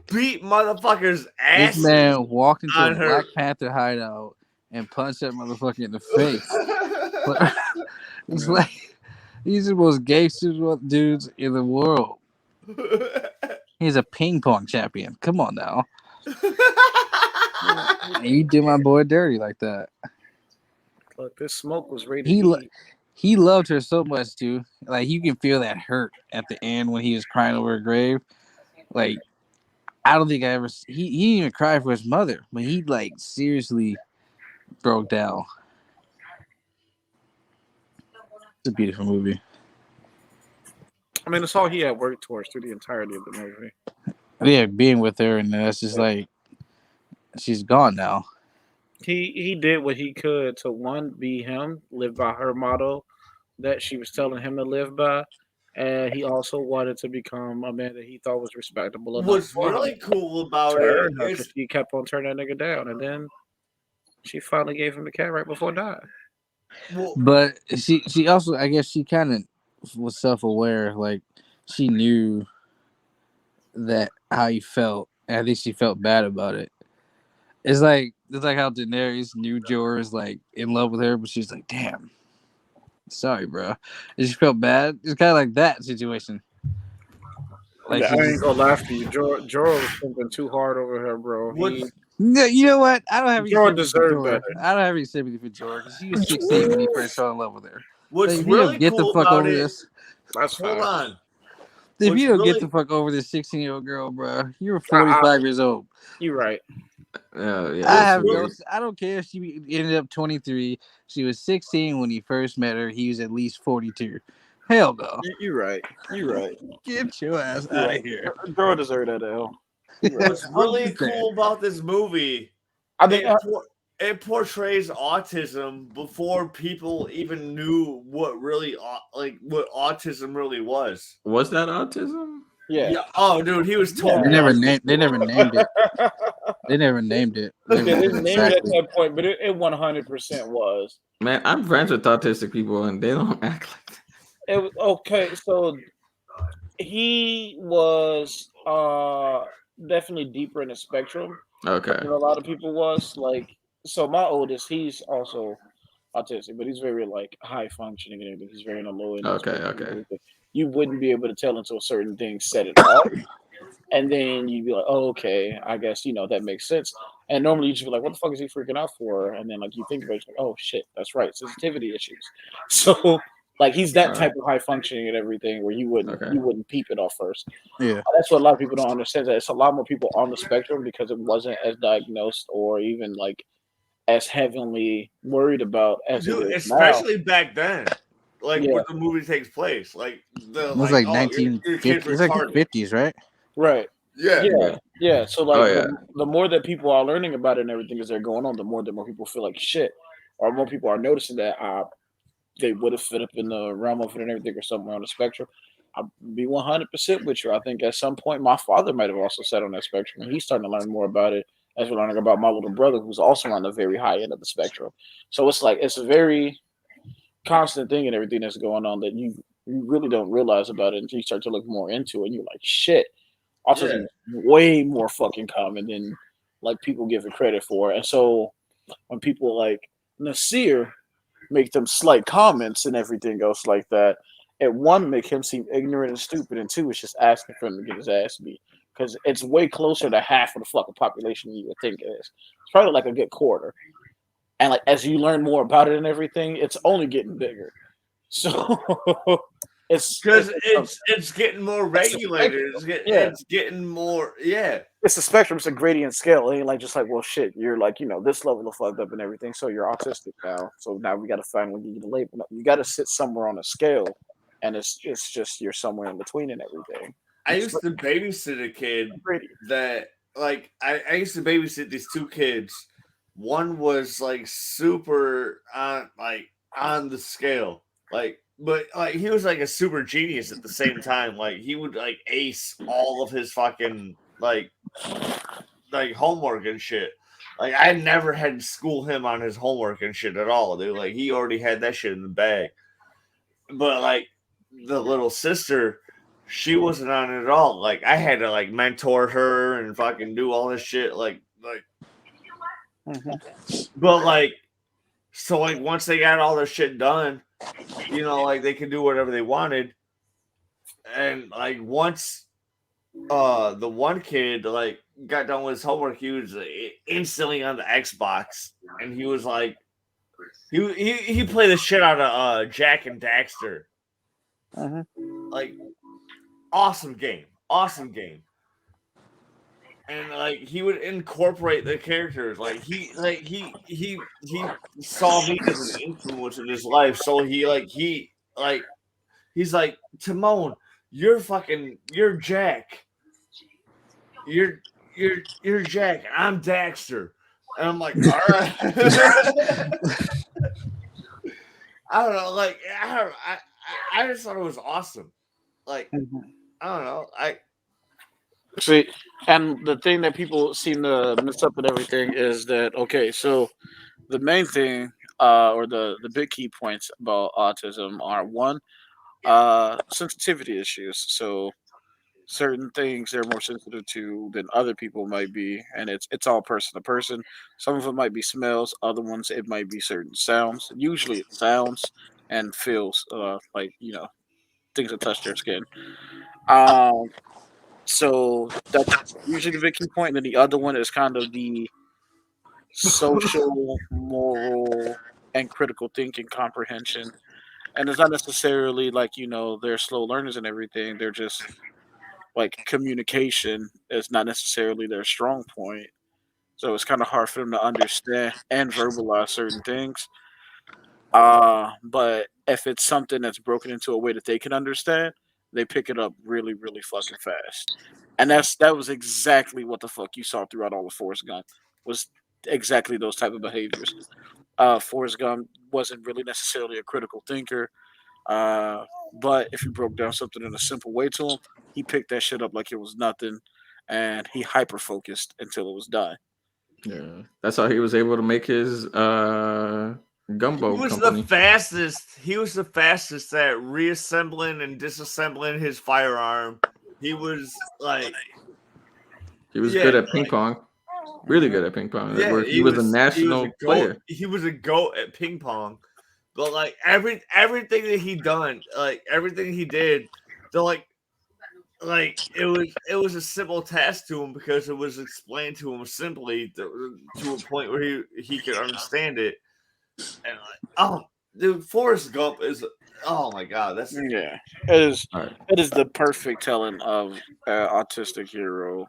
S5: beat motherfuckers
S1: This
S5: asses
S1: man walked into a
S5: on her.
S1: Black Panther hideout and punch that motherfucker in the face. It's like he's the most gangster dudes in the world. He's a ping pong champion. Come on now. You do my boy dirty like that.
S3: Look, this smoke was rated
S1: He
S3: E.
S1: he loved her so much too. Like you can feel that hurt at the end when he was crying over her grave. Like I don't think I ever he didn't even cry for his mother, but he like seriously broke down. It's a beautiful movie.
S3: I mean, it's all he had worked towards through the entirety of the movie.
S1: Yeah, being with her and that's just like she's gone now.
S3: He did what he could to one, be him, live by her motto that she was telling him to live by, and he also wanted to become a man that he thought was respectable enough.
S5: What's
S3: for
S5: really
S3: him
S5: cool
S3: to
S5: about it
S3: earn her,
S5: is
S3: 'cause he kept on turning that nigga down, and then she finally gave him the cat right before dying.
S5: well,
S1: But she also I guess she kind of was self aware. Like she knew that how he felt, and I think she felt bad about it. It's like how Daenerys knew Jorah was like in love with her, but she's like, "Damn, sorry, bro." And she felt bad. It's kind of like that situation. Like
S3: Yeah,
S1: she
S3: I ain't
S1: just,
S3: gonna lie for you. Jorah was pumping too hard over her, bro.
S5: what's
S1: no, you know what? I don't have any
S3: Jorah
S1: sympathy for
S3: deserved
S1: Jorah.
S3: better.
S1: I don't have any sympathy for Jorah because he was 16 when he first fell in love with her.
S5: what's
S1: Like, if you don't
S5: really
S1: get the
S5: cool
S1: fuck
S5: about
S1: over
S5: it?
S1: this,
S3: That's
S5: Hold
S3: fine.
S5: on.
S1: if
S5: What's
S1: you don't get
S5: really
S1: the fuck over this 16-year-old girl, bro, you're
S3: I-
S1: 45 years old.
S3: You're right.
S2: Yeah,
S1: I
S5: What's
S1: have
S5: really-
S1: no. I don't care if she ended up 23. She was 16 when he first met her. He was at least 42. Hell no.
S3: You're right. You're right.
S1: Get your ass
S3: You're
S1: out
S3: right.
S1: of here.
S3: Jorah deserved that L. You're right.
S5: What's really
S1: I'm just saying.
S5: cool about this movie?
S3: I think
S5: It portrays autism before people even knew what really what autism really was.
S2: Was that autism?
S3: yeah.
S5: Oh, dude, he was totally.
S1: They never
S5: autistic.
S1: named. They never named it. They never named it. They
S3: They
S1: never
S3: didn't
S1: said
S3: name it at
S1: exactly.
S3: that point, but it 100% was.
S2: Man, I'm friends with autistic people and they don't act like that.
S3: It was okay. So he was definitely deeper in the spectrum
S2: Okay.
S3: than a lot of people was. Like, so my oldest, he's also autistic, but he's very like high functioning and everything. He's very in a low end.
S2: Okay,
S3: spectrum and
S2: okay.
S3: everything. You wouldn't be able to tell until a certain thing set it off. And then you'd be like, oh, okay, I guess, that makes sense. And normally you just be like, what the fuck is he freaking out for? And then like you think about it, like, oh shit, that's right, sensitivity issues. So like he's that type of high functioning and everything where you wouldn't peep it off first.
S1: Yeah.
S3: That's what a lot of people don't understand. That it's a lot more people on the spectrum because it wasn't as diagnosed or even like as heavily worried about as
S5: Dude,
S3: it is now.
S5: especially back then, like
S3: Yeah.
S5: where the movie takes place, like the
S1: It was like
S5: your
S1: 1950.
S5: kid's
S1: It's like the
S5: retarded.
S1: 50s, right?
S3: Right.
S5: Yeah.
S3: Yeah. So like
S2: Oh, yeah.
S3: the more that people are learning about it and everything as they're going on, the more people feel like shit, or more people are noticing that they would have fit up in the realm of it and everything, or somewhere on the spectrum. I'll be 100% with you. I think at some point my father might have also sat on that spectrum, and he's starting to learn more about it as we're learning about my little brother, who's also on the very high end of the spectrum. So it's like it's a very constant thing and everything that's going on that you really don't realize about it until you start to look more into it, and you're like, shit. Autism is way more fucking common than like people give it credit for. And so when people like Nasir make them slight comments and everything else like that, it one make him seem ignorant and stupid, and two, it's just asking for him to get his ass beat because it's way closer to half of the fucking population than you would think it is. It's probably like a good quarter. And like as you learn more about it and everything, it's only getting bigger. So it's
S5: Because it's getting more regulated. It's getting more. Yeah.
S3: It's a spectrum. It's a gradient scale. It ain't like just like, well, shit, you're like, this level of fucked up and everything. So you're autistic now. So now we got to finally give you the label. No, you got to sit somewhere on a scale, and it's just you're somewhere in between and everything.
S5: I used to babysit a kid that like I used to babysit these two kids. One was like super on the scale, but he was like a super genius at the same time. Like he would like ace all of his fucking like homework and shit. Like I never had to school him on his homework and shit at all, dude. Like he already had that shit in the bag. But like the little sister, she wasn't on it at all. Like I had to like mentor her and fucking do all this shit. But like So like once they got all their shit done, like they could do whatever they wanted. And like once the one kid like got done with his homework, he was instantly on the Xbox, and he was like he played the shit out of Jack and Daxter. Like awesome game. And like he would incorporate the characters, like he saw me as an influence in his life, so he's like, Timon, you're Jack, you're Jack, I'm Daxter, and I'm like, all right. I don't know, like I just thought it was awesome, like I don't know,
S3: See, and the thing that people seem to mess up with everything is that okay, so the main thing, or the big key points about autism are one, sensitivity issues. So certain things they're more sensitive to than other people might be, and it's all person to person. Some of it might be smells, other ones it might be certain sounds. Usually it's sounds and feels, like things that touch their skin. Um, so that's usually the big key point. And then the other one is kind of the social, moral, and critical thinking comprehension. And it's not necessarily like they're slow learners and everything. They're just like communication is not necessarily their strong point. So it's kind of hard for them to understand and verbalize certain things. But if it's something that's broken into a way that they can understand, they pick it up really, really fucking fast. And that was exactly what the fuck you saw throughout all of Forrest Gump was exactly those type of behaviors. Forrest Gump wasn't really necessarily a critical thinker, but if you broke down something in a simple way to him, he picked that shit up like it was nothing, and he hyper focused until it was done.
S2: Yeah, that's how he was able to make his
S5: he
S2: gumbo
S5: was the
S2: company.
S5: fastest. He was the fastest at reassembling and disassembling his firearm. He was like,
S2: He was
S5: yeah,
S2: good at ping pong, really good at ping pong.
S5: yeah.
S2: Where he was a
S5: He was a
S2: national
S5: goat.
S2: player.
S5: He was a goat at ping pong. But like everything that he done, like everything he did, they're like it was a simple task to him because it was explained to him simply to a point where he could understand it. And like, oh, dude, Forrest Gump is, oh my god, that's
S3: Yeah, it is.
S2: All right.
S3: It is the perfect telling of autistic hero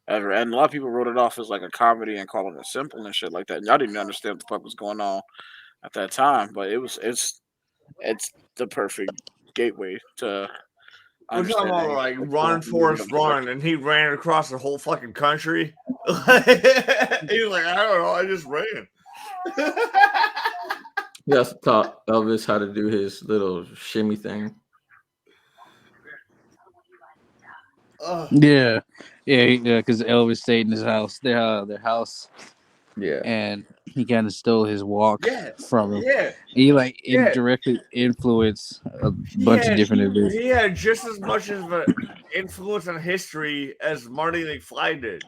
S3: ever, and a lot of people wrote it off as like a comedy and calling it simple and shit like that. And y'all didn't even understand what the fuck was going on at that time, but it's the perfect gateway to
S5: we're talking
S3: understanding
S5: about like
S3: what's
S5: run,
S3: going on with
S5: Forrest,
S3: on the spectrum.
S5: run, and he ran across the whole fucking country. He was like, I don't know, I just ran.
S2: He also taught Elvis how to do his little shimmy thing.
S5: Ugh.
S1: Yeah, yeah, because Elvis stayed in his house, their house,
S2: Yeah.
S1: and he kind of stole his walk
S5: Yeah,
S1: from him.
S5: yeah,
S1: He like
S5: yeah.
S1: indirectly influenced a
S5: He
S1: bunch of
S5: had
S1: different events.
S5: he had just as much of an influence on history as Marty McFly did.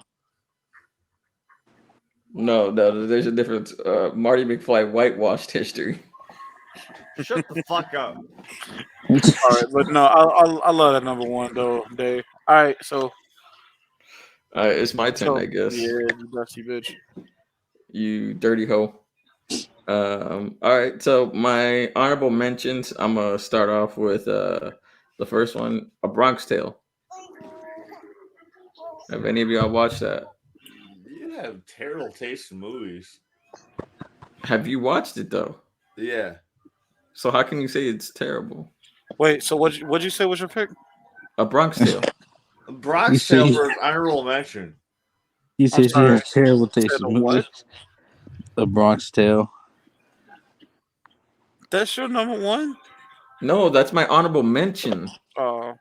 S2: No, there's a difference. Marty McFly whitewashed history.
S5: Shut the fuck up.
S3: All right, but no, I love that number one though, Dave. All right,
S2: It's my turn, I
S3: yeah,
S2: guess.
S3: you dusty bitch.
S2: You dirty hoe. All right, so my honorable mentions. I'm gonna start off with the first one, A Bronx Tale. Have any of y'all watched that?
S5: You have terrible taste in movies.
S2: Have you watched it though?
S5: Yeah.
S2: So how can you say it's terrible?
S3: Wait, so what'd you say was your pick?
S2: A Bronx Tale.
S1: You
S5: Bronx
S1: say
S5: Tale for honorable mention.
S1: you
S3: I'm
S1: say she
S3: sorry.
S1: has terrible
S3: Said
S1: taste
S3: a
S1: in
S3: what?
S1: movies. The Bronx Tale.
S3: That's your number one?
S2: No, that's my honorable mention.
S3: Oh,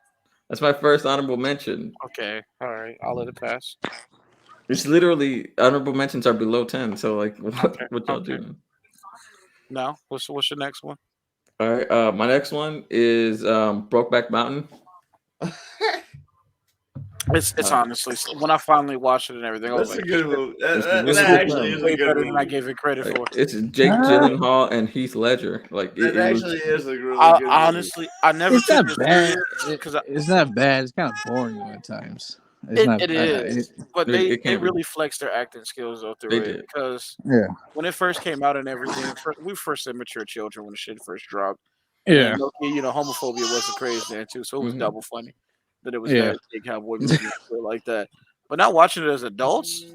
S2: That's my first honorable mention.
S3: okay. All right, I'll let it pass.
S2: It's literally honorable mentions are below 10. So like,
S3: Okay,
S2: what y'all
S3: okay.
S2: doing?
S3: Now, what's your next one?
S2: All right. My next one is Brokeback Mountain.
S3: It's honestly when I finally watched it and everything, I was
S5: That's
S3: like,
S5: a good movie.
S2: It's a
S5: That
S2: really
S3: this
S2: good
S3: is
S5: actually
S2: film.
S5: is a
S3: way
S5: good
S3: better than I
S5: movie.
S3: gave it credit
S2: Like,
S3: for.
S2: it's Jake Gyllenhaal and Heath Ledger. Like
S5: That
S2: it was.
S5: actually is a really
S3: I
S5: good movie.
S3: honestly, I never
S1: It's
S3: took
S1: not
S3: it
S1: bad.
S3: serious because
S1: It's not bad. It's kind of boring at times. It's not.
S3: it is, but
S2: It
S3: they
S2: can be.
S3: really flexed their acting skills though
S2: They
S3: through it
S2: did.
S3: because
S1: Yeah.
S3: when it first came out and everything, we first said mature children when the shit first dropped,
S1: Yeah.
S3: and homophobia wasn't crazy then too, so it was
S2: Mhm.
S3: double funny that it was
S1: Yeah.
S3: that big cowboy movie and shit like that. But now watching it as adults,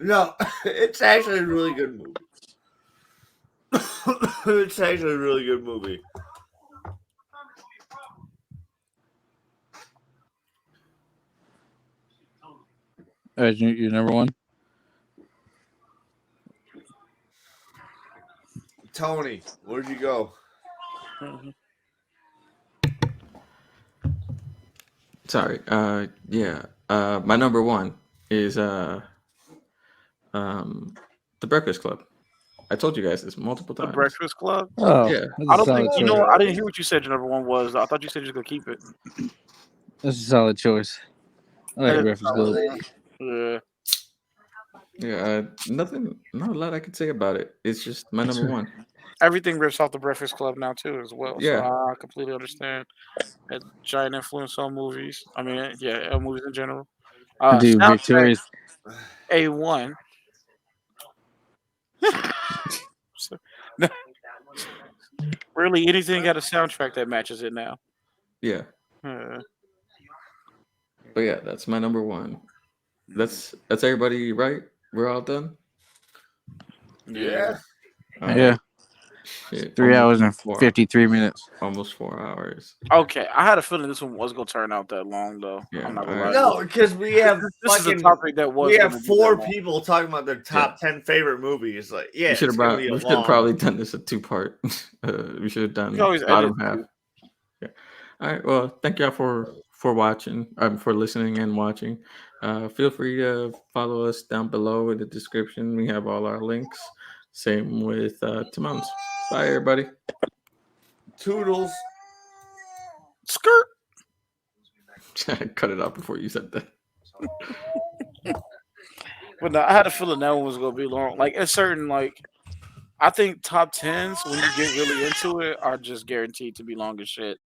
S5: No, it's actually a really good movie. It's actually a really good movie.
S1: Your number one.
S5: Tony, where'd you go?
S2: Sorry. Yeah. My number one is The Breakfast Club. I told you guys this multiple
S3: The
S2: times.
S3: Breakfast Club.
S1: Oh,
S2: Yeah.
S1: that's
S3: I
S1: a
S3: don't
S1: solid
S3: think
S1: choice.
S3: I didn't hear what you said. Your number one was. I thought you said you're just gonna keep it.
S1: That's a solid choice. I like
S3: That is
S1: Breakfast
S3: solid,
S1: Club.
S3: man. Yeah.
S2: Yeah. Nothing. Not a lot I could say about it. It's just my number one.
S3: Everything rips off the Breakfast Club now too, as well. So
S2: Yeah.
S3: I completely understand. A giant influence on movies. I mean, yeah, movies in general.
S1: Dude,
S3: Soundtrack
S1: Victoria's.
S3: A1. So, really, anything got a soundtrack that matches it now.
S2: Yeah.
S3: Uh,
S2: But yeah, that's my number one. That's everybody, right? We're all done.
S5: Yeah.
S2: All right.
S1: Yeah.
S2: Shit.
S1: 3 hours and
S2: 4
S1: 53 minutes.
S2: Almost 4 hours.
S3: Okay, I had a feeling this one was gonna turn out that long, though.
S2: Yeah,
S3: I'm not gonna
S2: alright.
S3: lie.
S5: No, because we have
S3: This is a
S5: fucking.
S3: topic that was.
S5: We have
S3: gonna be
S5: 4
S3: that long.
S5: people talking about their top 10 favorite movies. Like, yeah,
S2: We should
S5: it's
S2: have
S5: gonna be a
S2: we should have
S5: long.
S2: probably done this a 2-part. We should have done
S3: You can always
S2: bottom
S3: edit
S2: half.
S3: too.
S2: Yeah. All right. Well, thank y'all for watching, for listening and watching. Feel free to follow us down below in the description. We have all our links. Same with Timon's. Bye, everybody.
S5: Toodles.
S3: Skirt.
S2: Cut it out before you said that.
S3: But no, I had a feeling that one was gonna be long. Like a certain I think top tens when you get really into it are just guaranteed to be long as shit.